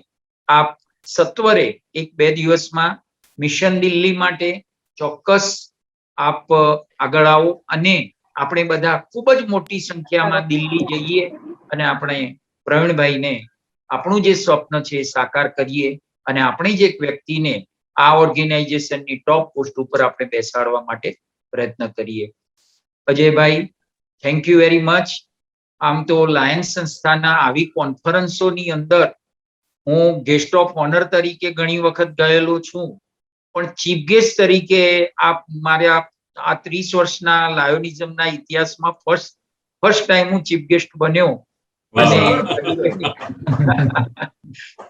આપ સત્વરે 1-2 દિવસમાં મિશન દિલ્હી માટે ચોક્કસ આપ આગળ આવો અને આપણે બધા ખૂબ જ મોટી સંખ્યામાં દિલ્હી જઈએ અને આપણે પ્રવીણભાઈને આપણું જે સ્વપ્ન છે એ સાકાર કરીએ અને આપણે જ એક વ્યક્તિને આ ઓર્ગેનાઇઝેશનની ટોપ પોસ્ટ ઉપર આપણે બેસાડવા માટે પ્રયત્ન કરીએ. Ajaybhai, thank you very much. આમ તો લાયન સંસ્થાના આવી કોન્ફરન્સોની અંદર હું ગેસ્ટ ઓફ ઓનર તરીકે ઘણી વખત ગયેલો છું, પણ ચીફ ગેસ્ટ તરીકે આપ મારા આ 30 વર્ષના લાયોનિઝમના ઇતિહાસમાં ફર્સ્ટ ટાઈમ હું ચીફ ગેસ્ટ બન્યો અને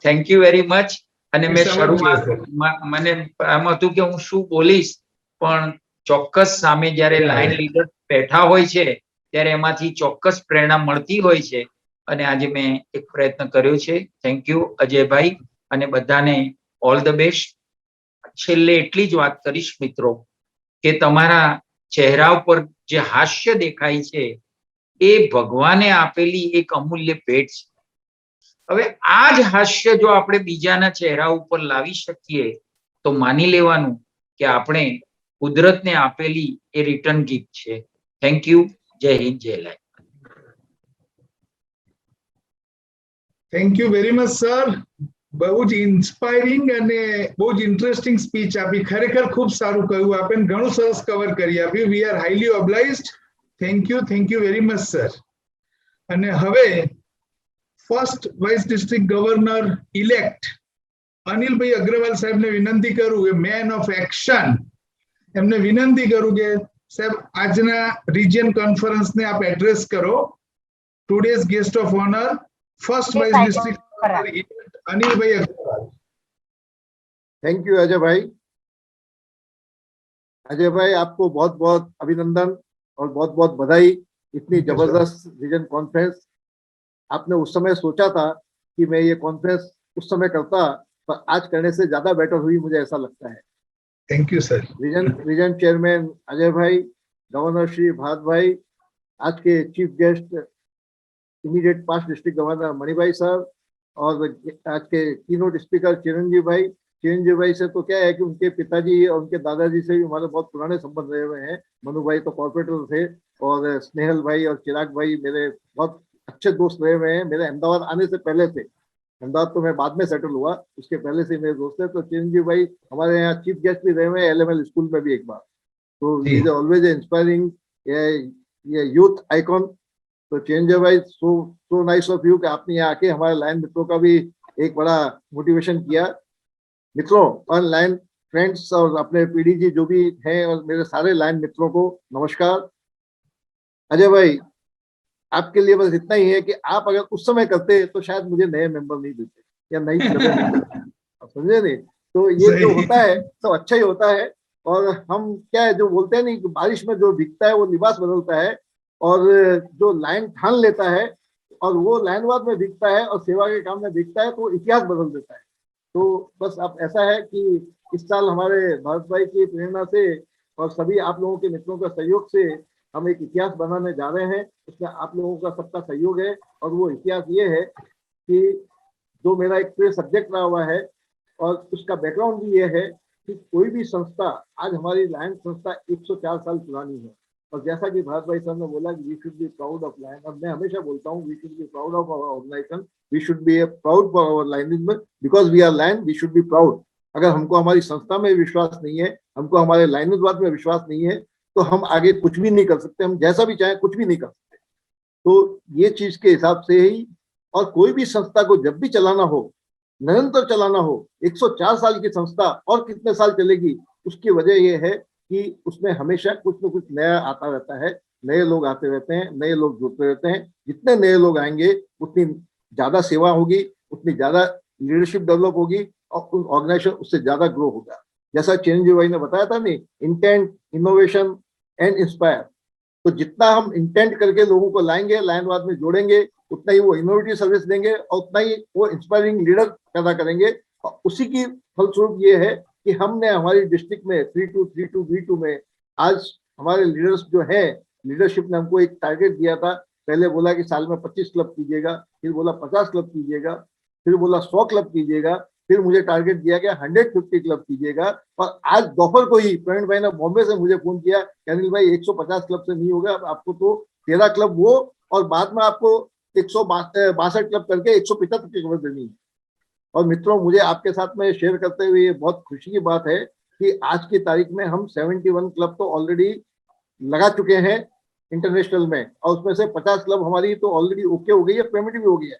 થેન્ક યુ વેરી મચ. અને મેં શરૂઆત મને એમ હતું કે હું શું બોલીશ, પણ ચોક્કસ સામે જ્યારે લાયન લીડર બેઠા હોય છે ત્યારે એમાંથી ચોક્કસ પ્રેરણા મળતી હોય છે અને આજે મેં એક પ્રયત્ન કર્યો છે. થેન્ક યુ અજયભાઈ અને બધાને ઓલ ધ બેસ્ટ. છેલ્લે એટલી જ વાત કરીશ મિત્રો કે તમારા ચહેરા ઉપર જે હાસ્ય દેખાય છે એ ભગવાને આપેલી એક અમૂલ્ય ભેટ છે. હવે આ જ હાસ્ય જો આપણે બીજાના ચહેરા ઉપર લાવી શકીએ તો માની લેવાનું કે આપણે કુદરતને આપેલી એ રિટર્ન ગિફ્ટ છે. Thank you. જય હિન્દ, જય lion. Thank you very much sir. બહુ જ ઇન્સ્પાયરિંગ અને બહુ જ ઇન્ટરેસ્ટિંગ સ્પીચ આપી. ખરેખર ખૂબ સારું કહ્યું આપે, ઘણું સરસ કવર કરી આપ્યું. We are highly obliged. Thank you very much sir. અને હવે first vice district governor elect Anilbhai Agrawal સાહેબને વિનંતી કરું કે મેન ઓફ એક્શન, એમને વિનંતી કરું કે સાહેબ આજના રિજિયન કોન્ફરન્સને આપ એડ્રેસ કરો. Today's guest of honour first vice district governor elect Anil Agrawal. Thank you Ajay bhai. Ajay भाई, आपको बहुत बहुत अभिनंदन और बहुत बहुत बधाई. इतनी जबरदस्त विजन कॉन्फ्रेंस आपने उस समय सोचा था कि मैं ये कॉन्फ्रेंस उस समय करता, पर आज करने से ज्यादा बेटर हुई, मुझे ऐसा लगता है. Thank you sir. Vision chairman Ajay भाई, गवर्नर श्री भारत भाई, आज के chief guest immediate past district governor Manibhai साहब और आज के कीनोट स्पीकर चिरंजीव भाई से तो क्या है कि उनके पिताजी और उनके दादाजी से भी हमारे बहुत पुराने संबंध रहे हुए हैं. मनु भाई तो कॉर्पोरेटर थे और स्नेहल भाई और चिराग भाई मेरे बहुत अच्छे दोस्त रहे हुए हैं. मेरे अहमदाबाद आने से पहले से, अहमदाबाद तो मैं बाद में सेटल हुआ, उसके पहले से मेरे दोस्त थे. तो चिरंजीव भाई हमारे यहाँ चीफ गेस्ट भी रहे हुए हैं LML स्कूल में भी एक बार. तो इज ऑलवेज इंस्पायरिंग ये यूथ आइकॉन. तो चिरंजीव भाई, सो नाइस ऑफ यू कि आपने यहाँ आके हमारे लायन मित्रों का भी एक बड़ा मोटिवेशन किया. मित्रों और लायन फ्रेंड्स और अपने पीडी जी जो भी हैं और मेरे सारे लायन मित्रों को नमस्कार. अजय भाई, आपके लिए बस इतना ही है कि आप अगर उस समय करते तो शायद मुझे नए मेंबर नहीं देते या नई समझे नहीं. तो ये जो होता है तो अच्छा ही होता है. और हम क्या है जो बोलते हैं नहीं, बारिश में जो दिखता है वो लिबास बदलता है, और जो लाइन ठान लेता है और वो लाइनवाद में दिखता है और सेवा के काम में दिखता है तो वो इतिहास बदल देता है. तो बस अब ऐसा है कि इस साल हमारे भारत भाई की प्रेरणा से और सभी आप लोगों के मित्रों का सहयोग से हम एक इतिहास बनाने जा रहे हैं. उसमें आप लोगों का सबका सहयोग है और वो इतिहास ये है कि जो मेरा एक प्रिय सब्जेक्ट रहा हुआ है और उसका बैकग्राउंड भी ये है कि कोई भी संस्था, आज हमारी लायन संस्था 104 साल पुरानी है. और जैसा कि भारत भाई साहब ने बोला कि we should be proud of lion, और मैं हमेशा बोलता हूँ we should be proud of our organisation, we should be proud for our lionism, because we are lion, we should be proud. अगर हमको हमारी संस्था में विश्वास नहीं है, हमको हमारे लायनिज्म में विश्वास नहीं है, तो हम आगे कुछ भी नहीं कर सकते. हम जैसा भी चाहें कुछ भी नहीं कर सकते. तो ये चीज के हिसाब से ही, और कोई भी संस्था को जब भी चलाना हो, निरंतर चलाना हो, 104 साल की संस्था और कितने साल चलेगी, उसकी वजह यह है कि उसमें हमेशा कुछ न कुछ नया आता रहता है, नए लोग आते रहते हैं, नए लोग जुड़ते रहते हैं. जितने नए लोग आएंगे उतनी ज्यादा सेवा होगी, उतनी ज्यादा लीडरशिप डेवलप होगी और ऑर्गेनाइजेशन उससे ज्यादा ग्रो होगा. जैसा चिरंजीव भाई ने बताया था नहीं, इंटेंट, इनोवेशन एंड इंस्पायर। तो जितना हम इंटेंट करके लोगों को लाएंगे, लाइनवाद में जोड़ेंगे, उतना ही वो इनोवेटिव सर्विस देंगे और उतना ही वो इंस्पायरिंग लीडर पैदा करेंगे। और उसी की फलस्वरूप ये है कि हमने हमारी डिस्ट्रिक्ट में 3232B2 में आज हमारे लीडर्स जो है, लीडरशिप ने हमको एक टारगेट दिया था। पहले बोला कि साल में 25 क्लब कीजिएगा, फिर बोला 50 क्लब कीजिएगा, फिर बोला 100 क्लब कीजिएगा, फिर मुझे टारगेट दिया गया 150 क्लब कीजिएगा। और आज दोपहर को ही प्रवीण भाई ने बॉम्बे से मुझे फोन किया कि अनिल भाई 150 क्लब से नहीं होगा, आपको तो 13 क्लब वो और बाद में आपको 162 क्लब करके 175 क्लब देनी है। और मित्रों, मुझे आपके साथ में शेयर करते हुए ये बहुत खुशी की बात है कि आज की तारीख में हम 71 क्लब तो ऑलरेडी लगा चुके हैं इंटरनेशनल में, और उसमें से 50 क्लब हमारी तो ऑलरेडी ओके हो गई है, पेमेंट भी हो गई है।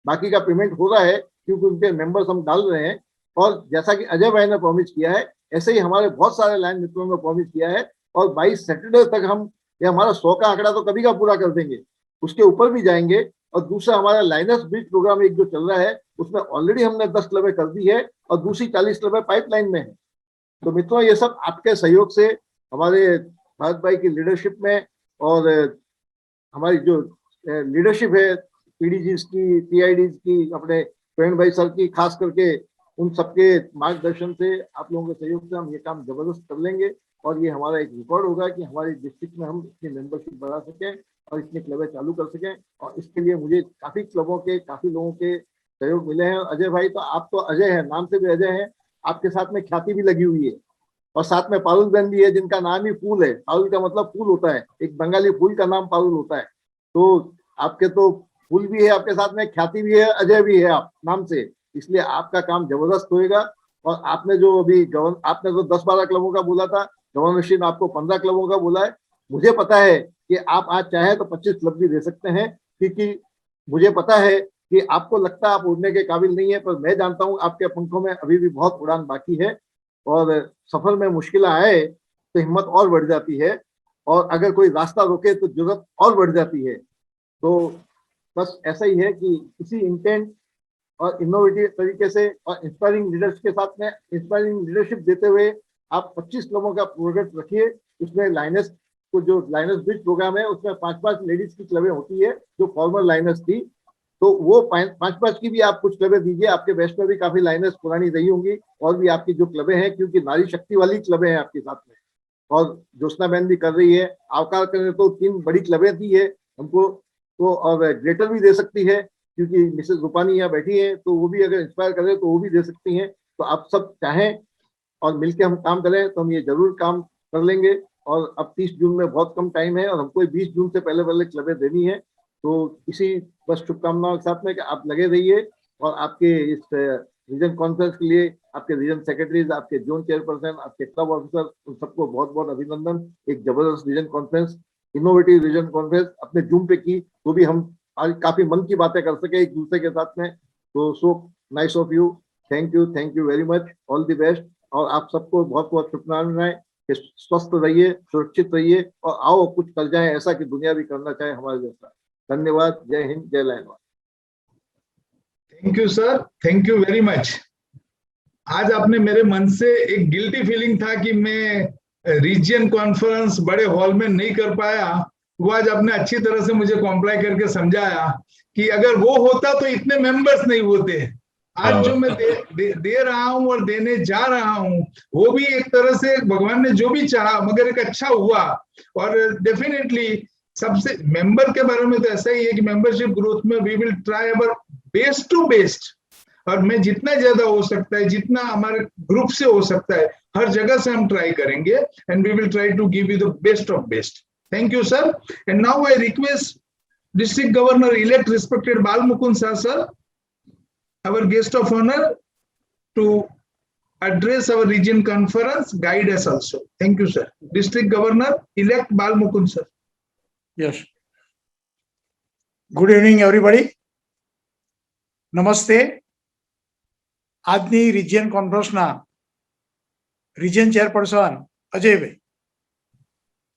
बाकी का पेमेंट हो रहा है क्योंकि उनके मेंबर्स हम डाल रहे हैं। और जैसा कि अजय भाई ने प्रॉमिस किया है, ऐसे ही हमारे बहुत सारे लाइन मित्रों ने प्रॉमिस किया है। और 22 सैटरडे तक हम ये हमारा 100 का आंकड़ा तो कभी का पूरा कर देंगे, उसके ऊपर भी जाएंगे। और दूसरा हमारा लाइनर्स ब्रिज प्रोग्राम एक जो चल रहा है, उसमें ऑलरेडी हमने 10 क्लबें कर दी है और दूसरी 40 क्लबें पाइपलाइन में है। तो मित्रों, ये सब आपके सहयोग से, हमारे भारत भाई की लीडरशिप में और हमारी जो लीडरशिप है पीडीजीज की, पीआईडीज की, अपने प्रवीण भाई सर की, खास करके उन सबके मार्गदर्शन से, आप लोगों के सहयोग से हम ये काम जबरदस्त कर लेंगे। और ये हमारा एक रिकॉर्ड होगा कि हमारी डिस्ट्रिक्ट में हम इतनी मेंबरशिप बढ़ा सकें और इतनी क्लबें चालू कर सकें। और इसके लिए मुझे काफी क्लबों के, काफी लोगों के सहयोग मिले हैं। अजय भाई तो आप तो अजय हैं, नाम से भी अजय हैं, आपके साथ में ख्याति भी लगी हुई है। और साथ में पारुल बहन भी है जिनका नाम ही फूल है। पारुल का मतलब फूल होता है, एक बंगाली फूल का नाम पारुल होता है। तो आपके तो फूल भी है आपके साथ में, ख्याति भी है, अजय भी है आप नाम से, इसलिए आपका काम जबरदस्त होएगा। और आपने जो अभी आपने तो 10-12 क्लबों का बोला था, गवर्नरशिप आपको 15 क्लबों का बोला है। मुझे पता है कि आप आज चाहे तो 25 क्लब भी दे सकते हैं, क्योंकि मुझे पता है कि आपको लगता है आप उड़ने के काबिल नहीं है, पर मैं जानता हूँ आपके पंखों में अभी भी बहुत उड़ान बाकी है। और सफर में मुश्किल आए तो हिम्मत और बढ़ जाती है, और अगर कोई रास्ता रोके तो जरूरत और बढ़ जाती है। तो बस ऐसा ही है कि इसी इंटेंट और इनोवेटिव तरीके से और इंस्पायरिंग लीडर्स के साथ में इंस्पायरिंग लीडरशिप देते हुए आप 25 क्लबों का प्रोजेक्ट रखिए। उसमें लाइनर्स को, जो लाइनर्स ब्रिज प्रोग्राम है, उसमें 5-5 लेडीज की क्लबें होती है जो फॉर्मर लाइनर्स थी, तो वो 5-5 की भी आप कुछ क्लबें दीजिए। आपके वेस्ट में भी काफी लाइनर्स पुरानी रही होंगी और भी आपकी जो क्लबें हैं, क्योंकि नारी शक्ति वाली क्लबें हैं आपके साथ में। और ज्योत्सना बहन भी कर रही है, आवकार करने तो 3 बड़ी क्लबें दी है हमको, तो और ग्रेटर भी दे सकती है क्योंकि मिसेस रूपानी यहाँ बैठी है, तो वो भी अगर इंस्पायर करे तो वो भी दे सकती हैं। तो आप सब चाहें और मिलके हम काम करें तो हम ये जरूर काम कर लेंगे। और अब 30 जून में बहुत कम टाइम है और हमको 20 जून से पहले क्लबें देनी है। तो इसी बस शुभकामनाओं के साथ में कि आप लगे रहिए और आपके इस रीजन कॉन्फ्रेंस के लिए आपके रीजन सेक्रेटरीज, आपके जोन चेयरपर्सन, आपके क्लब ऑफिसर, उन सबको बहुत बहुत अभिनंदन। एक जबरदस्त region conference, innovative region conference अपने जूम पे की, तो भी हम आज काफी मन की बातें कर सके एक दूसरे के साथ में। तो so nice of you, thank you very much, all the best. और आप सबको बहुत बहुत शुभकामनाएं कि स्वस्थ रहिए, सुरक्षित रहिए और आओ कुछ कर जाए ऐसा कि दुनिया भी करना चाहे हमारे जैसा। धन्यवाद, जय हिंद, जय लाइनवाद। Thank you sir, thank you very much. आज आपने मेरे मन से एक गिल्टी फीलिंग था कि मैं रीजन कॉन्फ्रेंस बड़े हॉल में नहीं कर पाया, वो आज आपने अच्छी तरह से मुझे कॉम्प्लाई करके समझाया कि अगर वो होता तो इतने मेंबर्स नहीं होते। आज जो मैं दे रहा हूं और देने जा रहा हूं, वो भी एक तरह से भगवान ने जो भी चाहा, मगर एक अच्छा हुआ। और डेफिनेटली सबसे मेंबर के बारे में तो ऐसा ही है कि मेंबरशिप ग्रोथ में we will try our best to best. और मैं जितना ज्यादा हो सकता है, जितना हमारे ग्रुप से हो सकता है, हर जगह से हम ट्राई करेंगे and we will try to give you the best of best. Thank you, sir. And now I request District Governor-elect, respected Bal Mukund sir, our guest of honor, to address our region conference, guide us also. Thank you, sir. District Governor-elect Bal Mukund sir. Yes. Good evening, everybody. Namaste. આજની region કોન્ફરન્સના region chairperson Ajaybhai,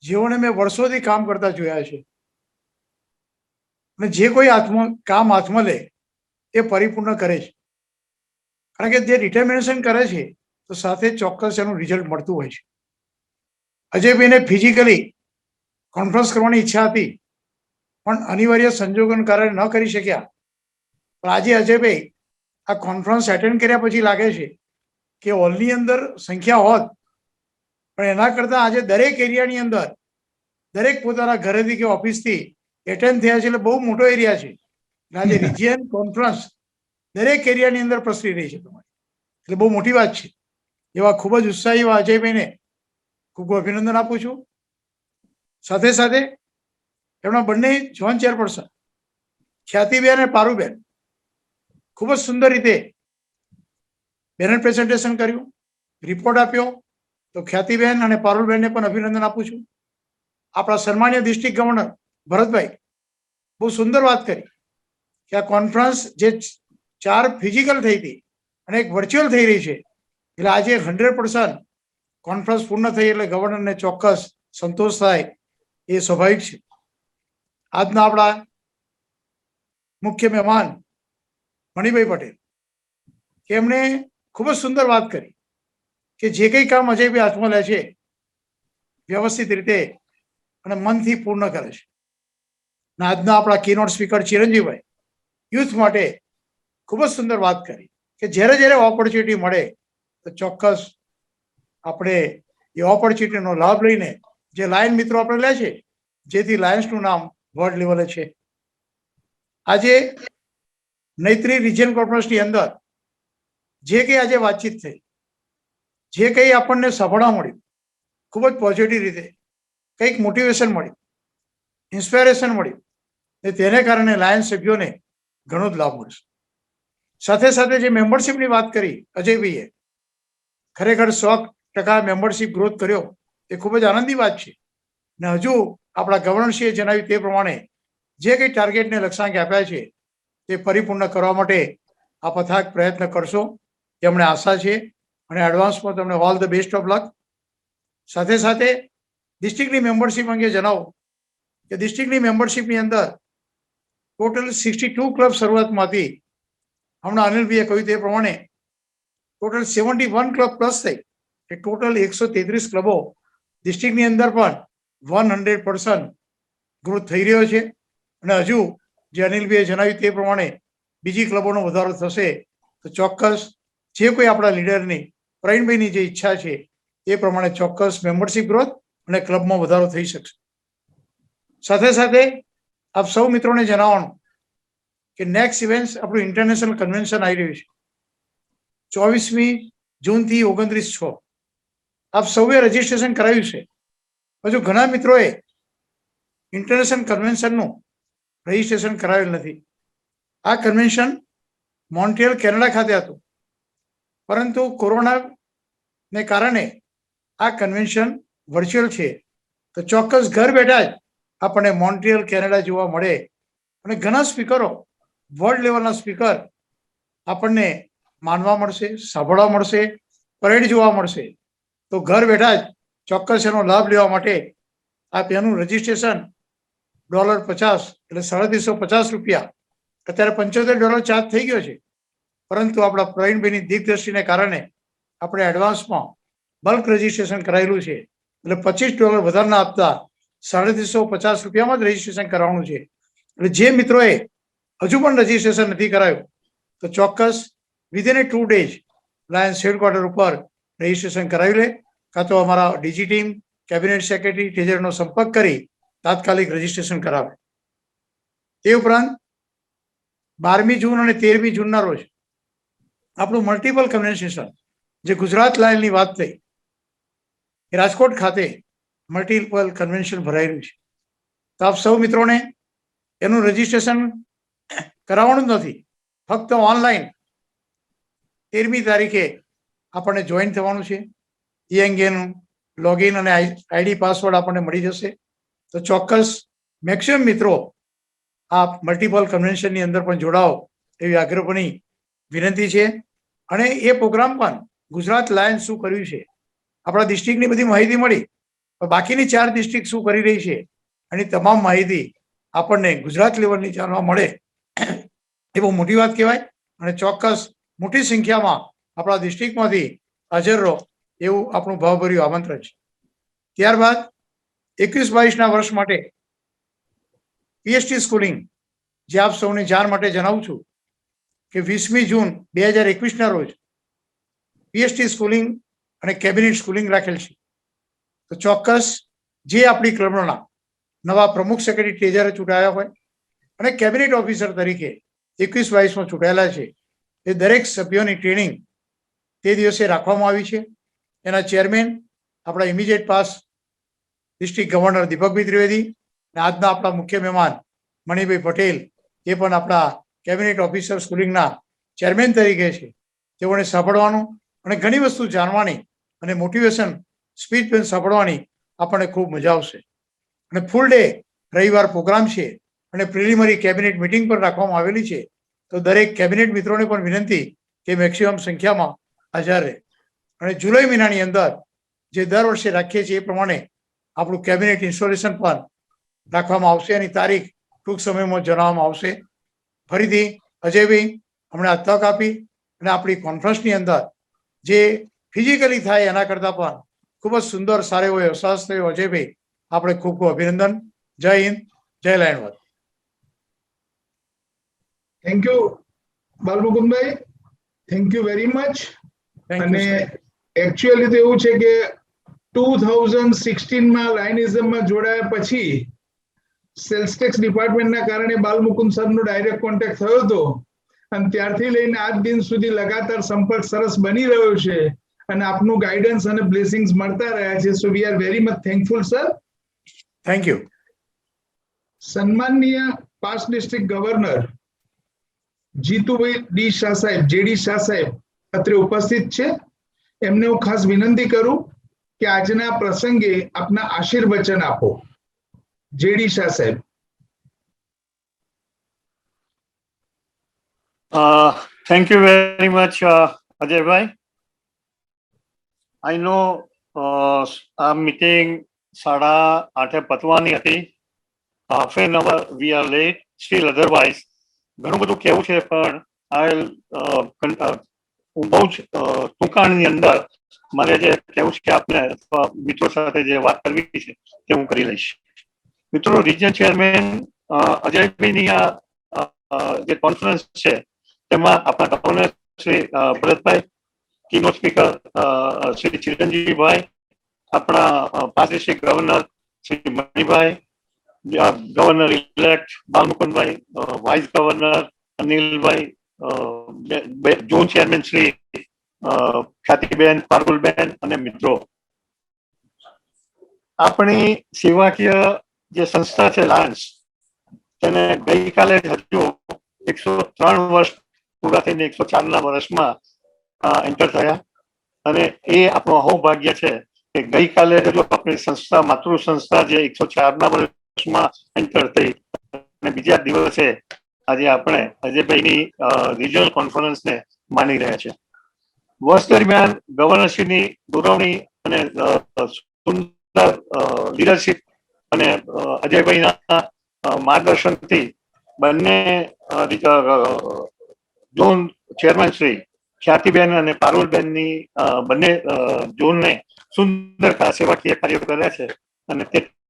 જેઓને મેં વર્ષોથી કામ કરતા જોયા છે, અને જે કોઈ કામ હાથમાં લે એ પરિપૂર્ણ કરે છે, કારણ કે જે ડિટર્મિનેશન કરે છે તો સાથે ચોક્કસ એનું રિઝલ્ટ મળતું હોય છે. અજયભાઈને ફિઝિકલી કોન્ફરન્સ કરવાની ઈચ્છા હતી, પણ અનિવાર્ય સંજોગોને કારણે ન કરી શક્યા. પણ આજે અજયભાઈ આ કોન્ફરન્સ એટેન્ડ કર્યા પછી લાગે છે કે હોલની અંદર સંખ્યા હોત, પણ એના કરતાં આજે દરેક એરિયાની અંદર દરેક પોતાના ઘરેથી કે ઓફિસથી એટેન્ડ થયા છે, એટલે બહુ મોટો એરિયા છે. આજે રિજિયન કોન્ફરન્સ દરેક એરિયાની અંદર પ્રસરી રહી છે તમારી, એટલે બહુ મોટી વાત છે. એવા ખૂબ જ ઉત્સાહી એવા અજયભાઈને ખૂબ ખૂબ અભિનંદન આપું છું. સાથે સાથે એમના બંને ઝોન ચેરપર્સન ખ્યાતિબેન અને પારુબેન ખૂબ જ સુંદર રીતે બેનર પ્રેઝન્ટેશન કર્યું, રિપોર્ટ આપ્યો. તો ખ્યાતિબેન અને પારુલબેનને પણ અભિનંદન આપું છું. આપણા સન્માનીય ડિસ્ટ્રિક્ટ ગવર્નર ભરતભાઈ બહુ સુંદર વાત કરી કે આ કોન્ફરન્સ જે 4 ફિઝિકલ થઈ હતી અને એક વર્ચ્યુઅલ થઈ રહી છે, એટલે આજે 100% કોન્ફરન્સ પૂર્ણ થઈ એટલે ગવર્નરને ચોક્કસ સંતોષ થાય એ સ્વાભાવિક છે. આજના આપણા મુખ્ય મહેમાન મણિભાઈ પટેલ કે એમણે ખૂબ જ સુંદર વાત કરી કે જે કંઈ કામ અજયભાઈ હાથમાં લે છે વ્યવસ્થિત રીતે અને મનથી પૂર્ણ કરે છે. અને આજના આપણા કીનોટ સ્પીકર ચિરંજીવભાઈ યુથ માટે ખૂબ જ સુંદર વાત કરી કે જ્યારે જ્યારે ઓપોર્ચ્યુનિટી મળે તો ચોક્કસ આપણે એ ઓપોર્ચ્યુનિટીનો લાભ લઈને જે લાયન મિત્રો આપણે લે છે, જેથી લાયન્સનું નામ વર્લ્ડ લેવલે છે. આજે નૈત્રી રિજિયન કોન્ફરન્સની અંદર જે કંઈ આજે વાતચીત થઈ, જે કંઈ આપણને સાંભળવા મળ્યું ખૂબ જ પોઝિટિવ રીતે, કંઈક મોટિવેશન મળ્યું, ઇન્સ્પાયરેશન મળ્યું, ને તેને કારણે લાયન્સ સભ્યોને ઘણો જ લાભ મળશે. સાથે સાથે જે મેમ્બરશિપની વાત કરી અજયભાઈએ, ખરેખર 100% મેમ્બરશિપ ગ્રોથ કર્યો એ ખૂબ જ આનંદની વાત છે. ને હજુ આપણા ગવર્નરશ્રીએ જણાવ્યું તે પ્રમાણે જે કંઈ ટાર્ગેટને લક્ષ્યાંક આપ્યા છે તે પરિપૂર્ણ કરવા માટે આપ અથાગ પ્રયત્ન કરશો એ અમને આશા છે. અને એડવાન્સમાં તમને all the best of luck. સાથે સાથે ડિસ્ટ્રિક્ટની મેમ્બરશિપ અંગે જણાવો કે ડિસ્ટ્રિક્ટની મેમ્બરશિપની અંદર ટોટલ 62 ક્લબ શરૂઆતમાં હતી. હમણાં અનિલભાઈએ કહ્યું તે પ્રમાણે ટોટલ 71 ક્લબ પ્લસ થઈ એ ટોટલ 133 ક્લબો ડિસ્ટ્રિક્ટની અંદર પણ 100% ગ્રોથ થઈ રહ્યો છે. અને હજુ જે અનિલભાઈએ જણાવ્યું તે પ્રમાણે બીજી ક્લબોનો વધારો થશે તો ચોક્કસ જે કોઈ આપણા લીડરની પ્રવીણભાઈની જે ઈચ્છા છે એ પ્રમાણે ચોક્કસ મેમ્બરશિપ ગ્રોથ અને ક્લબમાં વધારો થઈ શકશે. સાથે સાથે આપ સૌ મિત્રોને જણાવવાનું કે નેક્સ્ટ ઇવેન્ટ આપણું ઇન્ટરનેશનલ કન્વેન્શન આવી રહ્યું છે 24મી જૂનથી 29/6. આપ સૌએ રજીસ્ટ્રેશન કરાવ્યું છે. હજુ ઘણા મિત્રોએ ઇન્ટરનેશનલ કન્વેન્શનનું રજીસ્ટ્રેશન કરાવેલ નથી. આ કન્વેન્શન મોન્ટ્રિયલ કેનેડા ખાતે હતું, પરંતુ કોરોનાને કારણે આ કન્વેન્શન વર્ચ્યુઅલ છે. તો ચોક્કસ ઘર બેઠા જ આપણને મોન્ટ્રિયલ કેનેડા જોવા મળે અને ઘણા સ્પીકરો, વર્લ્ડ લેવલના સ્પીકર આપણને માનવા મળશે, સાંભળવા મળશે, પરેડ જોવા મળશે. તો ઘર બેઠા જ ચોક્કસ એનો લાભ લેવા માટે આપ એનું રજીસ્ટ્રેશન $50 એટલે $350 અત્યારે $75 ચાર્જ થઈ ગયો છે, પરંતુ આપણા પ્રવીણભાઈની દિગ્દ્રષ્ટિને કારણે આપણે એડવાન્સમાં બલ્ક રજીસ્ટ્રેશન કરાયેલું છે. એટલે $25 વધારના આપતા $350 જ રજીસ્ટ્રેશન કરાવવાનું છે. એટલે જે મિત્રોએ હજુ પણ રજીસ્ટ્રેશન નથી કરાયું તો ચોક્કસ વિધિન 2 days લાયન્સ હેડક્વાર્ટર ઉપર રજીસ્ટ્રેશન કરાવી લે, કાં તો અમારા ડીજી ટીમ, કેબિનેટ સેક્રેટરી, ટ્રેઝરરનો સંપર્ક કરી તાત્કાલિક રજીસ્ટ્રેશન કરાવે. તે ઉપરાંત 12મી જૂન અને 13મી જૂનના રોજ આપણું મલ્ટિપલ કન્વેન્શન જે ગુજરાત લાયનની વાત થઈ એ રાજકોટ ખાતે મલ્ટિપલ કન્વેન્શન ભરાયેલું છે. તો આપ સૌ મિત્રોને એનું રજીસ્ટ્રેશન કરાવવાનું જ નથી, ફક્ત ઓનલાઈન 13મી તારીખે આપણને જોઈન થવાનું છે. એ અંગેનું લોગિન અને આઈડી પાસવર્ડ આપણને મળી જશે. તો ચોક્કસ મેક્સિમમ મિત્રો આપ મલ્ટિપલ કન્વેન્શનની અંદર પણ જોડાઓ એવી આગ્રહભરી વિનંતી છે. અને એ પ્રોગ્રામ પણ ગુજરાત લાયન્સ શું કર્યું છે, આપણા ડિસ્ટ્રિક્ટની બધી માહિતી મળી, પણ બાકીની 4 ડિસ્ટ્રિક્ટ શું કરી રહી છે એની તમામ માહિતી આપણને ગુજરાત લેવલની જાણવા મળે એ બહુ મોટી વાત કહેવાય. અને ચોક્કસ મોટી સંખ્યામાં આપણા ડિસ્ટ્રિક્ટમાંથી હાજર રહો એવું આપણું ભાવભર્યું આમંત્રણ છે. ત્યારબાદ 21-22 વર્ષ માટે પીએચટી સ્કૂલિંગ જે આપ સૌને જાણ માટે જણાવું છું કે 20મી જૂન 2021 રોજ પીએચટી સ્કૂલિંગ અને કેબિનેટ સ્કૂલિંગ રાખેલ છે. તો ચોક્કસ જે આપણી ક્લબના નવા પ્રમુખ સેક્રેટરી ટ્રેઝરર ચૂંટાયા હોય અને કેબિનેટ ઓફિસર તરીકે 21-22માં ચૂંટાયેલા છે એ દરેક સભ્યોની ટ્રેનિંગ તે દિવસે રાખવામાં આવી છે. એના ચેરમેન આપણા ઇમિડિયેટ પાસ ડિસ્ટ્રિક્ટ ગવર્નર દીપકભાઈ ત્રિવેદી અને આજના આપણા મુખ્ય મહેમાન મણિભાઈ પટેલ એ પણ આપણા કેબિનેટ ઓફિસર સ્કૂલિંગના ચેરમેન તરીકે છે. તેઓને સાંભળવાનું અને ઘણી વસ્તુ જાણવાની અને મોટિવેશન સ્પીચ પણ સાંભળવાની આપણને ખૂબ મજા આવશે. અને ફૂલ ડે રવિવાર પ્રોગ્રામ છે અને પ્રિલિમરી કેબિનેટ મિટિંગ પણ રાખવામાં આવેલી છે. તો દરેક કેબિનેટ મિત્રોને પણ વિનંતી કે મેક્સિમમ સંખ્યામાં હાજર રહે. અને જુલાઈ મહિનાની અંદર જે દર વર્ષે રાખીએ છીએ એ પ્રમાણે આપણું કેબિનેટ ઇન્સ્ટોલેશન પણ રાખવામાં આવશે. એની તારીખ ટૂંક સમયમાં જણાવવામાં આવશે. ફરીથી અજયભાઈ હમણાં તક આપી અને આપણી કોન્ફરન્સની અંદર જે ફિઝિકલી થાય એના કરતાં પણ ખૂબ જ સુંદર સારો એવો અહેસાસ થયો. અજયભાઈ આપણે ખૂબ ખૂબ અભિનંદન. જય હિન્દ, જય લાયણવદ. Thank you Balmukundbhai, thank you very much. અને એકચ્યુઅલી તો એવું છે કે 2016માં લાયનિઝમમાં જોડાયા પછી સેલ્સ ટેક્સ ડિપાર્ટમેન્ટના કારણે બાલમુકુંદ સરનો ડાયરેક્ટ કોન્ટેક્ટ થયો હતો અને ત્યારથી લઈને આજ દિન સુધી લગાતાર સંપર્ક સરસ બની રહ્યો છે અને આપનું ગાઈડન્સ અને બ્લેસિંગ્સ મળતા રહ્યા છે. So we are very much thankful sir. Thank you. સન્માનનીય past district governor Jitubhai D Shah સાહેબ, જેડી શાહ સાહેબ અત્રે ઉપસ્થિત છે. એમને હું ખાસ વિનંતી કરું કે આજના પ્રસંગે આપના આશીર્વચન આપો. જેડી શાહ સાહેબ. Thank you very much, Ajay bhai. I know our meeting 8:30 પતવાની હતી. Half an hour we are late. Still otherwise ઘણું બધું કેવું છે પણ હું બહુ જ ટૂંકાણની અંદર મારે જે કેવું છે આપને મિત્રો સાથે જે વાત કરવી છે તે હું કરી લઈશ. મિત્રો, રિજન ચેરમેન અજયભાઈની આ જે કોન્ફરન્સ છે તેમાં આપણા governor Shri Bharatbhai, keynote speaker Shri Chiranjeevibhai, આપણા past district governor Shri Manibhai, governor elect Balmukundbhai, vice governor Anilbhai, zone chairman Shri Khyatiben, Parulben અને મિત્રો, આપણી સેવાકીય જે સંસ્થા છે લાયન્સ, તેને ગઈકાલે હજુ 103 વર્ષ પૂરા થઈને 104ના વર્ષમાં એન્ટર થયા અને એ આપણું અહોભાગ્ય છે કે ગઈકાલે હજુ આપણી સંસ્થા માતૃ સંસ્થા જે 104ના વર્ષમાં એન્ટર થઈ અને બીજા દિવસે આજે આપણે અજયભાઈની રિજનલ કોન્ફરન્સને માની રહ્યા છે. વર્ષ દરમિયાન ગવર્નરશ્રીની દોરવણી અને સુંદર લીડરશીપ અને અજયભાઈના માર્ગદર્શનથી બંને ઝોન ચેરમેન શ્રી ખ્યાતિબેન અને પારુલબેનની બંને ઝોનને સુંદર સેવાકીય કાર્યો કર્યા છે અને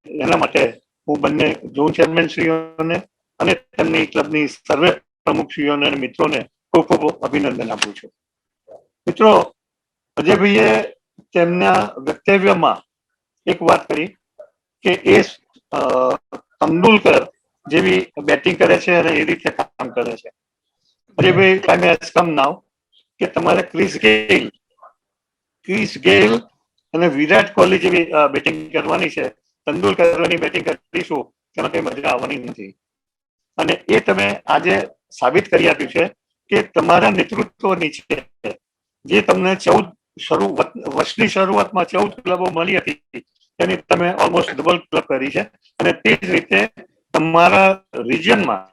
એના માટે હું બંને ઝોન ચેરમેન શ્રીઓને અને તેમની ક્લબની સર્વે પ્રમુખશ્રીઓને અને મિત્રોને ખૂબ ખૂબ અભિનંદન આપું છું. મિત્રો, અજયભાઈએ તેમના વક્તવ્યમાં એક વાત કરી કે એ તેંડુલકર જેવી બેટિંગ કરે છે અને એ રીતે કામ કરે છે. અજયભાઈ, ટાઈમ હેઝ કમ નાઉ કે તમારે ક્રિસ ગેઇલ અને વિરાટ કોહલી જેવી બેટિંગ કરવાની છે. તેંડુલકરની બેટિંગ કરીશું તેમાં કઈ મજા આવવાની નથી અને એ તમે આજે સાબિત કરી આપ્યું છે કે તમારા નેતૃત્વ નીચે જે તમને 14 વર્ષની શરૂઆતમાં 14 ક્લબો મળી હતી તેની તમે ઓલમોસ્ટ ડબલ ક્લબ કરી છે અને તે જ રીતે તમારા રિજનમાં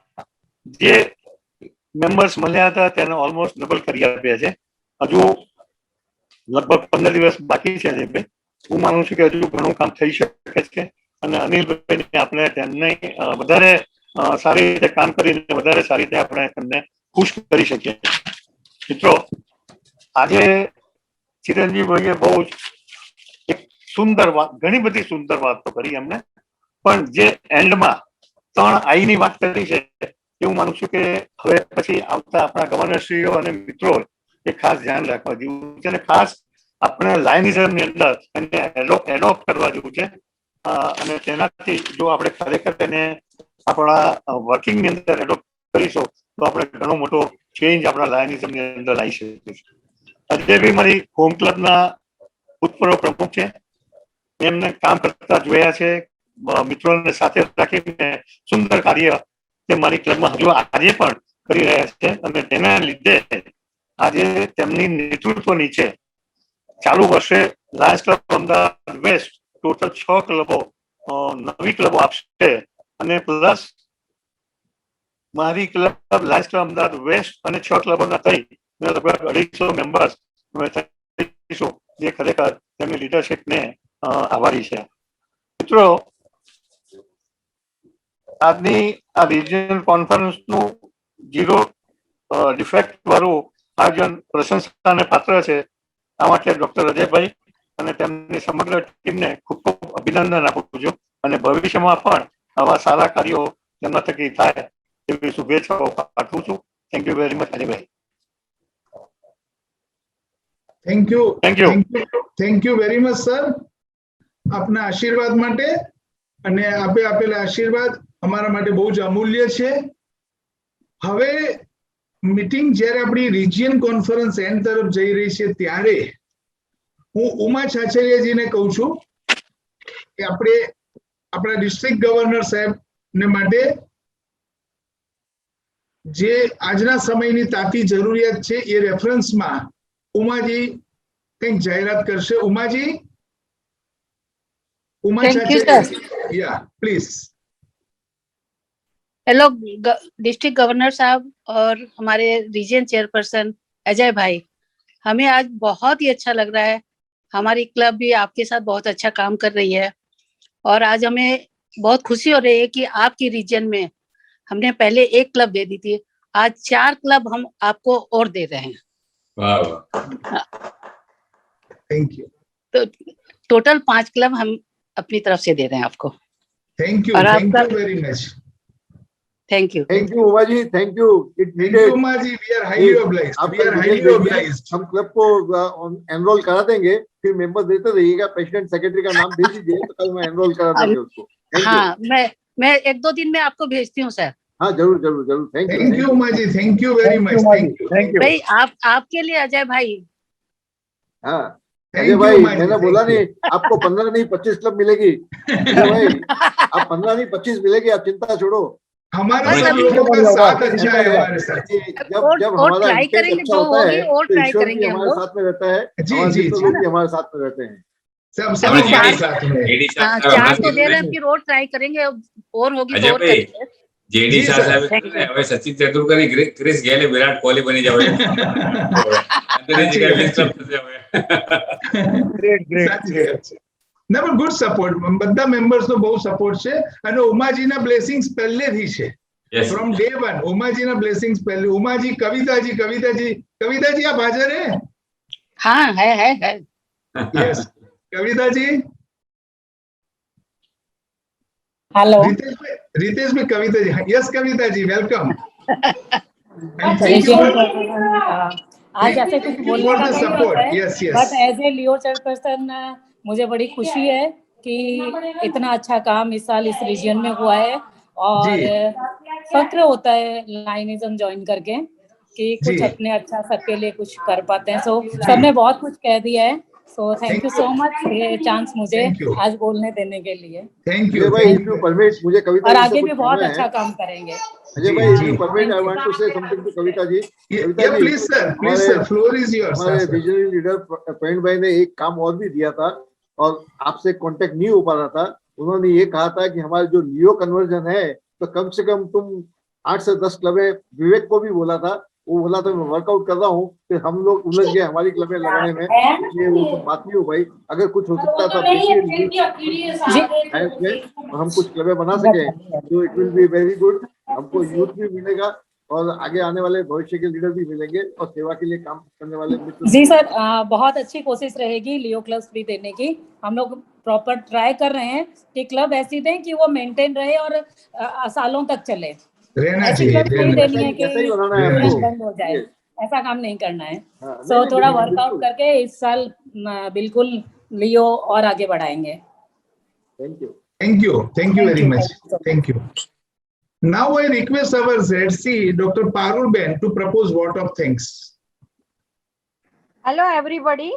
જે મેમ્બર્સ મળ્યા હતા તેને ઓલમોસ્ટ ડબલ કરી આપ્યા છે. હજુ લગભગ 15 દિવસ બાકી છે. હું માનું છું કે હજુ ઘણું કામ થઈ શકે છે અને અનિલભાઈને આપણે તેમને વધારે સારી રીતે કામ કરીને વધારે સારી રીતે આપણે તેમને ખુશ કરી શકીએ. મિત્રો, આજે ચિરંજીવભાઈએ બહુ જ એક સુંદર વાત, ઘણી બધી સુંદર વાતો કરી એમને, પણ જે એન્ડમાં 3 I ની વાત કરી છે એવું માનું છું કે હવે પછી આવતા આપણા ગવર્નરશ્રીઓ અને મિત્રો એ ખાસ ધ્યાન રાખવા જેવું છે અને ખાસ આપણે લાયનિઝમની અંદર એને એડોપ્ટ કરવા જેવું છે અને તેનાથી જો આપણે ખરેખર તેને આપણા વર્કિંગની અંદર એડોપ્ટ કરીશું તો આપણે ઘણો મોટો ચેન્જ આપણા લાયનિઝમની અંદર લાવી શકીશું. અજયભાઈ મારી હોમ ક્લબના ભૂતપૂર્વ પ્રમુખ છે, એમને કામ કરતા જોયા છે, મિત્રોને સાથે રાખીને સુંદર કાર્ય તે મારી ક્લબમાં હજુ આજે પણ કરી રહ્યા છે અને તેના લીધે આજે તેમની નેતૃત્વ નીચે ચાલુ વર્ષે Lions club Ahmedabad West total 6 ક્લબો નવી ક્લબો આપશે અને પ્લસ મારી club Lions club Ahmedabad West અને 6 ક્લબોના થઈ લગભગ 250 મેમ્બર્સ થઈશું, જે ખરેખર તેમની લીડરશીપને આભારી છે. મિત્રો, આજની આ રિજિયનલ કોન્ફરન્સનું 0 ડિફેક્ટ વાળું આયોજન પ્રશંસાને પાત્ર છે. આ માટે ડોક્ટર અજયભાઈ અને તેમની સમગ્ર ટીમને ખૂબ ખૂબ અભિનંદન આપું છું અને ભવિષ્યમાં પણ આવા સારા કાર્યો તેમના થકી થાય એવી શુભેચ્છાઓ પાઠવું છું. Thank you very much Ajaybhai. Thank you very much sir, આપના આશીર્વાદ માટે, અને આપે આપેલા આશીર્વાદ અમારા માટે બહુ જ અમૂલ્ય છે. હવે મીટિંગ જ્યારે આપણી રિજિયન કોન્ફરન્સ એન્ડ તરફ જઈ રહી છે ત્યારે હું ઉમા છાછરિયાજીને કહું છું કે આપણે આપણા ડિસ્ટ્રિક્ટ ગવર્નર સાહેબને માટે જે આજના સમયની તાતી જરૂરિયાત છે એ રેફરન્સમાં ઉમાજી કંઈક જાહેરાત કરશે. ઉમાજી, उमा या प्लीज. हेलो डिस्ट्रिक्ट गवर्नर साहब और हमारे रीजन चेयरपर्सन अजय भाई, हमें आज बहुत ही अच्छा लग रहा है. हमारी क्लब भी आपके साथ बहुत अच्छा काम कर रही है और आज हमें बहुत खुशी हो रही है कि आपकी रीजन में हमने पहले 1 क्लब दे दी थी, आज 4 क्लब हम आपको और दे रहे हैं. Thank you. तो टोटल 5 क्लब हम अपनी तरफ से दे रहे हैं आपको. Thank you very much. Thank you Uma ji, thank you. It needed. Uma ji, we are highly obliged. हम क्लब को एनरोल करा देंगे, फिर मेंबर देते रहिएगा. प्रेसिडेंट सेक्रेटरी का नाम भेज दीजिए तो कल मैं एनरोल करा देंगे उसको. हाँ, मैं 1-2 दिन में आपको भेजती हूँ सर. हाँ, जरूर जरूर जरूर. Thank you Uma ji, thank you very much. Thank you भाई. आपके लिए अजय भाई. हाँ अजय भाई, मैंने बोला नहीं आपको 15 नहीं 25 क्लब मिलेगी. अजय भाई, आप 15 नहीं 25 मिलेगी, आप चिंता छोड़ो. हमारे सब लोगों का साथ अच्छा है हमारे साथ. जब हमारा ट्राई करेंगे, जो होगी और ट्राई करेंगे. हमारे साथ में रहता है. जी जी, लोग भी हमारे साथ में रहते हैं. सब 4 तो दे रहे हैं, फिर और ट्राई करेंगे, और होगी तो और करेंगे. जेडी साहब હવે સચિન તેંડુલકર ની ક્રિસ ગેલે વિરાટ કોહલી બની જાવે. ના પણ ગુડ સપોર્ટ, બધા મેમ્બર્સ નો બહુ સપોર્ટ છે અને ઉમાજીના બ્લેસિંગ્સ પહેલેથી છે. ફ્રોમ ડે 1 ઉમાજીના બ્લેસિંગ્સ પહેલે. ઉમાજી, કવિતાજી આપ હાજર હે? हाँ है. यस कविताजी. हेलो रितेश में कविता जी. Yes Kavita ji, welcome. आज ऐसे कुछ बोलने का नहीं होता है, yes yes, but as a Leo chairperson मुझे बड़ी खुशी है कि इतना अच्छा काम इस साल इस रीजन में हुआ है और फक्र होता है लाइनिज्म ज्वाइन करके कि कुछ अपने अच्छा सबके लिए कुछ कर पाते हैं. सो सबने बहुत कुछ कह दिया है. So thank you so much ये चांस मुझे आज बोलने देने के लिए. थैंक यू भाई. इफ यू परमिट, मुझे कविता और आगे भी बहुत अच्छा काम करेंगे. Ajay bhai, if you permit, I want to say something to Kavita ji. Please sir, floor is yours. हमारे विजनरी लीडर प्रवीण भाई ने एक काम और भी दिया था और आपसे कांटेक्ट नहीं हो पा रहा था. उन्होंने ये कहा था कि हमारे जो लियो कन्वर्जन है तो कम से कम तुम 8 से 10 क्लबें, विवेक को भी बोला था, वो बोला था मैं वर्कआउट कर रहा हूँ, फिर हम लोग उलझ गए हमारी क्लबें लगाने में. ये वो तो बात नहीं हो भाई. अगर कुछ हो सकता था हम कुछ क्लबें बना सके तो it will be very good. हमको यूथ भी मिलेगा और आगे आने वाले भविष्य के लीडर भी मिलेंगे और सेवा के लिए काम करने वाले मित्र। जी सर, बहुत अच्छी कोशिश रहेगी लियो क्लब्स भी देने की। हम लोग प्रॉपर ट्राई कर रहे हैं कि क्लब ऐसी दें कि वो मेंटेन रहे और सालों तक चले। रहना ऐसी चाहिए, क्लब नहीं देनी है कि ऐसा ही बनाना है तुरंत आपको। बंद हो जाए, ऐसा काम नहीं करना है। हाँ, सो नहीं, थोड़ा बिल्कुल, वर्कआउट बिल्कुल। करके इस साल बिल्कुल लियो और आगे बढ़ाएंगे। Thank you. Thank you very much. so much. Thank you. Now I request our ZC, Dr. Parul Ben, to propose vote of thanks. Hello everybody.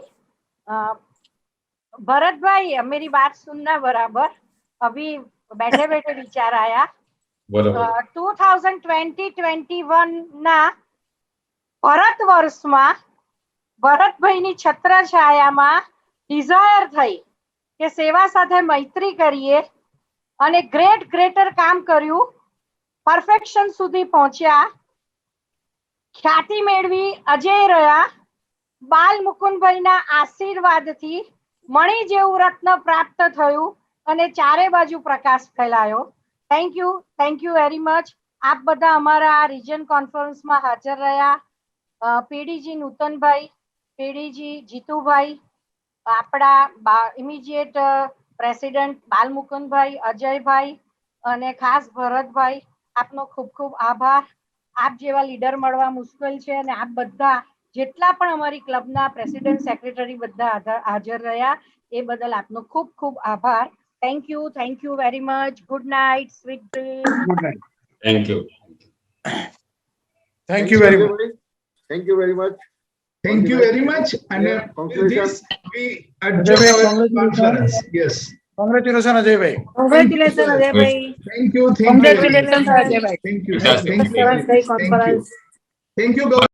Bharat भाई, मेरी बात सुनना बराबर। अभी बैठे बैठे विचार आया। 2020-21 ના ભરત વર્ષમાં ભરતભાઈની છત્રછાયામાં ડિઝાયર થઈ કે સેવા સાથે મૈત્રી કરીએ અને ગ્રેટર કામ કર્યું, પરફેક્શન સુધી પહોંચ્યા, ખ્યાતિ મેળવી અજેય રહ્યા, બાલ મુકુંદભાઈના આશીર્વાદથી મણિ જેવું રત્ન પ્રાપ્ત થયું અને ચારે બાજુ પ્રકાશ ફેલાયો. Thank you very much. આપ બધા અમારા રિજન કોન્ફરન્સમાં હાજર રહ્યા. પીડીજી નૂતનભાઈ, પીડીજી જીતુભાઈ, આપણા ઇમિડિયેટ પ્રેસિડેન્ટ બાલમુકુંદભાઈ, અજયભાઈ અને ખાસ ભરતભાઈ, આપનો ખૂબ ખૂબ આભાર. આપ જેવા લીડર મળવા મુશ્કેલ છે અને આપ બધા જેટલા પણ અમારી ક્લબના પ્રેસિડેન્ટ સેક્રેટરી બધા હાજર રહ્યા એ બદલ આપનો ખૂબ ખૂબ આભાર. Thank you very much. Good night, sweet dream. Good night. Thank you. Thank you very much. Thank you very much. Thank you very much. And with Congratulations. this, we adjourn our conference. Yes. Congratulation Ajaybhai. Congratulations, Ajay. Thank you. Congratulations, Ajay. Thank you. Fantastic. Thank you. Thank you. Thank you.